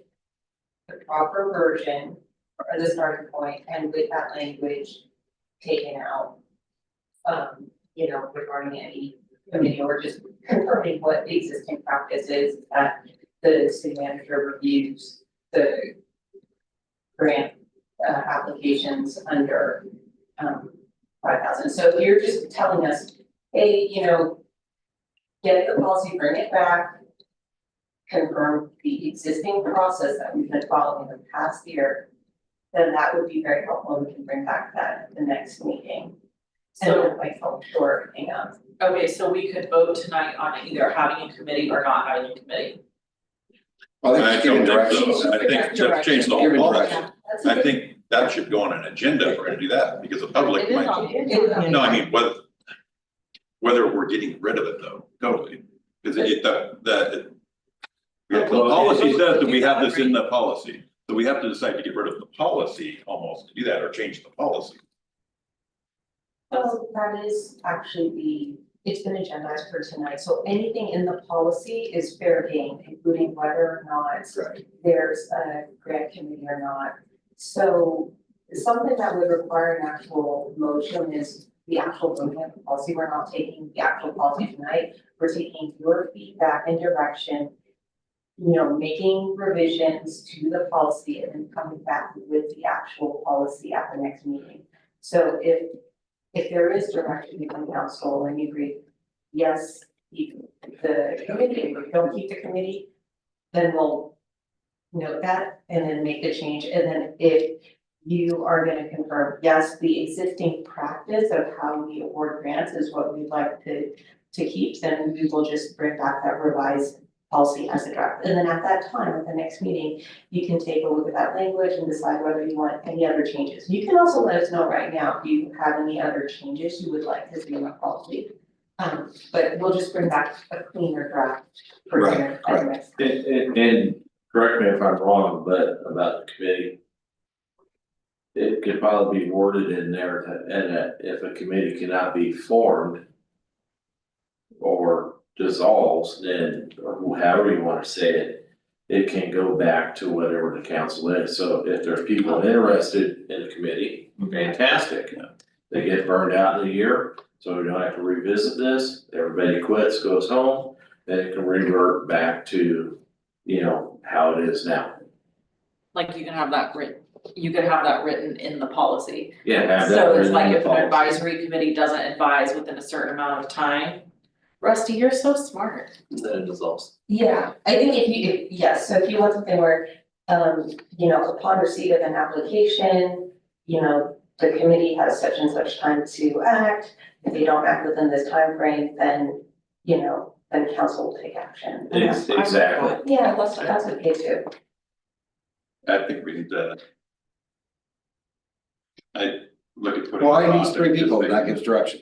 the proper version or the starting point and with that language taken out. Regarding any committee or just confirming what the existing practice is, that the city manager reviews the grant applications under 5,000. So if you're just telling us, hey, get the policy, bring it back, confirm the existing process that we've been following the past year, then that would be very helpful, and we can bring back that at the next meeting. And So, then like help short everything up. okay, so we could vote tonight on either having a committee or not having a committee. Well, I I think don't giving think so. directions. I think just change the whole Giving policy. direction. That's I think that should go on an agenda if we're gonna do that, because the public It is might. on No, I mean, whether we're getting rid of it though, totally, because the policy says that we have this in the policy, so we have to decide to get rid of the policy almost to do that, or change the policy. So that is actually it's been agendized for tonight, so anything in the policy is fair game, including whether or not Right. there's a grant committee or not. So something that would require an actual motion is the actual voting of the policy. We're not taking the actual policy tonight, we're taking your feedback and direction, making revisions to the policy and then coming back with the actual policy at the next meeting. So if there is direction from council and you agree, yes, keep the committee, if we don't keep the committee, then we'll note that and then make the change. And then if you are gonna confirm, yes, the existing practice of how we award grants is what we'd like to keep, then we will just bring back that revised policy as a draft. And then at that time, at the next meeting, you can take a look at that language and decide whether you want any other changes. You can also let us know right now if you have any other changes you would like to see in the policy. But we'll just bring back a cleaner draft for Right, dinner at the next. And correct me if I'm wrong, but about the committee. It could probably be worded in there that if a committee cannot be formed. Or dissolves, then, or however you wanna say it. It can go back to whatever the council is, so if there's people interested in the committee, fantastic. They get burned out in a year, so we don't have to revisit this, everybody quits, goes home, then it can revert back to, how it is now. Like you can have that written in the policy. Yeah, have that So it's written like in the if an policy. advisory committee doesn't advise within a certain amount of time. Rusty, you're so smart. Then it dissolves. Yeah, I think yes, so if you want something where, upon receipt of an application, the committee has such and such time to act. If they don't act within this time frame, then, then council will take action. And that's fine. Exactly. Yeah, that's okay too. I think we need to. I look at putting. Well, I need 3 people, and that gives direction.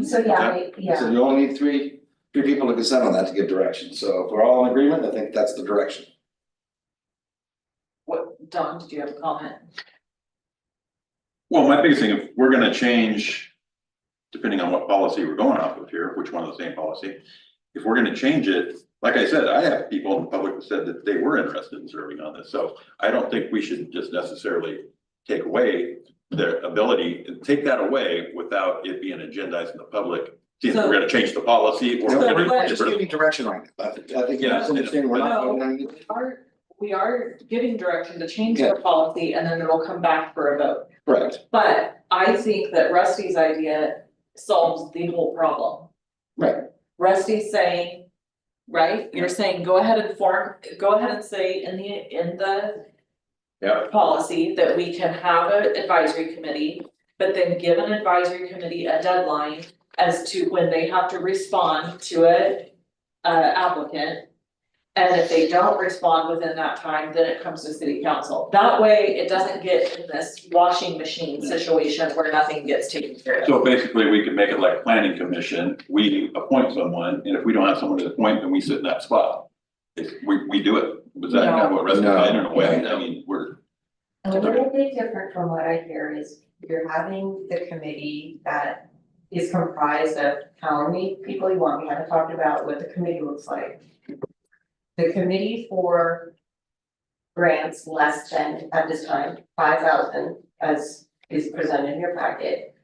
So yeah, So you only need three people to consent on that to give direction, so if we're all in agreement, I think that's the direction. What, Don, did you have a comment? Well, my biggest thing, if we're gonna change, depending on what policy we're going off of here, which one of the same policy. If we're gonna change it, like I said, I have people in the public that said that they were interested in serving on this, so I don't think we should just necessarily take away their ability, and take that away without it being agendized in the public. See if we're gonna change the policy or No, we're we're gonna. just giving direction on it, I think Yeah, that's understanding, we're not no. voting on anything. We are giving direction to change the policy and then it'll come back for a vote. Correct, But I think that Rusty's idea solves the whole problem. right, Rusty's saying, right, you're saying, go ahead and say in the Yep. policy that we can have an advisory committee, but then give an advisory committee a deadline as to when they have to respond to a applicant. And if they don't respond within that time, then it comes to city council. That way, it doesn't get in this washing machine situation where nothing gets taken care of. So basically, we could make it like planning commission, we appoint someone, and if we don't have someone to appoint, then we sit in that spot. We do it, was that kind of what Rusty said, I don't know, I mean, we're. A little bit different from what I hear is you're having the committee that is comprised of how many people you want, we haven't talked about what the committee looks like. The committee for grants less than, at this time, 5,000, as is presented in your packet,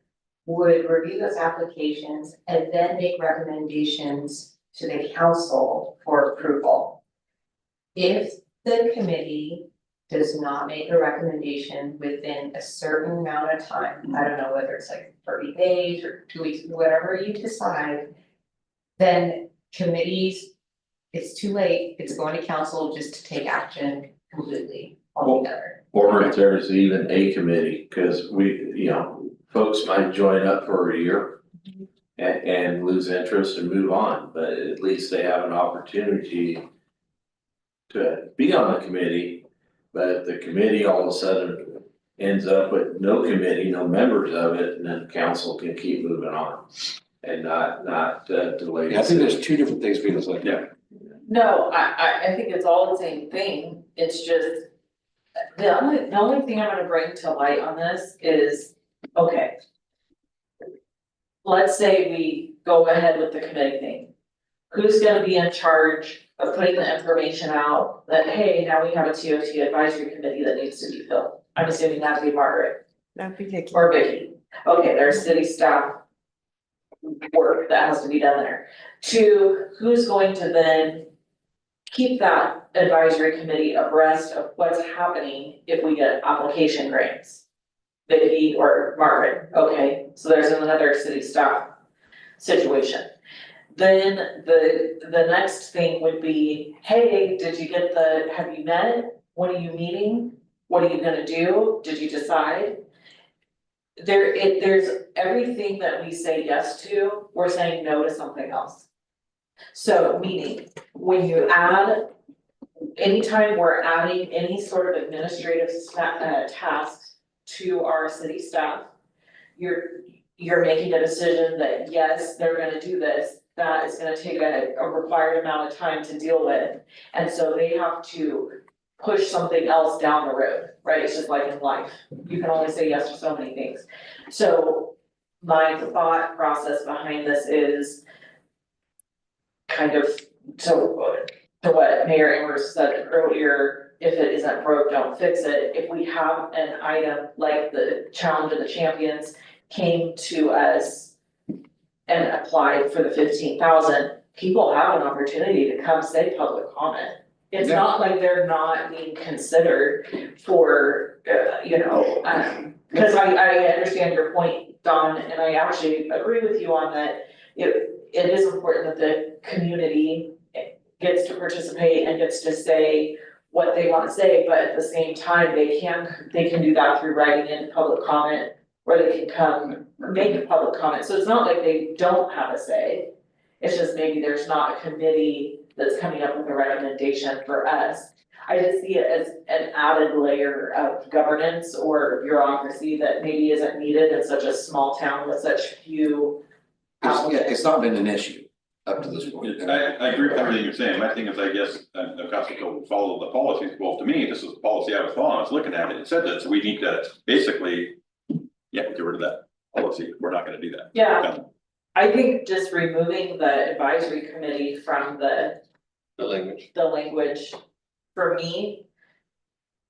would review those applications and then make recommendations to the council for approval. If the committee does not make a recommendation within a certain amount of time, I don't know whether it's like 30 days or 2 weeks, whatever you decide, then committees, it's too late, it's going to council just to take action completely altogether. Or if there's even a committee, cause we, folks might join up for a year. And lose interest and move on, but at least they have an opportunity to be on the committee. But if the committee all of a sudden ends up with no committee, no members of it, and then council can keep moving on. And not delay. Yeah, I think there's two different things being said. Yeah. No, I think it's all the same thing, it's just. The only thing I'm gonna bring to light on this is, okay. Let's say we go ahead with the committee thing. Who's gonna be in charge of putting the information out that, hey, now we have a TOT advisory committee that needs to be filled? I'm assuming that'd be Margaret That'd be Vicky. or Vicky. Okay, there's city staff work that has to be done there. Two, who's going to then keep that advisory committee abreast of what's happening if we get application grants? Vicky or Margaret, okay, so there's another city staff situation. Then the next thing would be, hey, did you get have you met? When are you meeting? What are you gonna do? Did you decide? There's everything that we say yes to, we're saying no to something else. So meaning, when you add, anytime we're adding any sort of administrative tasks to our city staff, you're making a decision that, yes, they're gonna do this, that is gonna take a required amount of time to deal with. And so they have to push something else down the road, right? It's just like in life, you can only say yes to so many things. So my thought process behind this is kind of to what Mayor Amherst said earlier, if it isn't broke, don't fix it. If we have an item like the Challenge of the Champions came to us and applied for the 15,000, people have an opportunity to come say public comment. It's not like they're not being considered for, cause I understand your point, Don, and I actually agree with you on that. It is important that the community gets to participate and gets to say what they wanna say, but at the same time, they can do that through writing in public comment, or they can come make a public comment, so it's not like they don't have a say. It's just maybe there's not a committee that's coming up with a recommendation for us. I just see it as an added layer of governance or bureaucracy that maybe isn't needed in such a small town with such few applicants. It's not been an issue up to this point. I agree with everything you're saying, my thing is, I guess, the council will follow the policies, well, to me, this is the policy I was following, I was looking at it, it said that, so we need to basically. Yeah, get rid of that policy, we're not gonna do that. Yeah, I think just removing the advisory committee from the language, for me.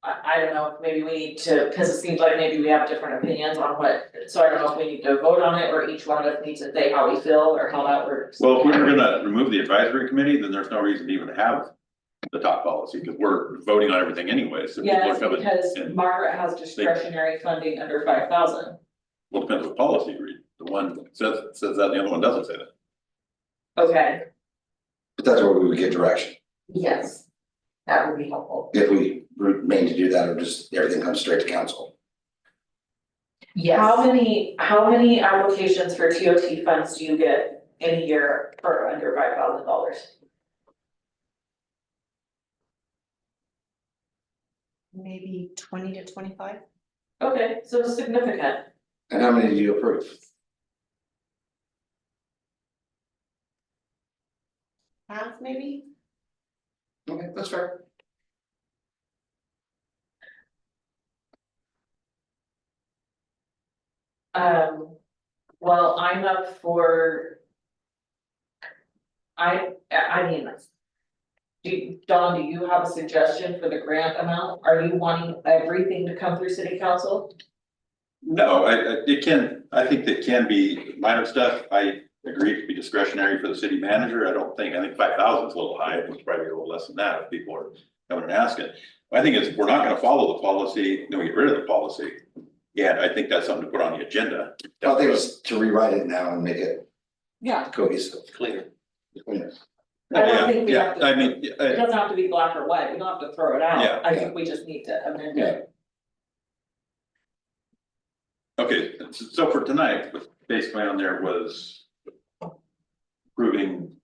I don't know, maybe we need to, cause it seems like maybe we have different opinions on what, so I don't know if we need to vote on it, or each one of us needs to say how we feel, or how that works. Well, if we were gonna remove the advisory committee, then there's no reason to even have the top policy, because we're voting on everything anyway, so people are Yes, coming. because and- Margaret has discretionary funding under 5,000. Well, it depends what policy you read, the one says that, and the other one doesn't say that. Okay, But that's where we would get direction, Yes, that would be helpful. if we remain to do that, or just everything comes straight to council. Yes. how many applications for TOT funds do you get in a year for under $5,000? maybe 20 to 25. Okay, so significant. And how many do you approve? Half maybe? Okay, that's fair. Well, I'm up for. I mean. Don, do you have a suggestion for the grant amount? Are you wanting everything to come through city council? No, I think that can be minor stuff. I agree it could be discretionary for the city manager. I think 5,000 is a little high. It's probably a little less than that if people are coming and asking. I think if we're not gonna follow the policy, then we get rid of the policy. Yeah, I think that's something to put on the agenda. I think it's to rewrite it now and make it Yeah. cohesive. Clear. Cleaner. I don't Yeah, think we yeah, have to- I mean, It doesn't have to be black or white, we don't have to throw it out. Yeah. I think we just need to amend it. okay, so for tonight, basically on there was approving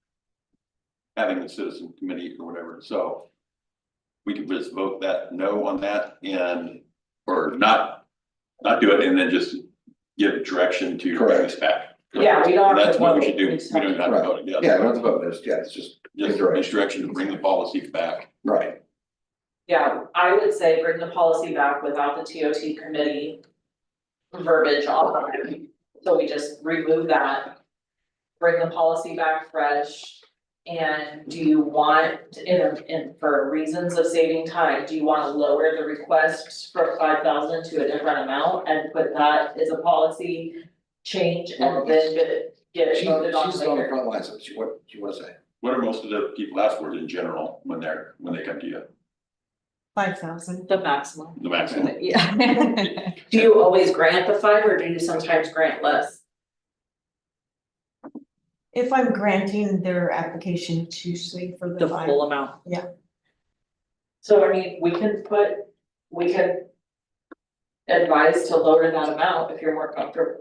having the citizen committee or whatever, so we could just vote that no on that and, or not do it and then just give direction to bring this back. Yeah, we don't have to. That's what we vote, should do. we We just have don't to- have to vote again. Yeah, we don't have to vote, it's just Just direction to bring the policy back. right. Yeah, I would say bring the policy back without the TOT committee verbiage on it. So we just remove that. Bring the policy back fresh. And do you want, for reasons of saving time, do you wanna lower the request from 5,000 to a different amount and put that as a policy change and then get it voted on She's on the later? front lines, what do you wanna say? What are most of the people ask for in general when they come to you? 5,000. The maximum. The maximum? Yeah. Do you always grant the 5 or do you sometimes grant less? If I'm granting their application, it's usually for the The 5. full amount? Yeah. So I mean, we can advise to lower that amount if you're more comfortable,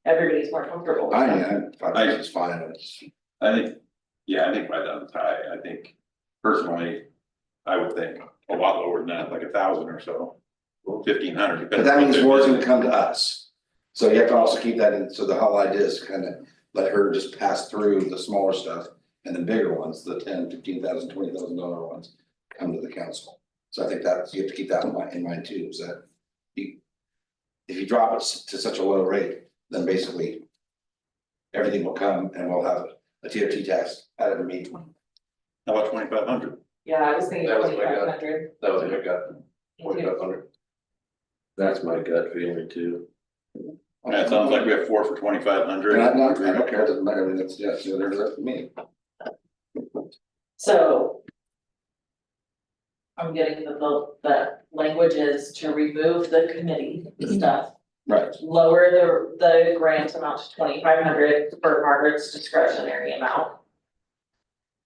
everybody's more comfortable with I that. mean, 5,000 is fine, it's, I think 5,000 is high. I think personally, I would think a lot lower than that, like 1,000 or so. 1,500. but that means more is gonna come to us. So you have to also keep that in, so the whole idea is to kind of let her just pass through the smaller stuff and the bigger ones, the $10,000, $15,000, $20,000 ones come to the council. So I think that you have to keep that in mind too, is that if you drop it to such a low rate, then basically everything will come and we'll have a TOT tax at every meeting. How about 2,500? Yeah, I was thinking That was my gut. 2,500. That was a good gut, 2,500. That's my gut feeling too. Yeah, it sounds like we have 4 for 2,500. And I don't care, it doesn't matter, I mean, that's, yeah, so there's that for me. So. I'm getting the language is to remove the committee stuff, Right, lower the grant amount to 2,500 for Margaret's discretionary amount.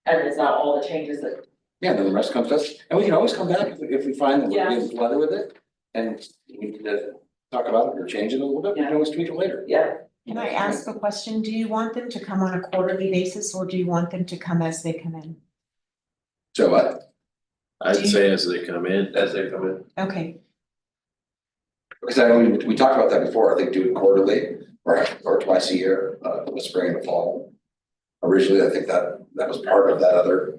And is that all the changes that, yeah, then the rest comes to us, and we can always come back if we find that we're Yeah. getting flooded with it. And we need to talk about it or change it a little bit, we can always tweak it later. yeah, Can I ask a question? Do you want them to come on a quarterly basis or do you want them to come as they come in? So what? I'd say as they come in. As they come in. Okay, Because I know we talked about that before, I think do it quarterly or twice a year, in the spring and the fall. Originally, I think that was part of that other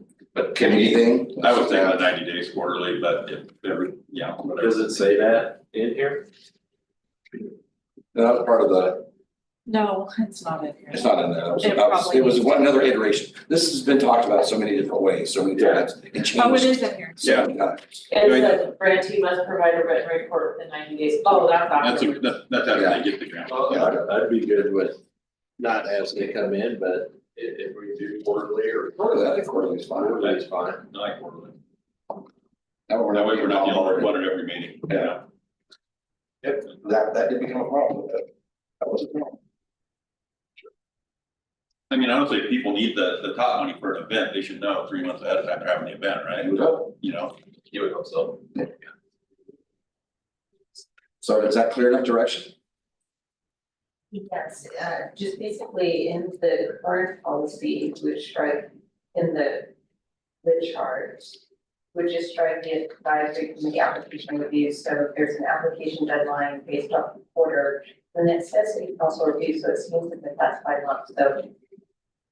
committee thing. I would think 90 days quarterly, but if every, whatever. Does it say that in here? That was part of the, no, it's not in here. it's not in there, It probably it was needs to. one another iteration. This has been talked about so many different ways, so many times, it changed. Oh, it is in here. so many times. It says grantee must provide a written report within 90 days. Oh, that's That's after. that's how they get the grant. Well, I'd be good with not as they come in, but if we do quarterly or. Quarterly, I think quarterly is fine. Quarterly is fine. I like quarterly. That way That way we're not dealing with one at every meeting. Yeah. Yep, that did become a problem, but that was a problem. I mean, honestly, if people need the top money for an event, they should know 3 months ahead of time they're having the event, right? You would hope. You would hope so. So is that clear enough direction? Yes, just basically in the current policy, which right in the chart. would just strike the advisory committee application review, so if there's an application deadline based off the order, then it says city council review, so it seems as if that's 5 months, so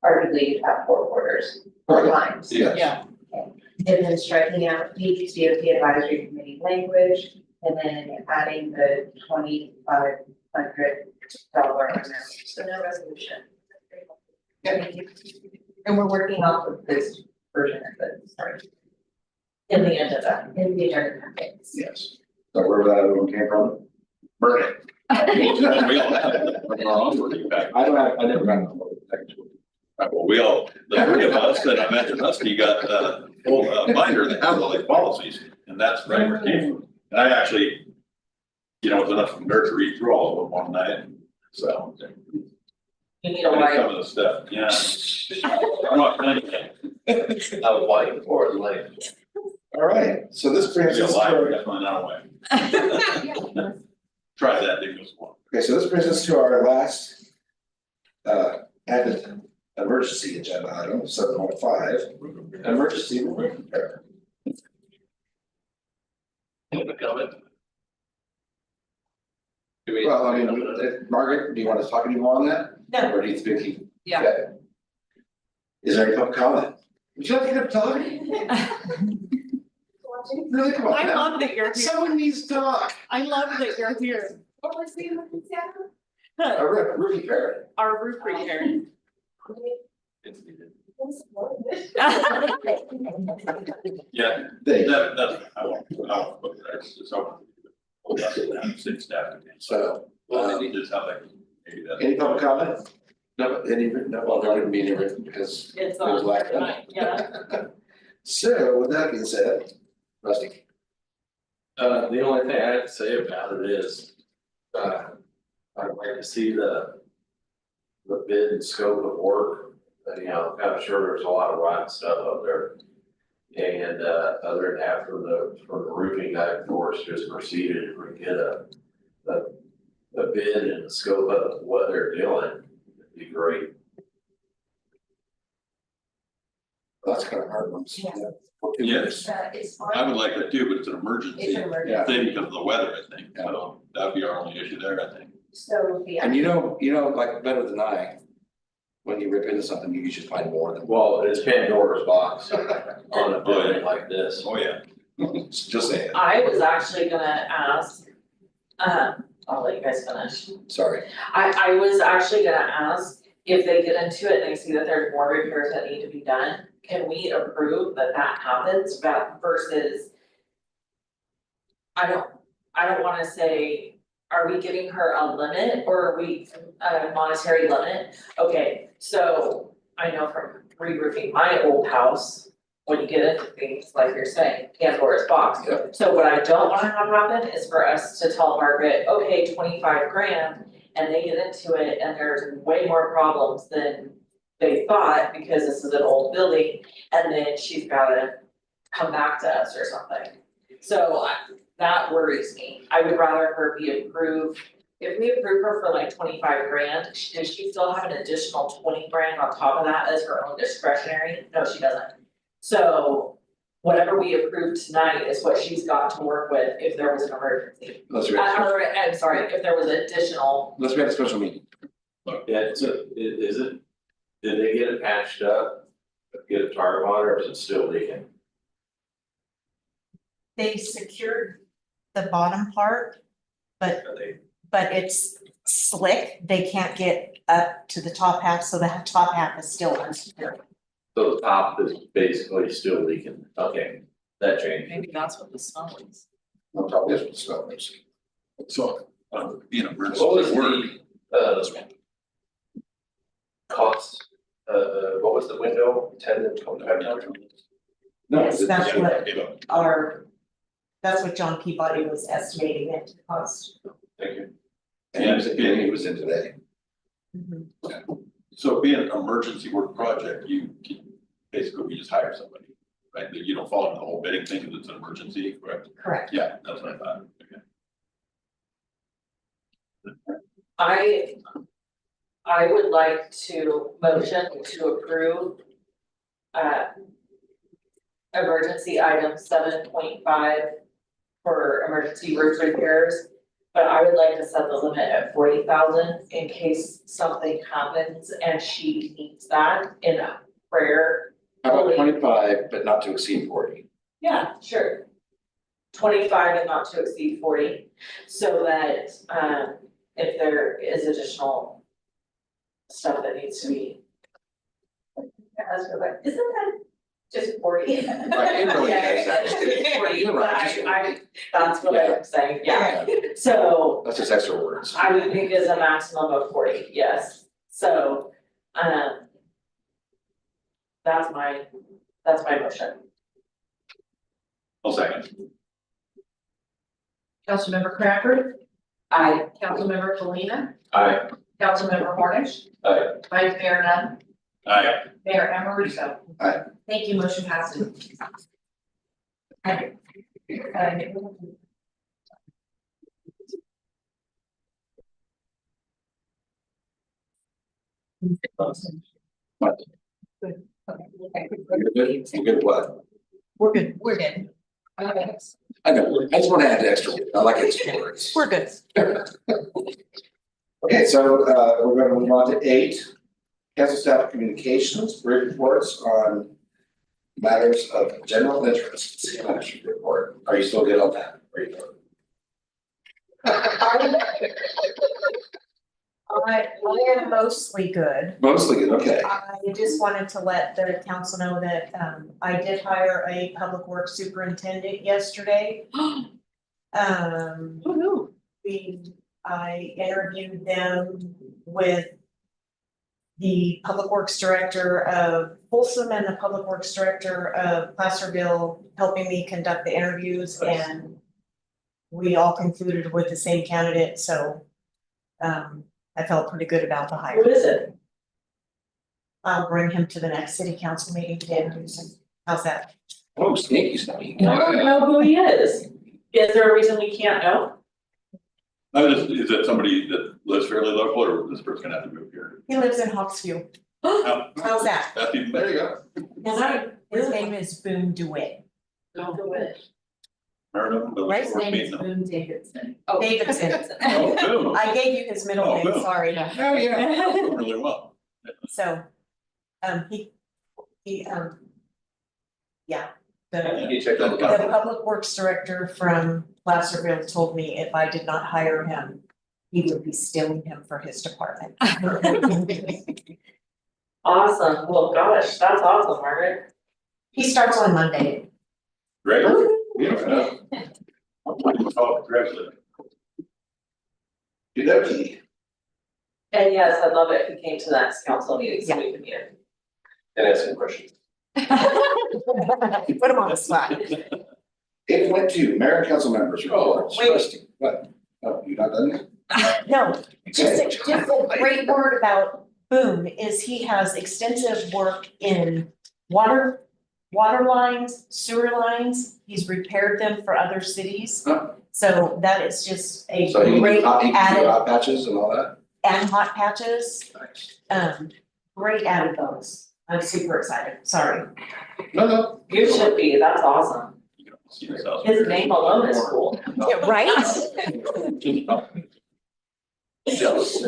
arguably you'd have 4 quarters, 4 times. Yes. Yeah. And then striking out the DOT advisory committee language, and then adding the $2,500 amount, so no resolution. And we're working off of this version of it, sorry. In the agenda, in the agenda packets. Yes. So where that other one came from? Burning. We all have it from our own working back. I never got a package. Well, we all, the 3 of us that I mentioned, Husky got a full binder that has all these policies, and that's right where it came from. And I actually, was enough nerve to read through all of them one night, so. You need a I did white. some of the stuff, yeah. I'm not playing. A white or lane. All right, so this brings Be a us to library, our, that's my not way. Try that, it goes one. okay, so this brings us to our last added emergency agenda item, 7.5, emergency roof repair. Public comment? Do we? Well, I mean, Margaret, do you want to talk any more on that? No. Or do you think you? Yeah. Okay. Is there any public comment? Would you like to get up talk? Really, come on I now. love that you're here. Someone needs to talk. I love that you're here. A roof repair. Our roof repair. Yeah, Thank you. that's, I won't put that, it's just open. City staff. So, Just how they, maybe that. any public comment? No, any, no, well, there wouldn't be any written because It's it was on lack of. tonight, yeah. So with that being said, Rusty. The only thing I have to say about it is, I'd like to see the bid and scope of work. I'm sure there's a lot of rotten stuff up there. And, other than that, for the roofing, I of course just proceeded to get a bid and the scope of what they're doing, it'd be great. That's kind of hard ones. Yeah. For 2 years. It's I would like that too, but it's an emergency It's an emergency. Yeah. thing because of the weather, I think, so that'd be our only issue there, I think. So the. And you know, like better than I, when you rip into something, you should find more than. Well, it's Pandora's box on a building like this. Oh, yeah. Just saying, I was actually gonna ask, I'll let you guys finish. sorry. I was actually gonna ask if they get into it and they see that there's more repairs that need to be done, can we approve that happens versus. I don't wanna say, are we giving her a limit or are we a monetary limit? Okay, so I know from re-roofing my old house, when you get into things like you're saying, Pandora's box. Yeah. So what I don't wanna have happen is for us to tell Margaret, okay, 25 grand, and they get into it and there's way more problems than they thought because this is an old building, and then she's gotta come back to us or something. So that worries me. I would rather her be approved. If we approve her for like 25 grand, does she still have an additional 20 grand on top of that as her own discretionary? No, she doesn't. So whatever we approve tonight is what she's got to work with if there was an emergency. I'm sorry, if there was additional. Let's make a special meeting. Yeah, is it, did they get it patched up? Get a target on it, or is it still leaking? They secured the bottom part, but Are they, it's slick. They can't get up to the top half, so the top half is still unsecured. so the top is basically still leaking, okay, that changed. Maybe that's what the smell is. On top of this, one, so there's- So, being an emergency What was work. the, cost, what was the window, 10 and 25? No, Yes, it's- that's what Give up. that's what John Peabody was estimating it to cost. Thank you. and he was in today. So being an emergency work project, you can basically, we just hire somebody, right? That you don't fall into the whole bidding thing because it's an emergency, correct? Correct. Yeah, that's what I thought, okay. I would like to motion to approve. emergency item 7.5 for emergency roof repairs. But I would like to set the limit at 40,000 in case something happens and she needs that in a prayer. How about 25, but not to exceed 40? Yeah, sure. 25 and not to exceed 40, so that if there is additional stuff that needs to be. I was like, isn't that just 40? Right, it really is, actually. 40, You're right. that's what I'm saying, yeah. So That's just extra words. I would think is a maximum of 40, yes. So that's my motion. I'll second. Councilmember Crawford, I Councilmember Felina, Aye. Councilmember Cornish. Aye. Vice Mayor Nunn, Aye. Mayor Amoruso. Aye. Thank you, motion passes. You're good? You good what? We're good, we're good, I know, I just want to add the extra, word. I like extra words. we're good. Okay, so we're gonna move on to 8. Council staff communications, brief reports on matters of general interest. City manager report. Are you still good on that? Are you? I am mostly good. Mostly good, okay. I just wanted to let the council know that I did hire a public works superintendent yesterday. I interviewed them with the public works director of Folsom and the public works director of Placerville, helping me conduct the interviews, and we all concluded with the same candidate, so I felt pretty good about the hire. Who is it? I'll bring him to the next city council meeting today. How's that? Oh, sneaky, sneaky. I don't know who he is. Is there a reason we can't know? Is that somebody that lives fairly local, or this person gonna have to move here? He lives in Hawksview. Oh, How's that? That's even, there you go. His name is Boone DeWitt. Marinum, but Right, it's worth meeting them. Boone Davidson. Davidson. Oh, boom. I gave you his middle Oh, name, Boone. sorry. Oh, yeah, doing really well. So, he, yeah, the You check out the the public works director from Placerville told me if I did not hire him, he would be stealing him for his department. Awesome, well, gosh, that's awesome, Margaret. He starts on Monday. Great. Yeah. Oh, congratulations. You know, key. And yes, I'd love it if he came to the next council meeting, so we can meet him. And ask some questions. Put him on the spot. 8.2, mayor and council members reports. wait. Trustee, what? Oh, you not done yet? No, just a great word about Boone is he has extensive work in water lines, sewer lines. He's repaired them for other cities. Huh. So that is just a So you can great do hot, you can do added, hot patches and all that? and hot patches, Nice. great added bonus. I'm super excited, sorry. No. You should be, that's awesome. You can see this house. His name alone is cool. Yeah, right? Jealous.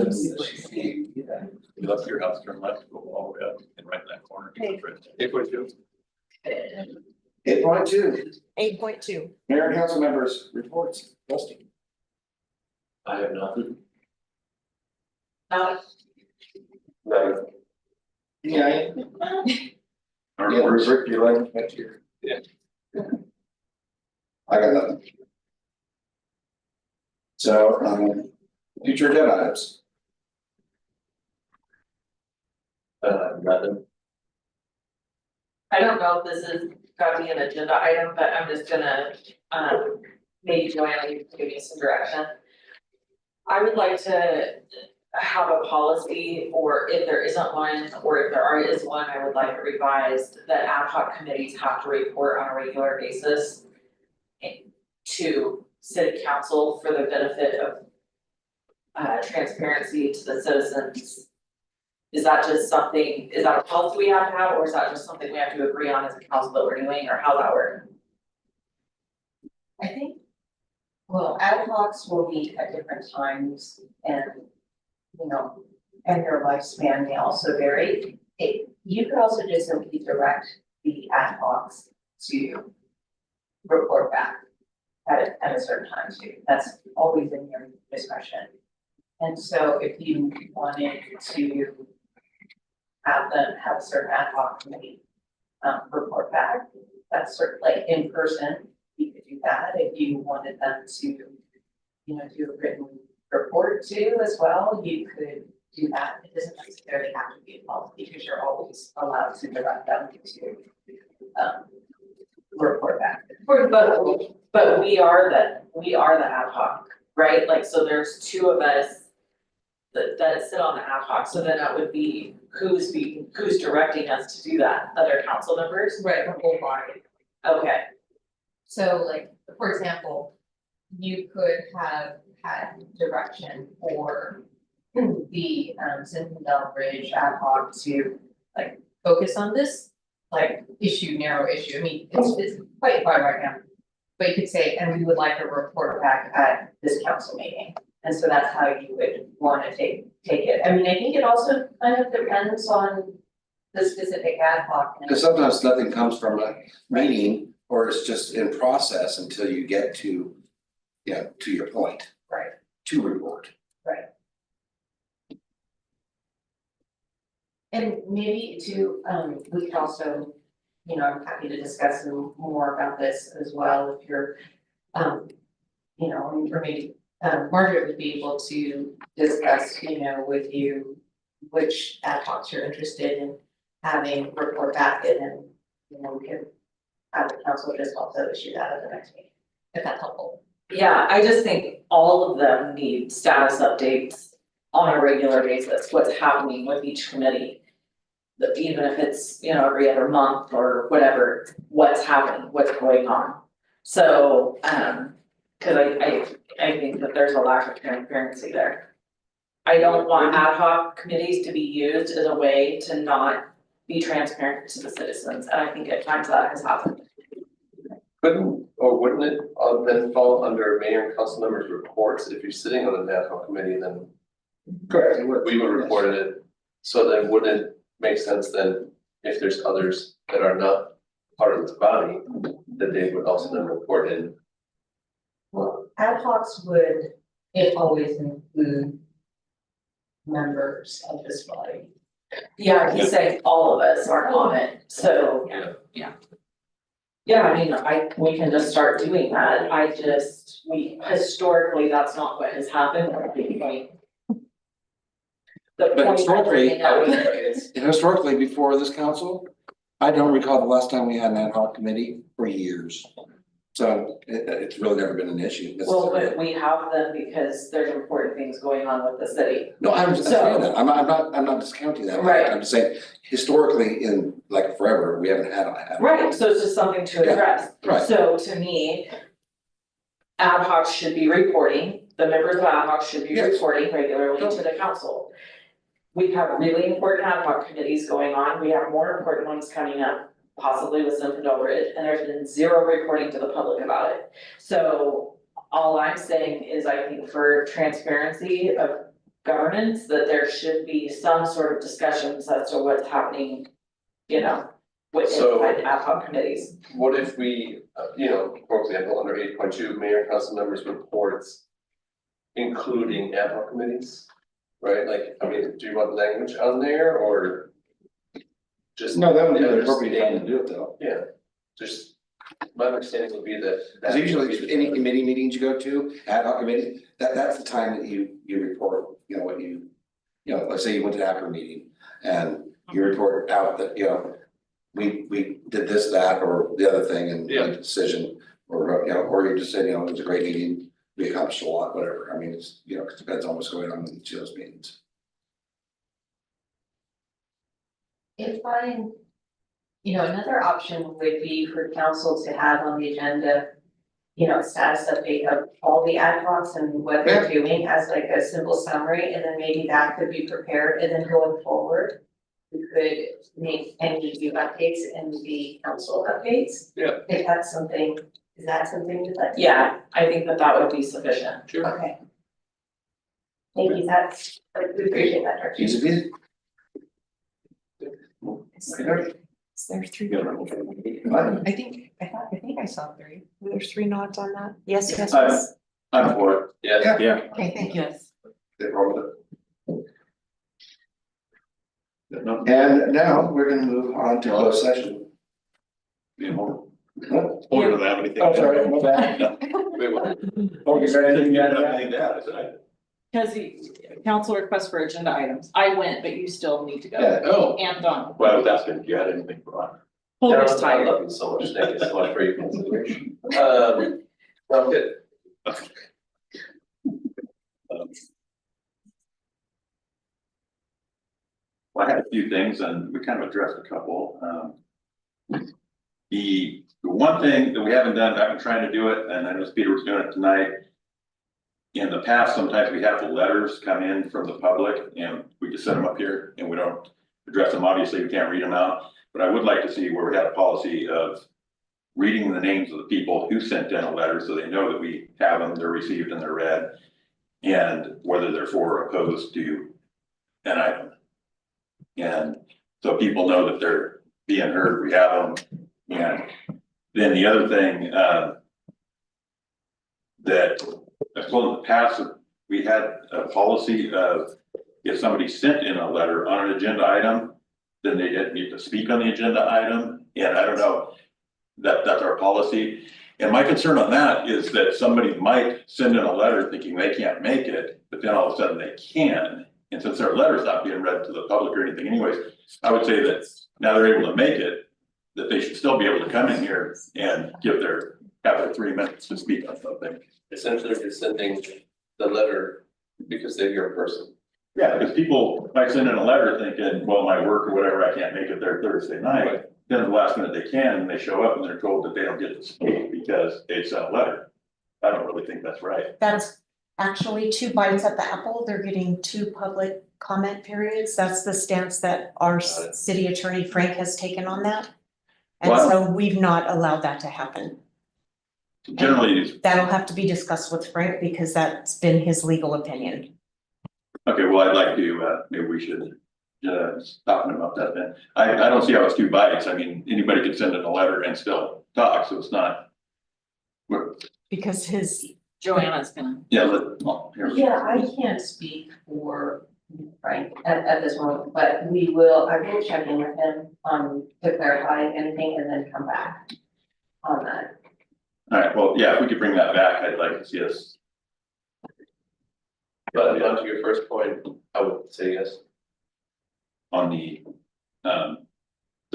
You left your house, turn left, go all the way up, and right in that corner. Hey. 8.2. 8.2, 8.2. mayor and council members reports. Trustee. I have nothing. Uh, No, Yeah. Our Yeah, reports. Rick, you like next year? Yeah. I got nothing. So, future agenda items. nothing. I don't know if this is gotta be an agenda item, but I'm just gonna, maybe Joanna, you can give me some direction. I would like to have a policy, or if there isn't one, or if there is one, I would like it revised, that ad hoc committees have to report on a regular basis to city council for the benefit of transparency to the citizens Is that just something, is that a policy we have to have, or is that just something we have to agree on as a council that we're doing, or how's that work? I think, well, ad hocs will meet at different times and, you know, and their lifespan may also vary. You could also just simply direct the ad hocs to report back at a certain time too. That's always in your discretion. And so if you wanted to have them have a certain ad hoc committee report back, that's sort of like in person, you could do that. If you wanted them to, you know, do a written report too as well, you could do that. It doesn't necessarily have to be a policy because you're always allowed to direct them to report back. But we are the ad hoc, right? Like, so there's two of us that sit on the ad hoc, so then that would be who's directing us to do that, other council members? Right, the whole body. Okay, So like, for example, you could have had direction for the Zinfandel Bridge ad hoc to like focus on this like narrow issue. I mean, it's quite broad right now. But you could say, and we would like a report back at this council meeting. And so that's how you would wanna take it. I mean, I think it also kind of depends on the specific ad hoc. Because sometimes nothing comes from a meeting, or it's just in process until you get to, yeah, to your point. Right. To report. And maybe too, we could also, you know, I'm happy to discuss more about this as well if you're, you know, or maybe Margaret would be able to discuss, you know, with you which ad hocs you're interested in having report back in, and, you know, we can have the council just also issue that at the next meeting, if that's helpful. yeah, I just think all of them need status updates on a regular basis, what's happening with each committee. That even if it's, you know, every other month or whatever, what's happening, what's going on. So, cause I think that there's a lack of transparency there. I don't want ad hoc committees to be used as a way to not be transparent to the citizens, and I think at times that has happened. Couldn't, or wouldn't it then fall under mayor and council members' reports? If you're sitting on an ad hoc committee, then Correct. we would report it. So then wouldn't it make sense then, if there's others that are not part of this body, that they would also then report in? Well, ad hocs would, it always include members of this body. Yeah, he's saying all of us are on it, so. Yeah. Yeah, I mean, we can just start doing that, historically, that's not what has happened, I think, like. The But point I'm bringing up Historically, before this council, I don't recall the last time we had an ad hoc committee for years. So it's really never been an issue. Well, but we have them because there's important things going on with the city. No, I'm just saying that, I'm not discounting that, Right. I'm just saying, historically, in like forever, we haven't had a. Right, so it's just something to address. Right. So to me, ad hoc should be reporting, the members of ad hoc should be Yes. reporting regularly to the council. We have really important ad hoc committees going on, we have more important ones coming up, possibly with Zinfandel Bridge, and there's been zero reporting to the public about it. So all I'm saying is I think for transparency of governance, that there should be some sort of discussions as to what's happening, you know, with So- inside ad hoc committees. What if we, you know, for example, under 8.2, mayor and council members' reports, including ad hoc committees? Right, like, I mean, do you want language on there or just? No, that would be the understand- appropriate time to do it though. Yeah, just, my understanding would be that. Because usually any committee meetings you go to, ad hoc committee, that's the time that you report, you know, what you know, let's say you went to APR meeting and you report out that, you know, we did this, that, or the other thing and made a decision, or, you know, or you just said, you know, it was a great meeting, we accomplished a lot, whatever. I mean, it's, you know, it depends on what's going on in each of those meetings. If I, you know, another option would be for council to have on the agenda status update of all the ad hocs and what they're doing as like a simple summary, and then maybe that could be prepared, and then going forward, we could make any new updates in the council updates. Yeah. If that's something, is that something you'd like? Yeah, I think that would be sufficient. Sure. Okay. Thank you, that's, we appreciate that, Director. Easy peasy. Is there three? What? I think I saw three. There's three nods on that. Yes, yes, Aye. yes. I'm for it. Yeah. Yeah. Okay, thank you. Yes. They roll with it. And now we're gonna move on to closed session. Or What? do they have anything? Oh, sorry, my bad. Wait, what? Oh, is there anything you Yeah, got to add? nothing to add, is it? Because the council request for agenda items, I went, but you still need to go. Yeah. Oh, And Don. well, I was asking if you had anything for on. Holder's I tired. love you so much, thank you so much for your consideration. Well, good. Well, I had a few things and we kind of addressed a couple. The one thing that we haven't done, I've been trying to do it, and I know Peter was doing it tonight. In the past, sometimes we have the letters come in from the public and we just set them up here and we don't address them. Obviously, we can't read them out. But I would like to see where we had a policy of reading the names of the people who sent in a letter so they know that we have them, they're received and they're read. And whether they're for or opposed to an item. And so people know that they're being heard, we have them. And then the other thing, that I told in the past, we had a policy of if somebody sent in a letter on an agenda item, then they didn't need to speak on the agenda item. And I don't know, that's our policy. And my concern on that is that somebody might send in a letter thinking they can't make it, but then all of a sudden they can. And since their letter's not being read to the public or anything anyways, I would say that now they're able to make it, that they should still be able to come in here and have their 3 minutes to speak on something. Essentially, you're sending the letter because they're your person. Yeah, because people might send in a letter thinking, well, my work or whatever, I can't make it there Thursday night. Then at the last minute they can, and they show up and they're told that they don't get to speak because they sent a letter. I don't really think that's right. That's actually 2 bites at the apple. They're getting 2 public comment periods. That's the stance that our city attorney Frank has taken on that. And Wow. so we've not allowed that to happen. Generally, That'll have to be discussed with Frank because that's been his legal opinion. okay, well, I'd like to, maybe we should, talk about that then. I don't see how it's 2 bites. I mean, anybody could send in a letter and still talk, so it's not. Because his, Joanna's gonna. Yeah, well, here. Yeah, I can't speak for Frank at this moment, but I will check in with him, to clarify anything and then come back on that. All right, well, yeah, if we could bring that back, I'd like to see us. But on to your first point, I would say yes. On the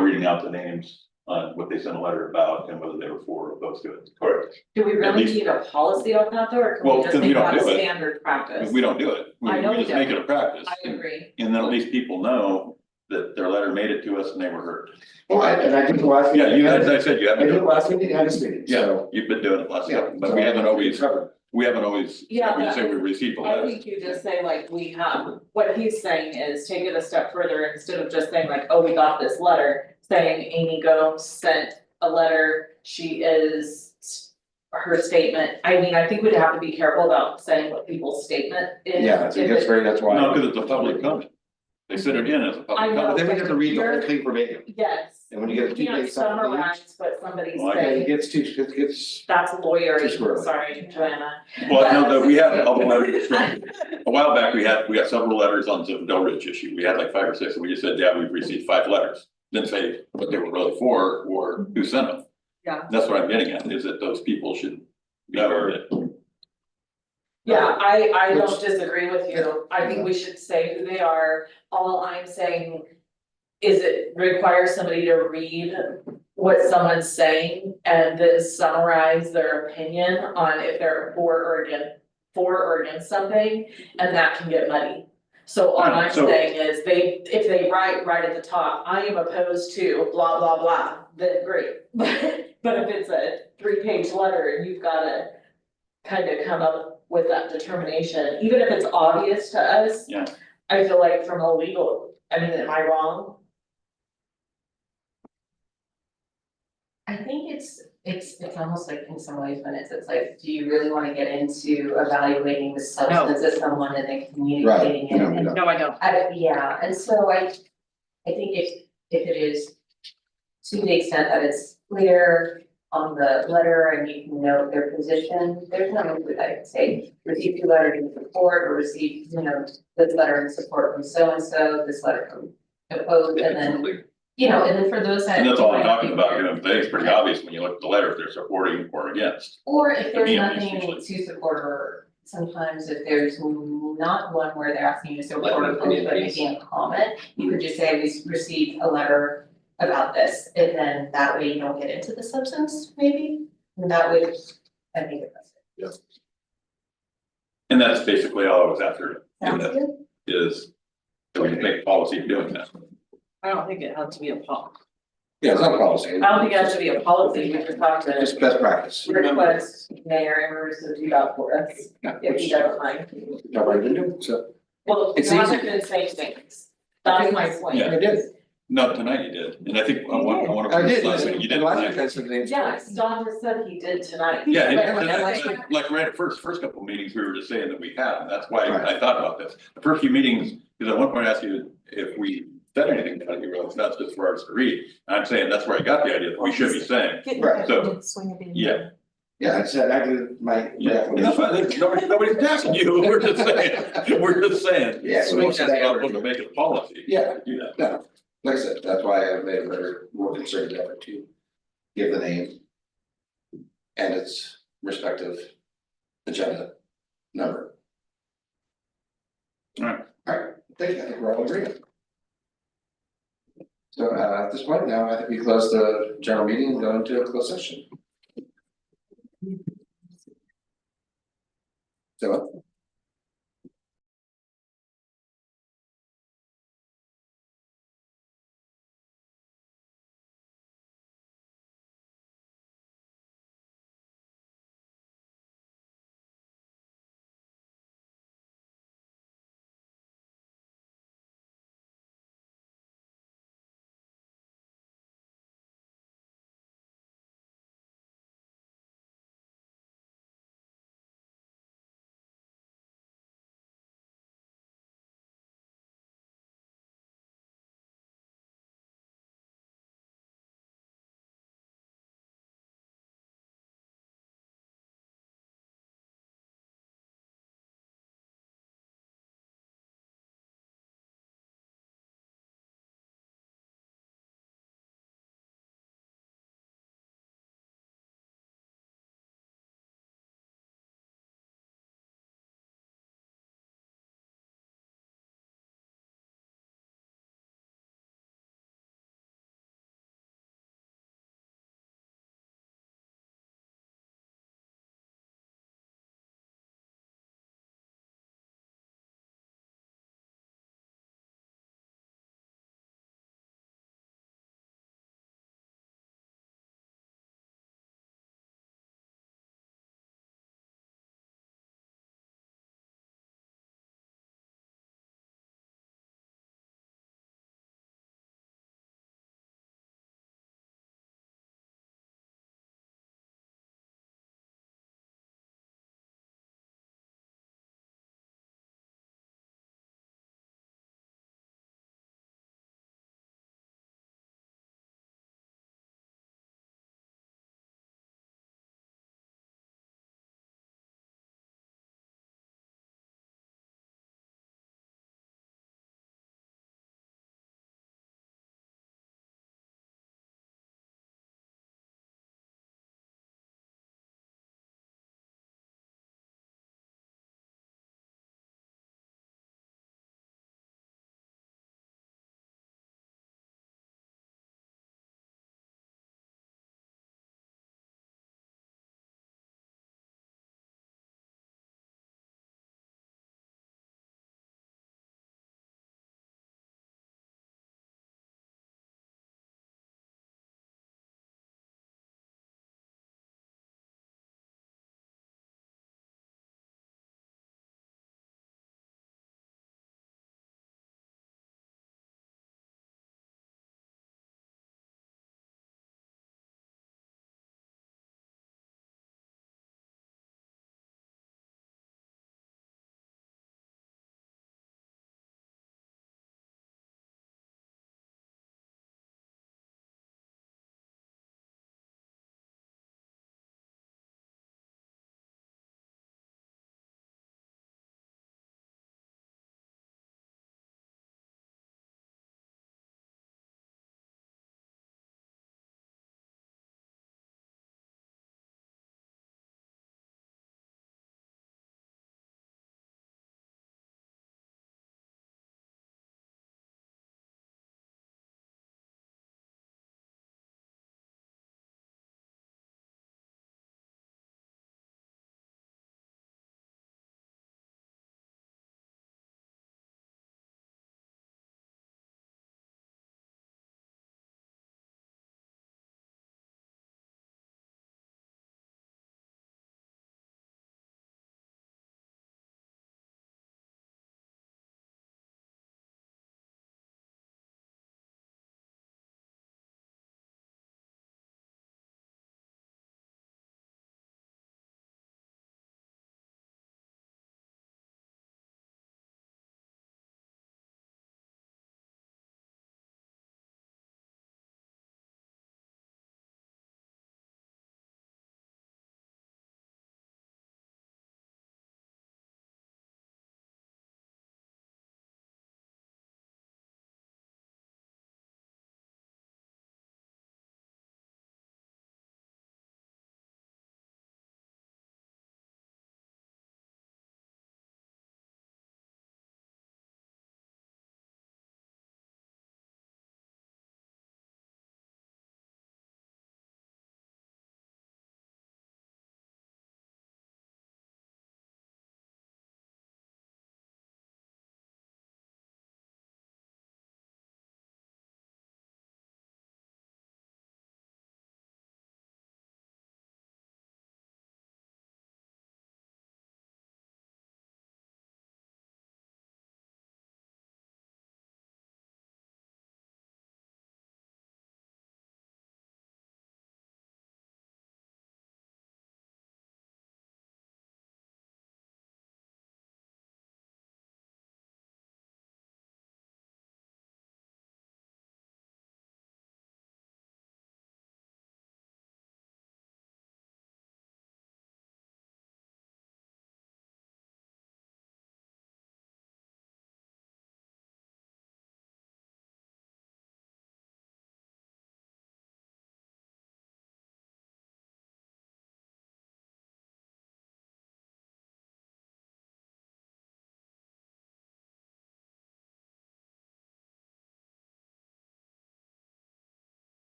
reading out the names on what they sent a letter about and whether they were for or opposed to it. Correct. Do we At really least- need a policy on that though, or can Well, we just because we make don't that a do it. standard practice? We don't do it. I know We we just make it don't. a practice. I agree. And then at least people know that their letter made it to us and they were heard. Well, and I did the last. Yeah, you, as I said, you I haven't, did the last meeting, had a meeting, yeah, so. you've been doing it last Yeah, time, but we haven't always, covered. we just Yeah, say we received the I letter. think you just say like, we have, what he's saying is take it a step further, instead of just saying like, oh, we got this letter. Saying Amy Gomes sent a letter, her statement, I mean, I think we'd have to be careful about saying what people's statement is. Yeah, if it gets it- very, that's why. No, because it's a public comment. They sent it in as a I public know. But comment. then we have to read the whole thing verbatim, Yes. and when you get a You can't 2-page summary, summarize what somebody's Well, I it saying, gets too, that's lawyer, Too squirrely. sorry, Joanna. Well, I know that we had a couple letters from, a while back, we got several letters on the Del Ridge issue. We had like 5 or 6, and we just said, yeah, we've received 5 letters. Didn't say what they were really for or who sent them. Yeah. That's what I'm getting at, is that those people should know that. Yeah, I don't disagree with you, I think we should say who they are, all I'm saying. Is it require somebody to read what someone's saying and then summarize their opinion on if they're for or against something, and that can get muddy. So all Alright, I'm so- saying is if they write right at the top, I am opposed to blah, blah, blah, then great. But if it's a 3-page letter and you've gotta kind of come up with that determination, even if it's obvious to us. Yeah. I feel like from a legal, I mean, am I wrong? I think it's almost like in some ways when it's like, do you really wanna get into evaluating the substance of someone and then communicating it? no, And no. No, I don't. yeah, and so I think if it is to the extent that it's clear on the letter and you can note their position, there's no way that I could say, receive 2 letters in support or receive, this letter in support from so-and-so, this letter from opposed, and then, and then for those that. And that's all I'm talking about, I think it's pretty obvious when you look at the letter, if they're supporting or against. Or if To there's me, at least, nothing usually. to support, or sometimes if there's not one where they're asking you to support or Like an opinion but piece. making a comment, you could just say, we received a letter about this, and then that way you don't get into the substance, maybe, and that would, I think it's. And that's basically all I was after, Sounds good. is that we can make policy of doing that. I don't think it has to be a policy. Yeah, it's not a policy, I don't think it has to be a policy, we can talk to just best practice. request Mayor Emerson to do that for us, Yeah, if he doesn't mind. Nobody did it, so. Well, It's you easy. haven't been saying things, that's my point. Yeah. I did. No, tonight you did, and I think, I want to. I did, last week, you did last tonight. week I said names. Yeah, Don just said he did tonight. Yeah, and But- like right at first couple of meetings, we were just saying that we had, and that's why Right. I thought about this. The first few meetings, because at one point I asked you if we said anything about it, you realized that's just for us to read. And I'm saying that's where I got the idea that we should be saying, Right. So- Swing of being. yeah. Yeah, I said, I did my. Yeah, and that's why, nobody's attacking you, we're just saying. Yeah, So we we said can't that stop them to make it a policy. Yeah. Do that. No, like I said, that's why I made a better, more concerted effort to give the name and its respective agenda number. Alright. Alright, I think we're all in agreement. So at this point now, I think we close the general meeting and go into a closed session. So.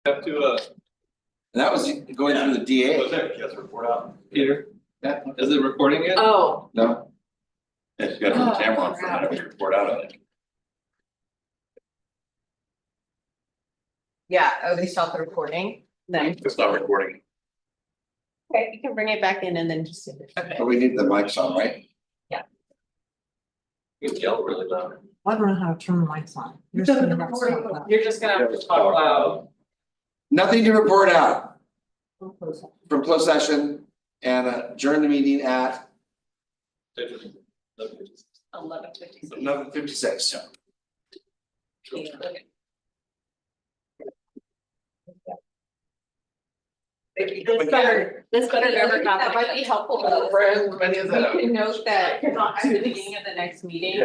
Have to, And that was going through the DA. Was there, yes, report out. Peter, Yeah. is it recording yet? Oh, No, Yes, you got Oh, the camera on for a crap. minute, we report out on it. Yeah, oh, they stopped the recording. Then, It's not recording. okay, you can bring it back in and then just. Okay. but we need the mics on, right? You can yell really loud. I don't know how to turn the mics on. you're just gonna have to talk loud. Nothing to report out from closed session and adjourn the meeting at 11:56. 11:56. This better never happen. That might be helpful. For everybody, is We can note that Cannot, to the beginning of the next meeting,